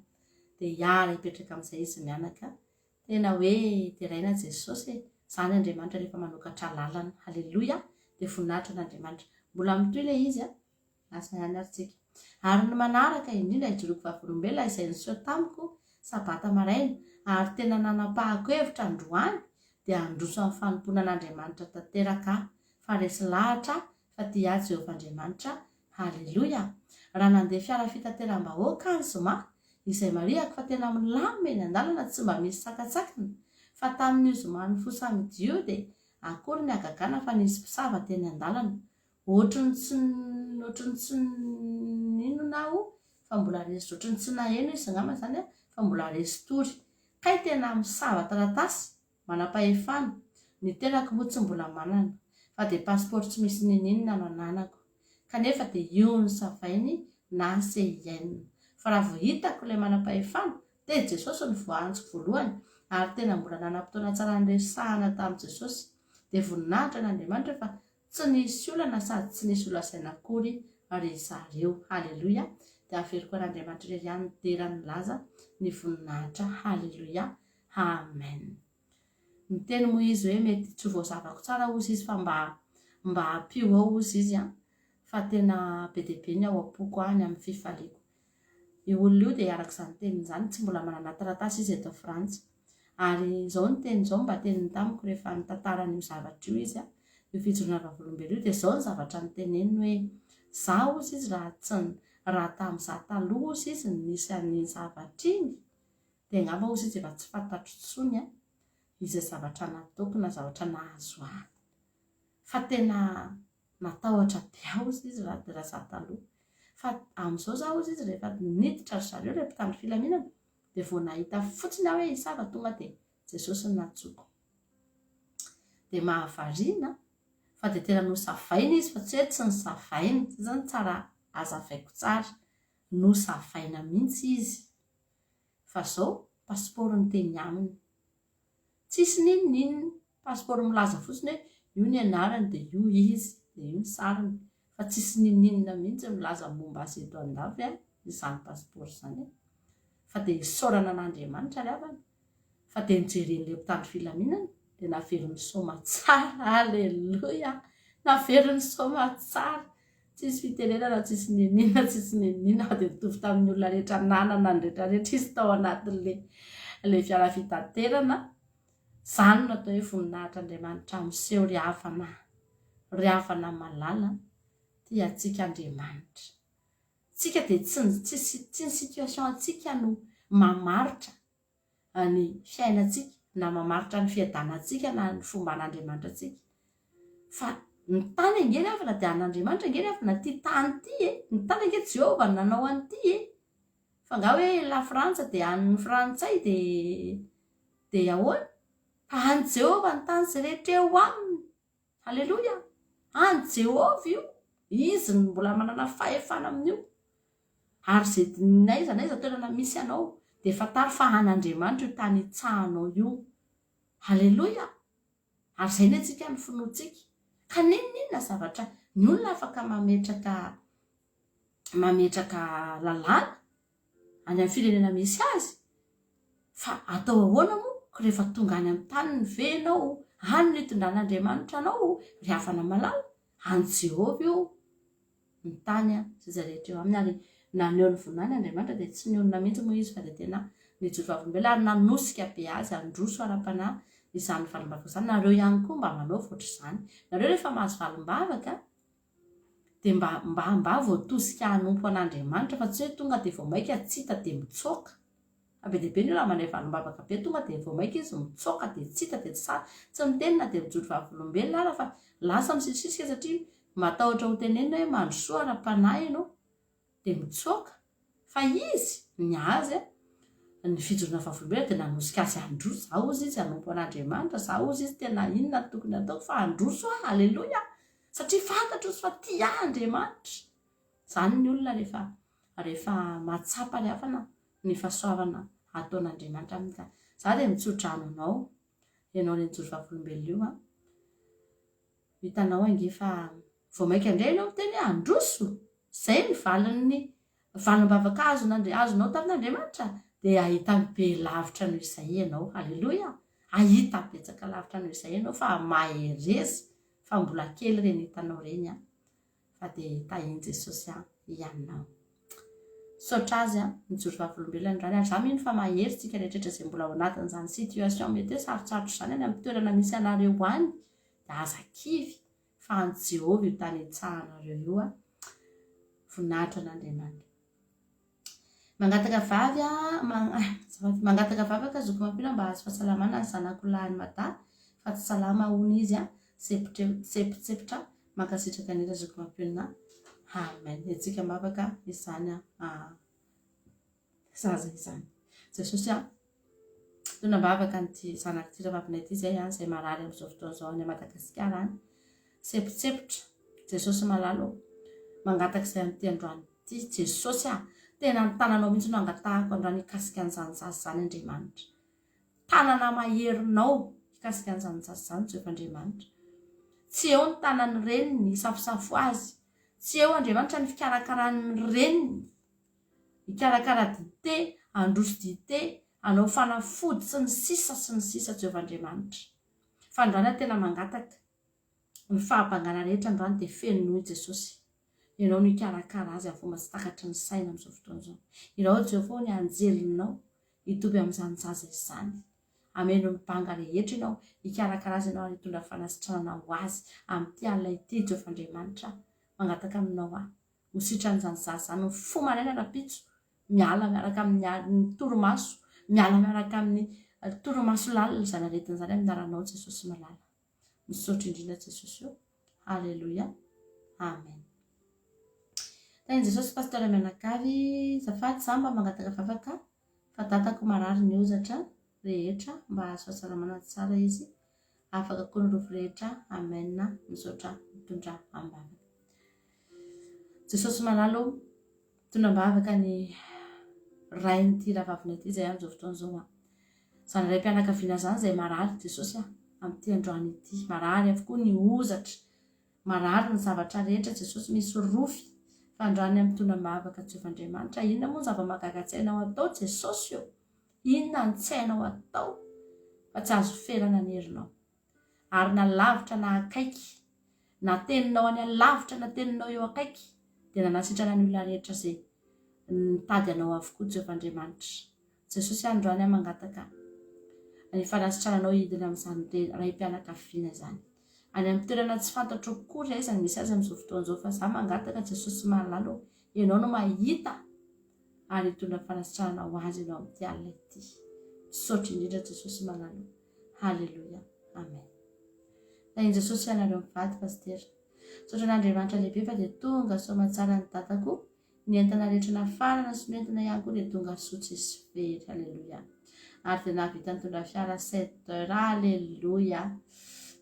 dia hiara hipetraka amin'izay izy mianaka. Tena hoe teraina Jesosy izany Andriamanitra rehefa manokatra lalana. Haleloia. Dia voninahitra an'Andriamanitra mbola mitoy ilay izy a asa ihany aritsika. Ary ny manaraka indrindra ijoroako vavolombelona izay niseho tamiko sabata maraina ary tena nanapahako hevitra androany dia handroso amin'ny fanompona an'Andriamanitra tanteraka fa resy lahatra fa ty ahy Jehovah Andriamanitra. Haleloia. Raha nandeha fiara fitateram-bahoaka any Zoma izay mariako fa tena milamina eny an-dalana tsy mba misy sakatsakana fa tamin'io Zoma ny fosamidio dia akory ny agagana fa nisy mpisava teny an-dalana ohatrany tsy ninona aho fa mbola resy ohatrany tsy naheno izy ngamba zany a fa mbola resy tory kay tena misava taratasy manam-pahefana niterako moa tsy mbola manana fa dia pasiport tsy misy ninina no ananako kanefa dia io ny savainy na CIN. Fa raha vao hitako ilay manam-pahefana dia Jesosy ny voahanjiko voalohany ary tena mbola nanam-potoana tsara niresahana tamin'i Jesosy dia voninahitra n'Andriamanitra fa tsy nisy olana sady tsy nisy olasaina akory ry zareo. Haleloia. Dia averiko an'Andriamanitra irery ihany terany laza ny voninahitra. Haleloia. Amen. Niteny moa izy hoe mety tsy voazavako tsara ozy izy fa mba hampio ao ozy izy a fa tena be dia be ny ao am-poko any amin'ny fifaliako. Io olona io dia arak'izany tenin'izany tsy mbola manana taratasy izy eto Frantsa ary izao ny teny izao mba teniny tamiko rehefa nitantarany io zavatra io izy a io fijoroana vavolombelona io dia izao ny zavatra niteneniny hoe za ozy izy raha tamin'izaho taloha ozy izy nisy an'iny zavatra iny dia ngamba ozy izy efa tsy fantatro tsony a izay zavatra nataoko na zavatra nahazo ahy fa tena natahotra be aho ozy izy raha za taloha fa amin'izao za ozy izy rehefa niditra ry zareo rehefa mpitandro filaminana dia vao nahita fotsiny aho hoe isava tonga dia Jesosy ny natsoko dia mahavariana fa dia tena nosavaina izy fa tsy hoe tsy nisavaina zany tsara azavaiko tsara nosavaina mihitsy izy fa zao pasiporo ny teny aminy tsisy ninonina pasiporo milaza fotsiny hoe io ny anarany dia io izy dia io ny sariny fa tsisy ninonina mihitsy milaza momba azy eto an-davy a izany pasiporo izany fa dia isaorana an'Andriamanitra ry havana fa dia nijeren'ilay mpitandro filaminana dia naveriny soma tsara. Haleloia. Naveriny soma tsara tsisy fitenenana tsisy ninina dia mitovy tamin'ny olona rehetra nanana ny rehetrarehetra izy tao anatin'ilay fiara fitaterana. Izany natao hoe voninahitran'Andriamanitra miseho ry havana malala ty atsika Andriamanitra. Tsika dia tsy ny situation atsika no mamaritra ny fiainantsika na mamaritra ny fiadanantsika na ny fomba an'Andriamanitra atsika fa ny tany angely avana dia an'Andriamanitra angely avana ty tany ty ny tany angely Jehovah nanao an'ity fa nga hoe la Frantsa dia an'ny frantsay dia ahoana fa any Jehovah ny tany izay rehetra eo aminy. Haleloia. Any Jehovah io izy ny mbola manana fahefana amin'io ary zay naiza toerana misy anao dia fantaro fa an'Andriamanitra io tany itsahanao io. Haleloia. Ary izay ny antsika ny finoantsika ka ninona zavatra ny olona afaka mametraka lalàna any amin'ny firenena misy azy fa atao ahoana moa rehefa tonga any amin'ny tany ny venao any ny itondran'Andriamanitra anao ry havana malala any Jehovah io ny tany a zay rehetra eo aminy ary naneo ny voninahiny Andriamanitra dia tsy neonina mihitsy moa izy fa dia tena ny joro vavolombelona ary nanosika be azy androso ara-panahy izany valombavaka izany. Nareo ihany koa mba manao voatra izany. Nareo rehefa mahazo valombavaka dia mba voatosika hanompo an'Andriamanitra fa tsy hoe tonga dia vao maika tsy hita dia mitsoaka. Be dia be ny raha manay valombavaka be tonga dia vao maika izy mitsoaka dia tsy hita dia tsy mitenina dia mijoro vavolombelona ara fa lasa misisisika satria matahotra ho tenenina hoe mandrosoa ara-panahy ianao dia mitsoaka. Fa izy ny azy ny fijorona vavolombelona dia nanosika azy androso. Zao ozy izy hanompo an'Andriamanitra, zao ozy izy tena inona tokony ataoko fa androso aleloia, satria fantatro izy fa tia Andriamanitra. Zany ny olona rehefa matsapa ny hafana ny fahasoavana ataon'Andriamanitra aminy. Ka za dia mitsotra anao ianao ny joro vavolombelona io hitanao ange fa vao maika indray ianao miteny androso. Zay ny valiny valombavaka azonao tamin'Andriamanitra dia ahita be lavitra noho izay ianao. Aleloia, ahita betsaka lavitra noho izay ianao fa mahereza fa mbola kely reny hitanao reny fa dia tahian Jesosy ianao. Saotra azy mijoro vavolombelona androany ary za mino fa mahery tsika rehetrarehetra izay mbola ao anatin'izany situation mety hoe sarotsarotra izany any amin'ny toerana misy anareo any dia aza kivy fa any Jehovah io tany hitsahanareo io voninahitra an'Andriamanitra. Mangataka vavy ka zoko mampina mba azo fahasalamana ny zanako lahany mata fa tsy salama hono izy sepitsepitra mankasitraka nera zoko mampina. Amen. Etsika mavaka izany zaza izany. Jesosy tona mbavaka nyty zanaka ty ravavina ity zay zay marary amin'izao fotoana izao any Madagasikara any. Sepitsepitra Jesosy malalo mangataka izay amin'ity androany ity. Jesosy tena ny tananao mihitsy no angatahako androany hikasika an'izany zaza zany Andriamanitra. Tanana maherinao hikasika an'izany zaza zany Jehovah Andriamanitra. Tsy eo ny tanany reniny hisafosafo azy. Tsy eo Andriamanitra ny fikarakarany reniny. Hikarakara dite, androso dite, anao fanafody sy ny sisa Jehovah Andriamanitra. Fa androany tena mangataka ny fahabangana rehetra androany dia feno Jesosy. Ianao no hikarakara azy amin'ny fomba tsy takatry ny saina amin'izao fotoana izao. Ianao Jehovah ny anjelinao hitoby amin'izany zaza izany. Ameno mibanga rehetra ianao hikarakara azy, ianao hitondra fanasitrana ho azy amin'ity alina ity Jehovah Andriamanitra. Mangataka aminao ho sitran'izany zaza zany ny fo maraina rapitso, miala miaraka amin'ny toromaso, miala miaraka amin'ny toromaso lalina izany aretin'izany amin'ny anaranao Jesosy malala. Misaotra indrindra Jesosy io. Aleloia. Amen. Tainy Jesosy pasteur Mianakavy, zafady za mba mangataka vavaka fa tatako marary ny ozatra rehetra mba azo fahasalamana tsara izy. Afaka koa ny rovo rehetra. Amen. Misaotra mitondra ambavaka. Jesosy malalo tonambavaka ny rain'ity ravavina ity zay amin'izao fotoana izao. Zany ray mpianakaviana zany izay marary Jesosy amin'ity androany ity. Marary avokoa ny ozatra, marary ny zavatra rehetra Jesosy misy rofy. Fa androany amin'ny tonambavaka Jehovah Andriamanitra, inona moa ny zava-mahagaga-tsainao atao Jesosy io? Inona ny tsainao atao fa tsy azo ferana ny herinao? Ary na lavitra na akaiky, na teninao any alavitra na teninao eo akaiky, dia nanasitrana ny olona rehetra izay nitady anao avokoa Jehovah Andriamanitra. Jesosy androany mangataka ny fanasitrananao hidina amin'izany ray mpianakaviana izany. Any amin'ny toerana tsy fantatro koa iray izany misy azy amin'izao fotoana izao fa za mangataka Jesosy malalo ianao no mahita ary hitondra fanasitranana ho azy ianao amin'ity alina ity. Misaotra indrindra Jesosy malalo. Haleluia. Amen. Tainy Jesosy ianareo mivady pasteur. Misaotra n'Andriamanitra lehibe fa dia tonga soamantsara ny tatako. Ny entana rehetra nafarana sy ny entana ihany koa dia tonga soa tsisy very. Haleluia. Ary dia nahavita nitondra fiara 7 heures. Haleluia.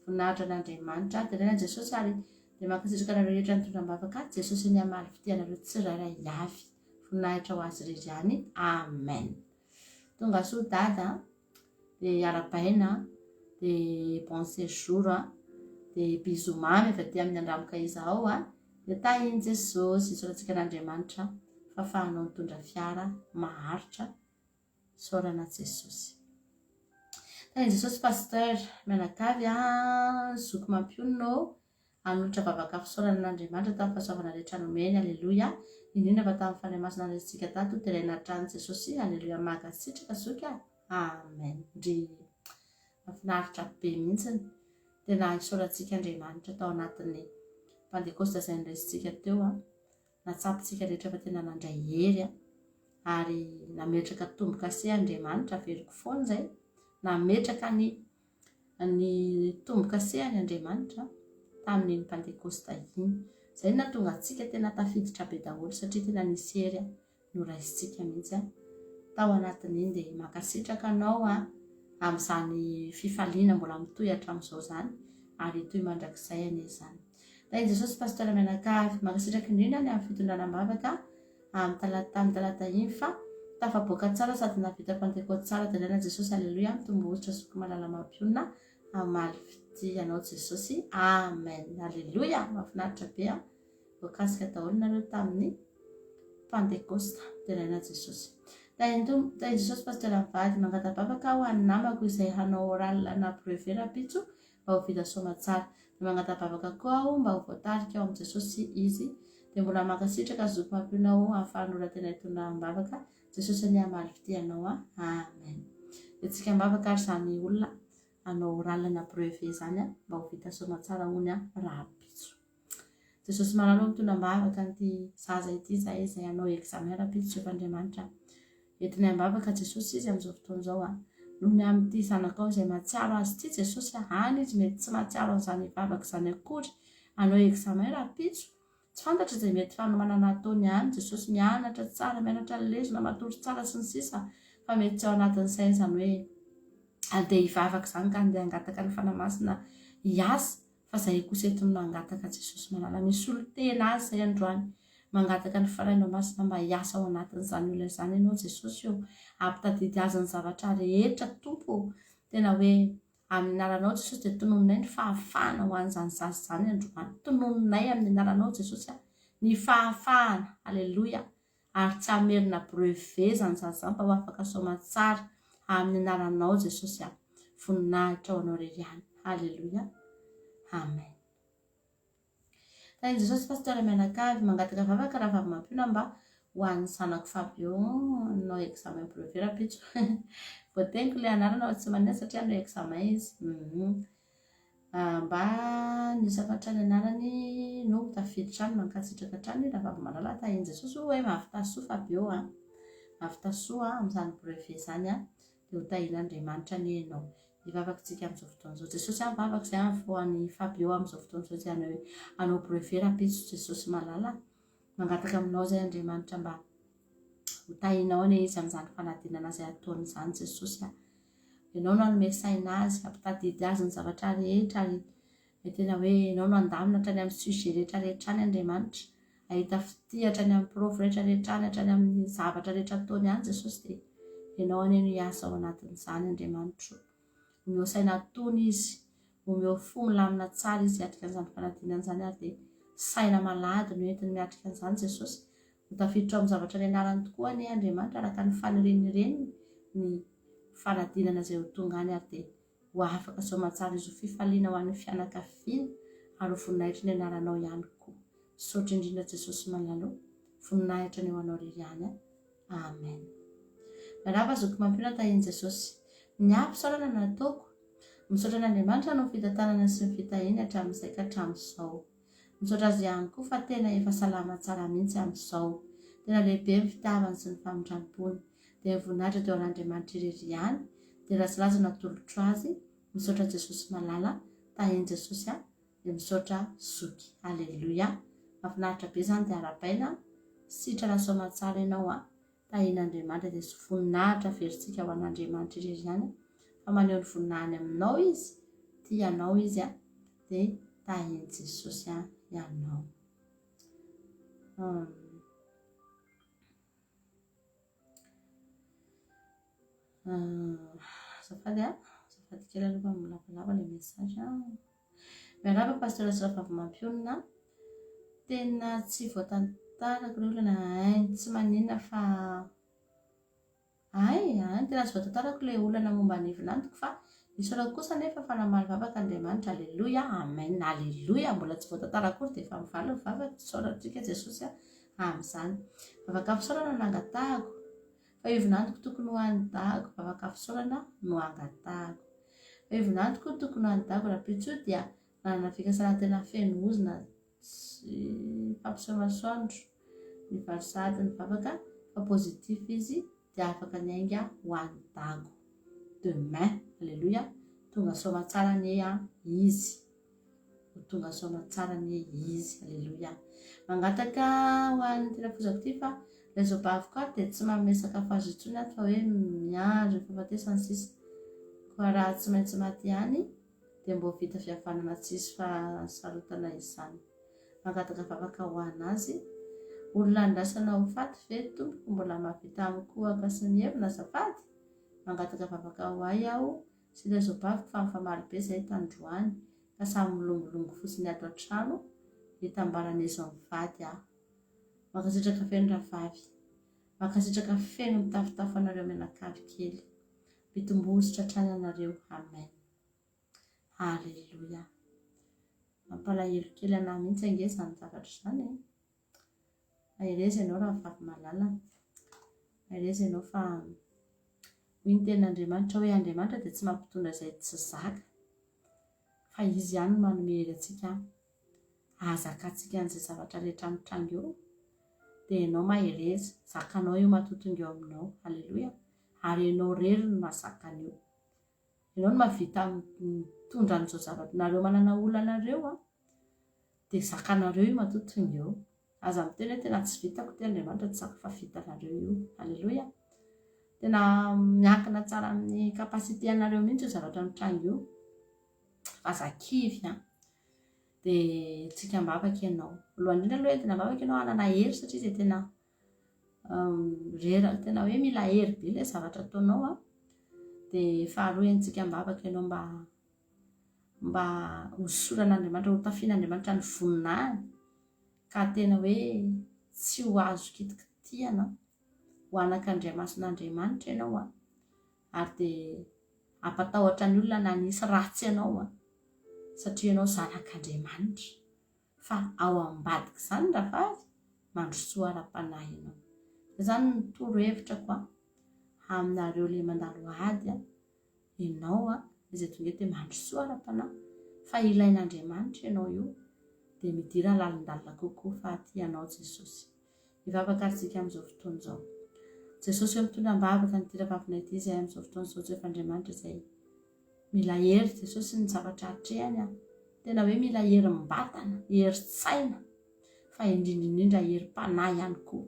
Voninahitra n'Andriamanitra. Tenena Jesosy ary dia mankasitraka nareo rehetra nitondram-bavaka. Jesosy ny amaly fitianareo tsirairay avy. Voninahitra ho azy irery ihany. Amen. Tonga soa dada. Dia arabaina. Dia bon séjour. Dia bisous mamy avy aty amin'ny andramoka izao. Dia tahian Jesosy isorantsika n'Andriamanitra fa fahanao nitondra fiara maharitra. Saorana Jesosy. Tahian Jesosy pasteur Mianakavy zoko mampionao hanolotra vavaka fisaorana n'Andriamanitra tamin'ny fahasoavana rehetra nomeny. Aleluia. indrindra fa tamin'ny fanahy masina resitsika tato teraina trano Jesosy. Aleluia, makasitraka soka. Amen. Ndry mahafinaritra be mihitsiny tena isaorantsika Andriamanitra tao anatin'ny Pentecoste izay niresitsika teo natsapitsika rehetra fa tena nandray hery ary nametraka tombo-kase Andriamanitra veriko foana zay nametraka ny tombo-kasehany Andriamanitra tamin'iny Pentecoste iny. Zay natonga antsika tena tafiditra be daholo satria tena nisy hery noraisitsika mihitsy tao anatin'iny. Dia makasitraka anao amin'izany fifaliana mbola mitohy hatramin'izao zany ary toy mandrakizay anie zany. Tain'i Jesosy pasteur Menakavy makasitraka indrindra ny amin'ny fitondranam-bavaka amin'ny talata iny fa tafaboaka tsara sady navita Pentecoste tsara dalaina Jesosy. Aleluia, mitombohitra soky malala mampionina amaly fity ianao Jesosy. Amen. Aleluia, mahafinaritra be voakasika daholo nareo tamin'ny Pentecoste dalaina Jesosy. Tain'i Jesosy pasteur Mivady mangatapavaka ho an'ny namako izay hanao oral na brevet rapitso mba ho vita soma tsara. Mangatapavaka koa aho mba ho voatarika ao amin'ny Jesosy izy. Dia mbola makasitraka zoky mampiona ahafahan'olona tena hitondram-bavaka Jesosy any amaly fity ianao. Amen. Etsika mbavaka ary zany olona hanao oral na brevet zany mba ho vita soma tsara hony rapitso. Jesosy malalo mitondram-bavaka n'ity zaza ity zay hanao examen rapitso efa Andriamanitra entiny ambavaka Jesosy izy amin'izao fotoana izao noho ny amin'ity zanakao izay mahatsiaro azy ity Jesosy any izy mety tsy mahatsiaro an'izany vavaka izany akory hanao examen rapitso. Tsy fantatra izay mety fanomanana ataony any Jesosy mianatra tsara, mianatra lesona matory tsara sy ny sisa fa mety tsy ao anatin'izay izany hoe andeha hivavaka izany ka andeha hangataka ny fanamasina hiasa fa izay kosa entiny mangataka Jesosy malala. Misy olo tena azy izay androany mangataka ny farainao masina mba hiasa ao anatin'izany olona izany ianao Jesosy io ampitadidy azy ny zavatra rehetra tompo. Tena hoe amin'ny anaranao Jesosy dia tonononay ny fahafahana ho an'izany zaza izany androany. Tonononay amin'ny anaranao Jesosy ny fahafahana. Aleluia. Ary tsy hamerina brevet zany zaza izany fa ho afaka soma tsara amin'ny anaranao Jesosy voninahitra ho anao reriany. Aleluia. Amen. Tain'i Jesosy pasteur Menakavy mangataka vavaka raha vavy mampiona mba ho an'ny zanako Fabio hanao examen brevet rapitso. Voateniko ilay anarana tsy manina satria hanao examen izy. Mba ny zavatra ny anarany no tafidy trano mankasitraka trano raha vavy malala tain'i Jesosy hoe mavitasoa Fabio mavitasoa amin'izany brevet zany dia ho tahina Andriamanitra ny ianao. Hivavakantsika amin'izao fotoana izao Jesosy mivavaka izay voan'ny Fabio amin'izao fotoana izao izay hoe hanao brevet rapitso Jesosy malala. Mangataka aminao izay Andriamanitra mba ho tahinao anie izy amin'izany fanadinana izay ataony izany Jesosy. Ianao no hanome saina azy, ampitadidy azy ny zavatra rehetra ary tena hoe ianao no andamina hatrany amin'ny sujet rehetra any Andriamanitra. Ahita fitihatra any amin'ny prof rehetra any hatrany amin'ny zavatra rehetra ataony any Jesosy dia ianao anie no hiasa ao anatin'izany Andriamanitra. Omeo saina tony izy, omeo fo milamina tsara izy hiatrika an'izany fanadinana izany ary dia saina malady no entiny miatrika an'izany Jesosy. Tafiditra amin'ny zavatra ny anarany tokoa anie Andriamanitra araka ny fanirianireny ny fanadinana izay ho tonga any ary dia ho afaka soma tsara izy ho fifaliana ho an'ny fianakaviana ary ho voninahitra ny anaranao ihany koa. Saotra indrindra Jesosy malalo, voninahitra ny ho anao reriany. Amen. Narava zoky mampiona tahin'i Jesosy. Ny ampisaorana nataoko misaotra n'Andriamanitra no fitantanana sy ny fitahiny hatramin'izay ka hatramin'izao. Misaotra azy ihany koa fa tena efa salama tsara mihitsy amin'izao. Tena lehibe ny fitiavany sy ny famindram-pony. Dia voninahitra teo an'Andriamanitra irery ihany dia lazalaza natolotro azy. Misaotra Jesosy malala tahin'i Jesosy dia misaotra zoky. Aleluia. Mahafinaritra be izany dia arapaina sitra lasoma tsara ianao tahin'Andriamanitra dia sy voninahitra veritsika ho an'Andriamanitra irery ihany fa maneho ny voninahiny aminao izy tianao izy dia tahin'i Jesosy ianao. Zafady kely aloha milavalava ilay message. Miarahaba pasteur sy vavy mampionina tena tsy voatantarako ilay olana tsy maninona fa tena tsy voatantarako ilay olana momba ny hevinantoko fa misy olana kosa nefa fa namaly vavaka Andriamanitra. Aleluia. Amen. Aleluia. Mbola tsy voatantarako kory dia efa mivaly ny vavaka. Saorantsika Jesosy amin'izany. Afaka fisaorana no angatahako. Fa ivinandiko tokony ho anydahako. Afaka fisaorana no angatahako. Fa ivinandiko tokony ho anydahako raha pitso dia nanana fikasana tena feno ozina sy fampisoamasoandro ny valosady ny vavaka fa pozitif izy dia afaka ny ainga ho anydahako. Demain, alléluia, tonga soma tsara ny izy. Tonga soma tsara ny izy, alléluia. Mangataka ho an'ny tirafozako ty fa ilay zobavy koa dia tsy manome sakafo azo intsony ato fa hoe miandry ny fahafatesany sisa. Koa raha tsy maintsy maty ihany dia mbo vita fihavanana tsisy fahasarotana izany. Mangataka vavaka ho anazy. Olona andrasana ho faty ve tompoko mbola mahavita amikohaka sy ny hevina azafady. Mangataka vavaka ho ahy aho sy ilay zobavy fa mifamaly be izay tandroany ka samy milongolongo fotsiny ato an-trano hitambaran'izy mivady aho. Mankasitraka feno ravavy, mankasitraka feno mitafitafo anareo menakavy kely, mpitombozotra hatrany anareo. Amen. Halleluia. Mampalahelo kely anahy mihitsy ange izany zavatra izany. Ahereza ianao raha vavy malalana. Ahereza ianao fa hoy ny tenin'Andriamanitra hoe Andriamanitra dia tsy mampitondra izay tsy zaka fa izy ihany no manome hery antsika ahazakatsika an'izay zavatra rehetra mitranga eo. Dia ianao mahereza, zakanao io matotonga eo aminao. Halleluia. Ary ianao rery no mahazakany eo. Ianao no mahavita mitondra an'izao zavatra. Nareo manana olonareo dia zakanareo io matotonga eo. Aza miteny hoe tena tsy vitako ty Andriamanitra tsy zaka fa vitanareo io. Halleluia. Tena miankina tsara amin'ny kapasité anareo mihitsy io zavatra mitranga io. Fazakivy dia tsika mbavaka ianao. Voalohany indrindra aloha tena mbavaka ianao hanana hery satria izay tena rera tena hoe mila hery be ilay zavatra ataonao. Dia faharoa antsika mbavaka ianao mba hosoran'Andriamanitra, ho tafian'Andriamanitra ny voninahiny ka tena hoe tsy ho azo kitikitiana ho anak'Andriamason'Andriamanitra ianao ary dia ampatahotra ny olona na nisy ratsy ianao satria ianao zanak'Andriamanitra fa ao ambadika izany ravavy mandrosoa ara-panahy ianao. Izany ny toro-hevitra koa aminareo ilay mandalo ady ianao izay tonga eto mandrosoa ara-panahy fa ilain'Andriamanitra ianao io dia midira lalindalina kokoa fa aty ianao Jesosy. Hivavaka aritsika amin'izao fotoana izao. Jesosy eo mitondra mbavaka ny tiravavina ity izay amin'izao fotoana izao tsy efa Andriamanitra izay mila hery Jesosy ny zavatra hatrehany tena hoe mila hery mbatana, hery saina fa indrindrindrindra hery mpanahy ihany koa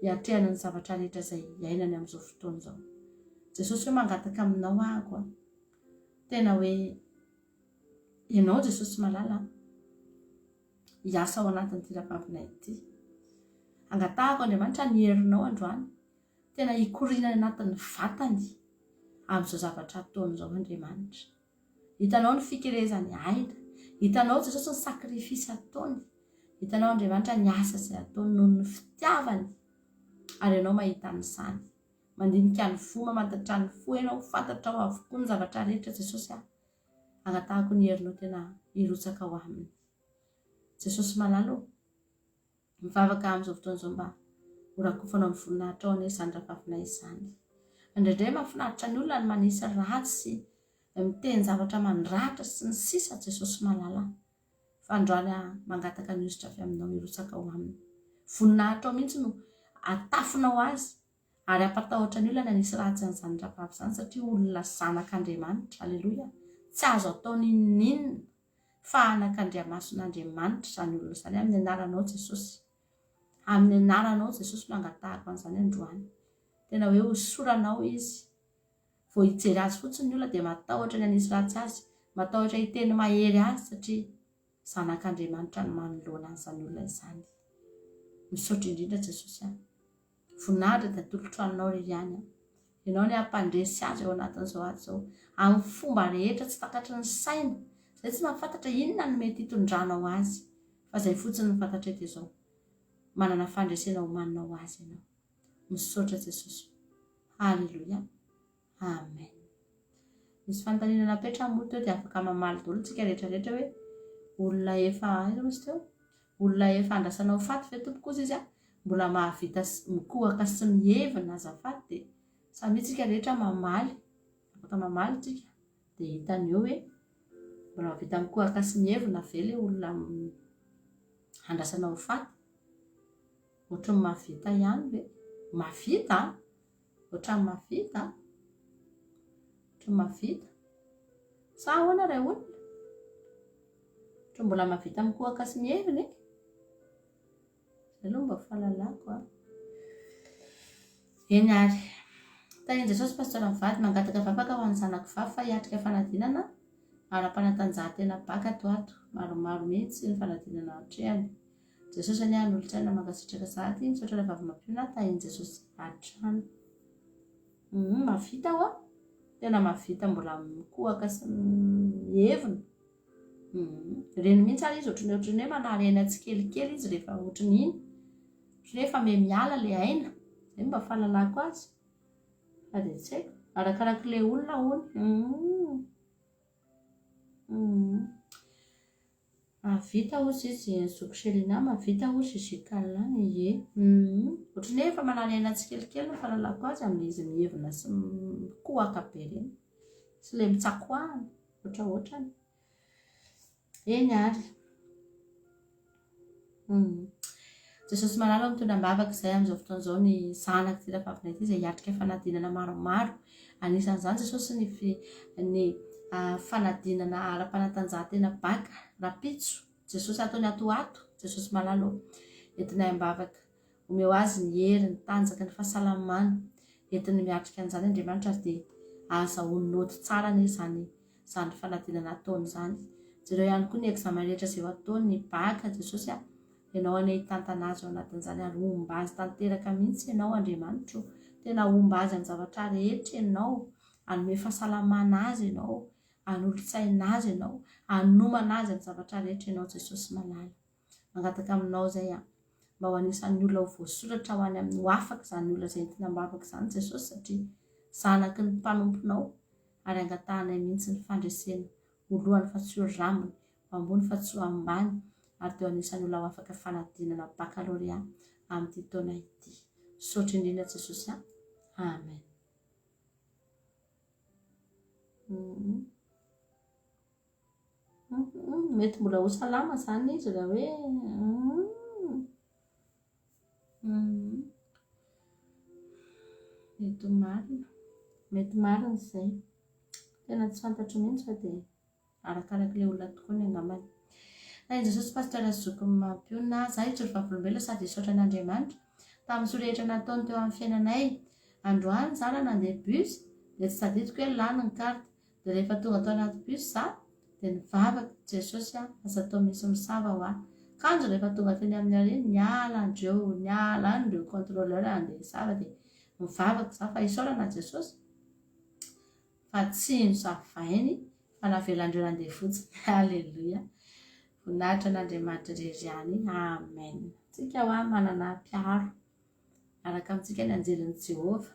hiatrehana ny zavatra rehetra izay iainany amin'izao fotoana izao. Jesosy hoe mangataka aminao ahako tena hoe ianao Jesosy malala hiasa ao anatin'ny tiravavina ity. Angatahako Andriamanitra ny herinao androany tena hikorinany anatin'ny vatany amin'izao zavatra ataony izao Andriamanitra. Hitanao ny fikerezany aina, hitanao Jesosy ny sakrifisy ataony, hitanao Andriamanitra ny asa izay ataony noho ny fitiavany ary ianao mahita an'izany. Mandinika ny fo, mamantatra ny fo ianao, fantatra ao avokoa ny zavatra rehetra Jesosy. Angatahako ny herinao tena hirotsaka ao aminy. Jesosy malalo mivavaka amin'izao fotoana izao mba horakofanao ny voninahitra ao an'izany ravavina izany. Indraindray mahafinaritra ny olona ny manisy ratsy miteny zavatra mandratra sy ny sisa Jesosy malala. Fa androany mangataka ny hositra avy aminao hirotsaka ao aminy. Voninahitra ao mihitsy no atafinao azy ary ampatahotra ny olona nisy ratsy an'izany ravavy izany satria olona zanak'Andriamanitra. Halleluia. Tsy azo atao ninninina fa anak'Andriamason'Andriamanitra izany olona izany amin'ny anaranao Jesosy. Amin'ny anaranao Jesosy no angatahako an'izany androany. Tena hoe hosoranao izy. Vao hijery azy fotsiny ny olona dia matahotra ny anisy ratsy azy, matahotra hiteny mahery azy satria zanak'Andriamanitra no manoloana an'izany olona izany. Misaotra indrindra Jesosy. Voninahitra dia atolotra aminao irery ihany. Ianao ny ampandresy azy ao anatin'izao ady izao amin'ny fomba rehetra tsy takatry ny saina. Izay tsy mahafantatra inona no mety hitondranao azy fa izay fotsiny ny fantatra eto izao. Manana fandresena homaninao azy ianao. Misaotra Jesosy. Halleluia. Amen. Misy fanontaniana petra moa teo dia afaka mamaly daholo tsika rehetrarehetra hoe olona efa olona efa andrasana ho faty ve tompoko kosa izy mbola mahavita mikohaka sy mihevina azafady dia samy tsika rehetra mamaly afaka mamaly tsika dia hitany eo hoe mbola mahavita mikohaka sy mihevina ve le olona handrasanao faty ohatran'ny mahavita ihany ve mahavita ohatran'ny mahavita ohatran'ny sa ahoana ray olona ohatran'ny mbola mahavita mikohaka sy mihevina e zay aloha mba fahalalako eny ary tahian Jesosy pastora mivady mangataka vavaka ho an'ny zanako vavy fa hiatrika fanadinana ara-panatanjahantena baka ato maromaro mihitsy ny fanadinana hatrehany Jesosy any an'olotsaina mankasitraka zaty misaotra ilay vavy mampiona tahian Jesosy hatrany mahavita ho tena mahavita mbola mikohaka sy mihevina reny mihitsy ary izy ohatrany hoe manarena tsikelikely izy rehefa ohatrany iny ohatrany hoe efa miala le aina zay mba fahalalako azy fa dia tsy haiko arakaraka le olona hony mahavita ozy izy zokoselina mahavita ozy zikalany ye ohatrany hoe efa manarena tsikelikely no fahalalako azy amin'izy mihevina sy mikohaka be reny sy le mitsakoahana ohatrany eny ary Jesosy manalo mitondra-bavaka izay amin'izao fotoan'izao ny zanaka ty ravavina ity izay hiatrika fanadinana maromaro anisan'izany Jesosy ny fanadinana ara-panatanjahantena baka rapitso Jesosy ataony atoato Jesosy malalo entiny am-bavaka omeo azy ny hery ny tanjaka ny fahasalamana entiny miatrika an'izany Andriamanitra dia azahoany nôty tsara ny zany fanadinana ataony zany jereo ihany koa ny examen rehetra izay ataony ny baka Jesosy ianao any hitantana azy ao anatin'izany ary omba azy tanteraka mihitsy ianao Andriamanitra tena omba azy amin'ny zavatra rehetra ianao anome fahasalamana azy ianao anolotsaina azy ianao anomana azy amin'ny zavatra rehetra ianao Jesosy malala mangataka aminao zay mba ho anisan'ny olona ho voasoratra ho any amin'ny ho afaka izany olona izay entina ambavaka izany Jesosy satria zanaky ny mpanomponao ary angatahanay mihitsy ny fandresena olohany fa tsy ho raminy ambony fa tsy ho ambany ary teo anisan'ny olona ho afaka fanadinana bakalorea amin'ity taona ity saotra indrindra Jesosy amen mety mbola ho salama zany izy raha hoe mety marina izay tena tsy fantatro mihitsy fa dia arakaraka le olona tokoa ny angambany tahian Jesosy pastora zoko mampiona zaho itsy vavolombelona sady isotra an'Andriamanitra tamin'ny sorehetra nataony teo amin'ny fiainanay androany zana nandeha bus dia tsy tadidiko hoe lany ny karta dia rehefa tonga tao anaty bus za dia nivavaka Jesosy asa tao misy misava ho ahy kanjo rehefa tonga teny amin'ny areny niala andreo contrôleur andeha hisava dia mivavaka za fa isaorana Jesosy fa tsy nosavainy fa navelandreo nandeha fotsiny halleluia voninahitra an'Andriamanitra rery any amen tsika ho manana mpiaro araka amintsika ny anjelin'i Jehova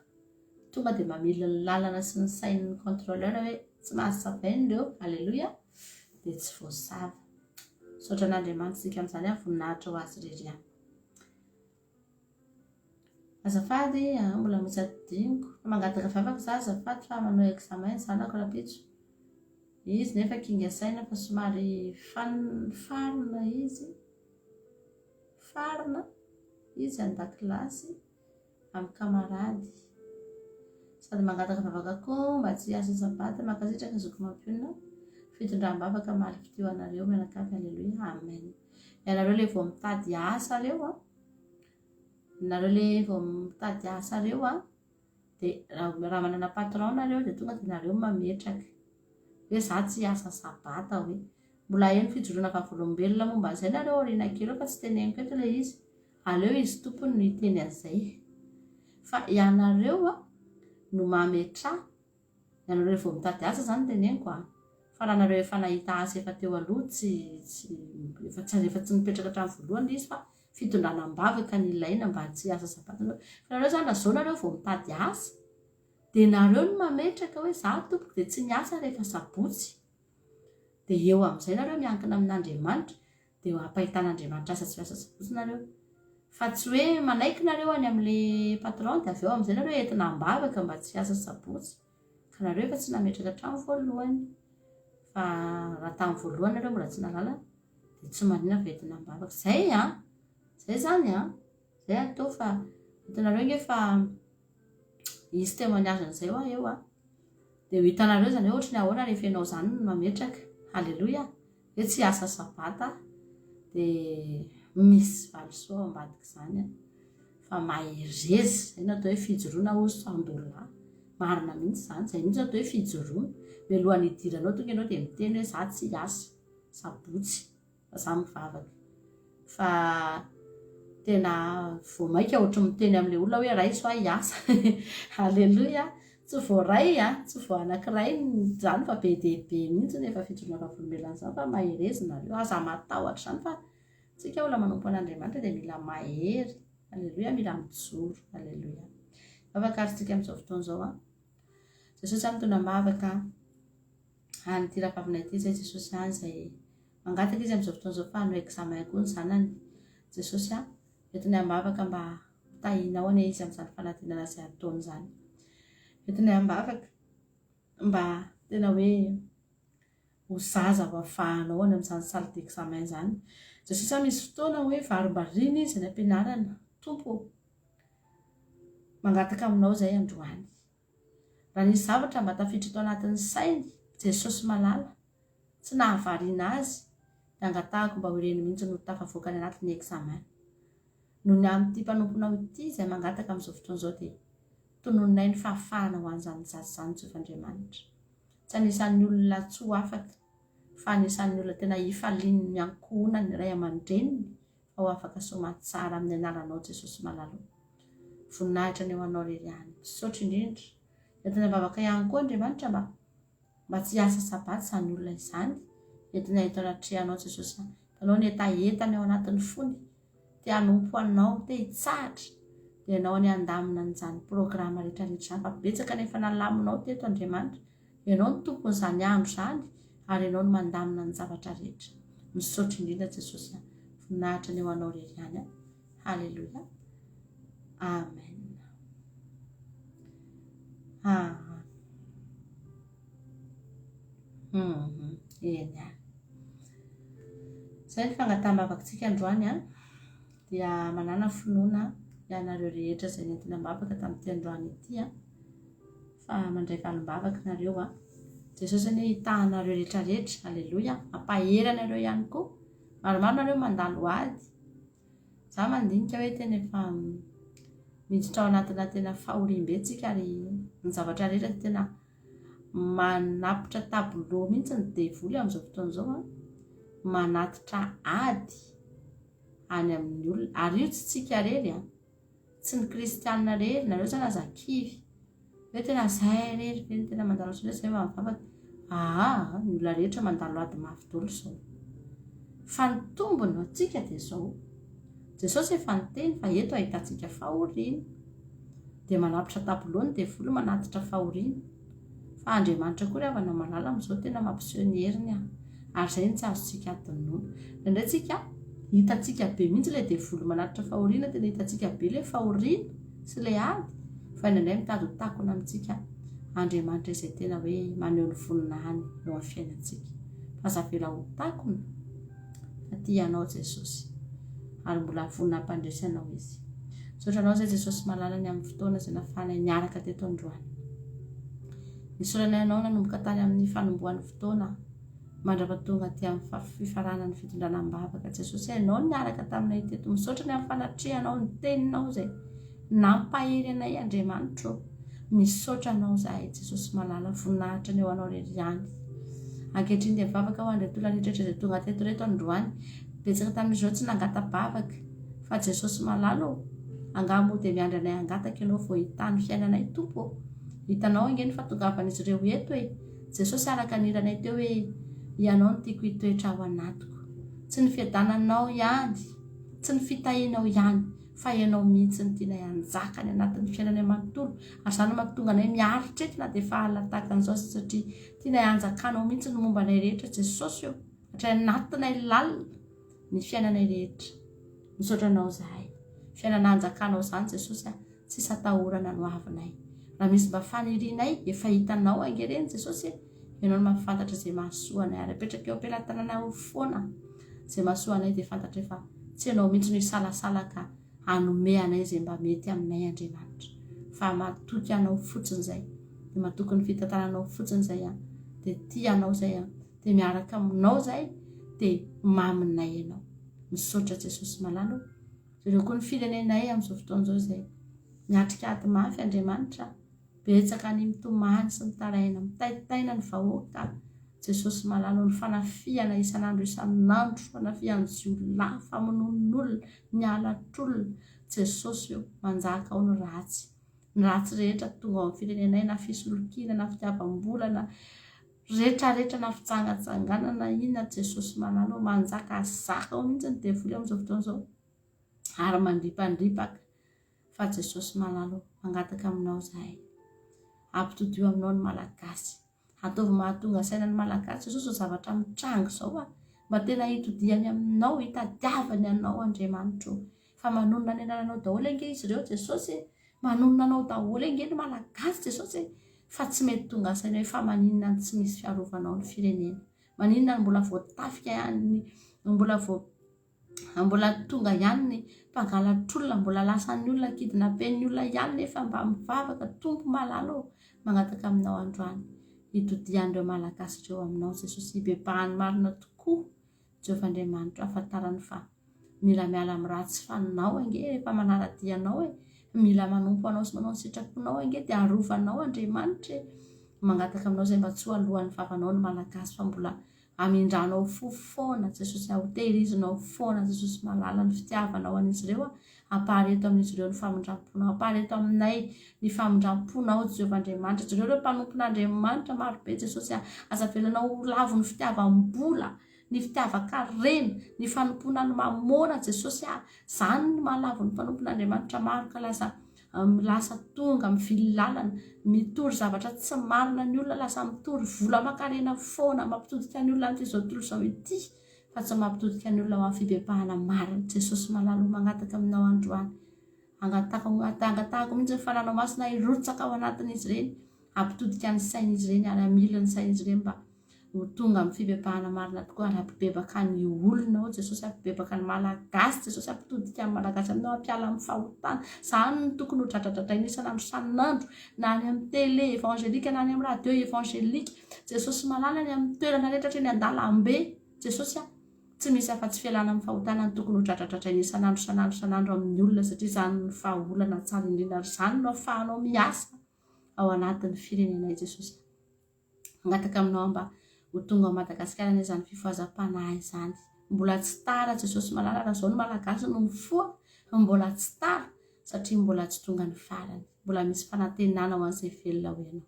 tonga dia mamily ny lalana sy ny sain'ny contrôleur hoe tsy mahazo savainy ireo halleluia dia tsy voasava saotra an'Andriamanitra tsika amin'izany voninahitra ho azy rery any azafady mbola misy adiniko mangataka vavaka za azafady fa manao examen zanako rapitso izy nefa kinga saina fa somary farina izy an-dakilasy amin'ny kamarady sady mangataka vavaka koa mba tsy hiasa sabata mankasitraka zoko mampiona fitondram-bavaka maripy teo anareo mianakavy halleluia amen ianareo le vao mitady asa reo nareo le vao mitady asa reo dia raha manana patron nareo dia tonga dia nareo mametraka hoe za tsy asa sabata hoe mbola eny fijoroana vavolombelona momba an'izay nareo oriana kely fa tsy teneniko eto ilay izy aleo izy tompony no hiteny an'izay fa ianareo no mametra ianareo vao mitady asa zany teneniko fa raha nareo efa nahita asa efa teo aloha efa tsy mipetraka hatramin'ny voalohany izy fa fitondranam-bavaka ny ilaina mba tsy asa sabata fa nareo zany nazao nareo vao mitady asa dia nareo no mametraka hoe za tompoko dia tsy niasa rehefa sabotsy dia eo amin'izay nareo miankina amin'Andriamanitra dia ampahitan'Andriamanitra asa tsy asa sabotsy nareo fa tsy hoe manaiky nareo any amin'le patron dia avy eo amin'izay nareo entina ambavaka mba tsy asa sabotsy ka nareo efa tsy nametraka hatramin'ny voalohany fa raha tamin'ny voalohany nareo mbola tsy nalala dia tsy maninona fa entina ambavaka zay zany zay atao fa hitanareo nge fa izy témoignage-n'izay ho eo dia ho hitanareo zany hoe ohatra ny ahoana rehefa ianao zany no mametraka halleloia hoe tsy asa sabata dia misy valosoa ambadika zany fa maherezy zay natao hoe fijoroana oso andolahy marina mihitsy zany zay mihitsy natao hoe fijoroana mialohan'ny hidiranao tonga ianao dia miteny hoe za tsy asa sabotsy fa za mivavaka fa tena voamaika ohatry miteny amin'le olona hoe ray soa hiasa halleloia tsy voaray tsy voa anankiray zany fa be dia be mihitsy nefa fijoroana vavolombelona fa maherezy nareo aza matahotra zany fa tsika olona manompo an'Andriamanitra dia mila mahery halleloia mila mijoro halleloia afaka aritsika amin'izao fotoana izao Jesosy any tona mavaka anyty rahavavina ity zay Jesosy any zay mangataka izy amin'izao fotoana izao fa hanao examen koa ny zanany Jesosy entiny ambavaka mba tahinao ane izy amin'izany fanantenana izay ataony zany entiny ambavaka mba tena hoe ho zaza ho afahanao any amin'izany salle d'examen zany Jesosy misy fotoana hoe varimbariny izy ny ampianarana tompo mangataka aminao zay androany raha nisy zavatra mba tafiditra tao anatin'ny sainy Jesosy malala tsy nahavariana azy dia angatahako mba ho ireny mihitsy no tafavoaka ny anatin'ny examen noho ny amin'ity mpanomponao ity izay mangataka amin'izao fotoana izao dia tonononay ny fahafahana ho an'izany zaza zany Jehovandriamanitra tsy anisan'ny olona tsy ho afaka fa anisan'ny olona tena hifaliany miankohona ny ray aman-dreniny fa ho afaka soamantsara amin'ny anaranao Jesosy malalo voninahitra ny eo anao rery any misaotra indrindra entina ambavaka ihany koa Andriamanitra mba tsy hiasa sabaty izany olona izany entina hitanatrehanao Jesosy tanao ny etaentana ao anatin'ny fony te hanompo anao te hitsahatra dia ianao any andamina n'izany programa rehetrarehetra izany fa betsaka nefa nalaminao teto Andriamanitra ianao ny tompon'izany andro zany ary ianao no mandamina ny zavatra rehetra misaotra indrindra Jesosy voninahitra ny eo anao rery any halleloia amen eny zay ny fangataham-bavakantsika androany dia manana finoana ianareo rehetra izay nentina mbavaka tamin'ity androany ity fa mandray valim-bavaka nareo Jesosy ny hitahanareo rehetrarehetra halleloia ampahery anareo ihany koa maromaro nareo mandalo ady za mandinika hoe tena efa miditra ao anatina tena fahoriam-be tsika ary ny zavatra rehetra tena manapitra tablo mihitsy ny devoly amin'izao fotoana izao manatitra ady any amin'ny olona ary io tsy tsika rery tsy ny kristianina rery nareo zany azakivy hoe tena zay rery ve tena mandalo soa zay mavavaka ny olona rehetra mandalo ady mafy dolo zao fa ny tombony atsika dia zao Jesosy efa niteny fa eto ahitantsika fahoriana dia manapitra tablo ny devoly manatitra fahoriana fa Andriamanitra koa ry havana malala amin'izao tena mampiseho ny heriny ary zay ny tsy azontsika adinoana indray tsika hitantsika be mihitsy ilay devoly manatitra fahoriana tena hitantsika be ilay fahoriana sy ilay ady fa indraindray mitady ho takona amintsika Andriamanitra izay tena hoe maneho ny voninahiny eo amin'ny fiainantsika fa zavela ho takona aty ianao Jesosy ary mbola voninahim-pandresanao izy saotranao zay Jesosy malala ny amin'ny fotoana izay nafahanay niaraka teto androany nisorana ianao nanomboka tany amin'ny fanombohan'ny fotoana mandrapatonga ty amin'ny fifaranany fitondrana mbavaka Jesosy ianao niaraka taminay teto misaotra ny amin'ny fanatrehanao ny teninao zay nampahery anay Andriamanitra misaotra anao zahay Jesosy malala voninahitra ny eo anao rery ihany ankehitriny dia mivavaka ho andray tolona rehetrarehetra izay tonga teto reto androany betsaka tamin'izao tsy nangata-bavaka fa Jesosy malalo angamo dia miandry anay angataka ianao vao hitany fiainanay tompo hitanao ingeny fatongavan'izy ireo eto hoe Jesosy araka niranay teo hoe ianao no tiako hitoetra ao anatiko tsy ny fiadananao ihany tsy ny fitahinao ihany fa ianao mihitsy ny tianay anjaka ny anatin'ny fiainanay manontolo ary zany mampitonga anay miaritra eto na dia fahalala tahaka an'izao satria tianay anjakanao mihitsy ny momba anay rehetra Jesosy io hatray anatinay lalina ny fiainanay rehetra misaotranao zahay fiainana anjakanao zany Jesosy tsisy atahorana no avinay. Raha misy mba fanirinay efa hitanao angereny Jesosy, ianao no mahafantatra izay mahasoanay ary apetraka eo am-pelantananao foana. Izay mahasoanay dia fantatra efa tsy ianao mihitsy no hisalasalaka hanome anay izay mba mety aminay Andriamanitra. Fa matoky anao fotsiny izay, dia matoky ny fitantananao fotsiny izay dia tianao izay dia miaraka aminao izay dia maminay ianao. Misaotra Jesosy malalo. Ireo koa ny firenenay amin'izao fotoan'izao izay miatrika aty mafy Andriamanitra, betsaka ny mitomany sy mitaraina, mitaitaina ny vahoaka Jesosy malalo, ny fanafiana isan'andro isan'andro, fanafiana jiolahy, famonon'olona, ny alatr'olona. Jesosy io manjaka ao ny ratsy rehetra tonga ao amin'ny firenenay, na fisolokiana, na fitiavam-bolana, rehetrarehetra, na fitsangatsanganana inona Jesosy malalo, manjaka zaka ao mihitsy ny devoly amin'izao fotoan'izao ary mandripandripaka. Fa Jesosy malalo, mangataka aminao zahay, ampitodio aminao ny malagasy, ataovy mahatonga sainany malagasy Jesosy zavatra mitrango izao mba tena hitodiany aminao, hitadiavany anao Andriamanitra. Fa manonona ny anananao daholo ange izy ireo Jesosy, manonona anao daholo ange ny malagasy Jesosy, fa tsy mety tonga sainao fa maninona ny tsy misy fiarovanao ny firenena, maninona ny mbola voatafika ihany, mbola tonga ihany ny mpangalatr'olona, mbola lasan'ny olona, kidnapen'ny olona ihany nefa mba mivavaka. Tompo malalo, mangataka aminao androany, hitodian'ireo malagasy ireo aminao Jesosy, hibebahany marina tokoa Jehovah Andriamanitra, afantarany fa mila miala amin'ny ratsy fanao ange rehefa manaradianao, mila manompo anao sy manao ny sitraponao ange dia arovanao Andriamanitra. Mangataka aminao izay mba tsy ho alohan'ny vavanao ny malagasy, fa mbola amindranao foana Jesosy, ahotehirizinao foana Jesosy malala ny fitiavanao an'izy ireo, ampahareto amin'izy ireo ny famindramponao, ampahareto aminay ny famindramponao Jehovah Andriamanitra. Izy ireo mpanompon'Andriamanitra marobe Jesosy, azavelanao lavo ny fitiavam-bola, ny fitiavan-karena, ny fanompona ny mamona Jesosy, zany ny mahalavo ny mpanompon'Andriamanitra maro, ka lasa tonga mivily lalana, mitory zavatra tsy marina ny olona, lasa mitory vola makarena foana, mampitodika ny olona amin'ity zao tontolo izao ity, fa tsy mampitodika ny olona ho amin'ny fibebahana marina. Jesosy malalo, mangataka aminao androany, angatahako mihitsy ny fananao masina hirotsaka ao anatin'izy ireny, ampitodika ny sain'izy ireny ary amilany sain'izy ireny mba ho tonga amin'ny fibebahana marina tokoa, ary ampibebaka ny olona ao Jesosy, ampibebaka ny malagasy Jesosy, ampitodika ny malagasy aminao, ampiala amin'ny fahotana. Izany no tokony ho dradradradraina isan'andro isan'andro, na any amin'ny télé evangelika, na any amin'ny radio evangelika Jesosy malala, ny amin'ny toerana rehetra ny andalam-be Jesosy, tsy misy afa-tsy fialana amin'ny fahotana ny tokony ho dradradradraina isan'andro amin'ny olona, satria izany ny fahaolana tsara indrindra, izany no ahafahanao miasa ao anatin'ny firenenay Jesosy. Mangataka aminao mba ho tonga ao Madagasikara izany fifohazam-panahy izany, mbola tsy tara Jesosy malala, raha izao ny malagasy no mifoha, mbola tsy tara, satria mbola tsy tonga ny farany, mbola misy fanantenana ho an'izay velona ho ianao.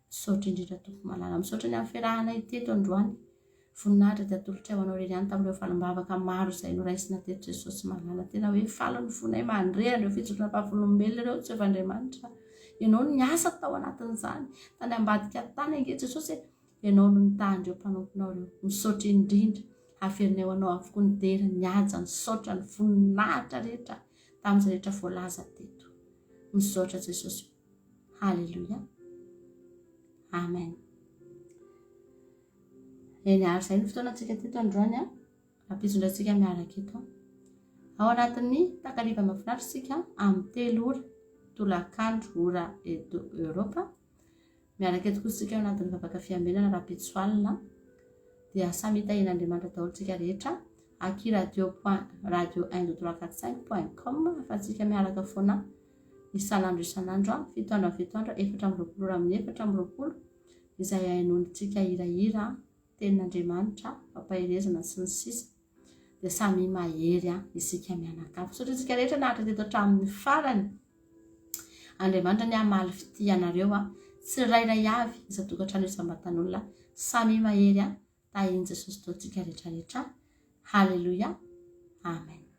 Misaotra indrindra tompo malala, misaotra ny amin'ny fiarahanay teto androany, voninahitra dia atolotra ho anao irery ihany tamin'ireo falimbavaka maro izay noraisina teto Jesosy malala, tena hoe falo ny fonay mandrehana ireo fijoroana mpavolombelona ireo Jehovah Andriamanitra. Ianao no niasa tao anatin'izany, tany ambadika tany ange Jesosy, ianao no nitahindreo mpanomponao ireo. Misaotra indrindra, averinay ho anao avokoa ny dera, ny haja, ny saotra, ny voninahitra rehetra tamin'izay rehetra voalaza teto. Misaotra Jesosy. Halleluja. Amen. Eny ary izay ny fotoanantsika teto androany, ampizondrantsika miaraka eto ao anatin'ny takariva mahafinaritra isika amin'ny 3 ora tolakandro ora eto Europa. Miaraka eto kosa isika ao anatin'ny vavaka fiambinana rapitsoalina, dia samy hitahin'Andriamanitra daholo tsika rehetra aki radio12345.com, afa-tsika miaraka foana isan'andro 7 efatra amby roapolo ora amin'ny 4 izay hainonitsika hirahira tenin'Andriamanitra, fampahirezana sy ny sisa, dia samy mahery isika mianakavy. Misaotra isika rehetra nahatra teto hatramin'ny farany. Andriamanitra ny hamaly fitianareo, tsy rairay avy izay tokantrano isam-batan'olona, samy mahery tahin'i Jesosy taontsika rehetrarehetra. Halleluja. Amen.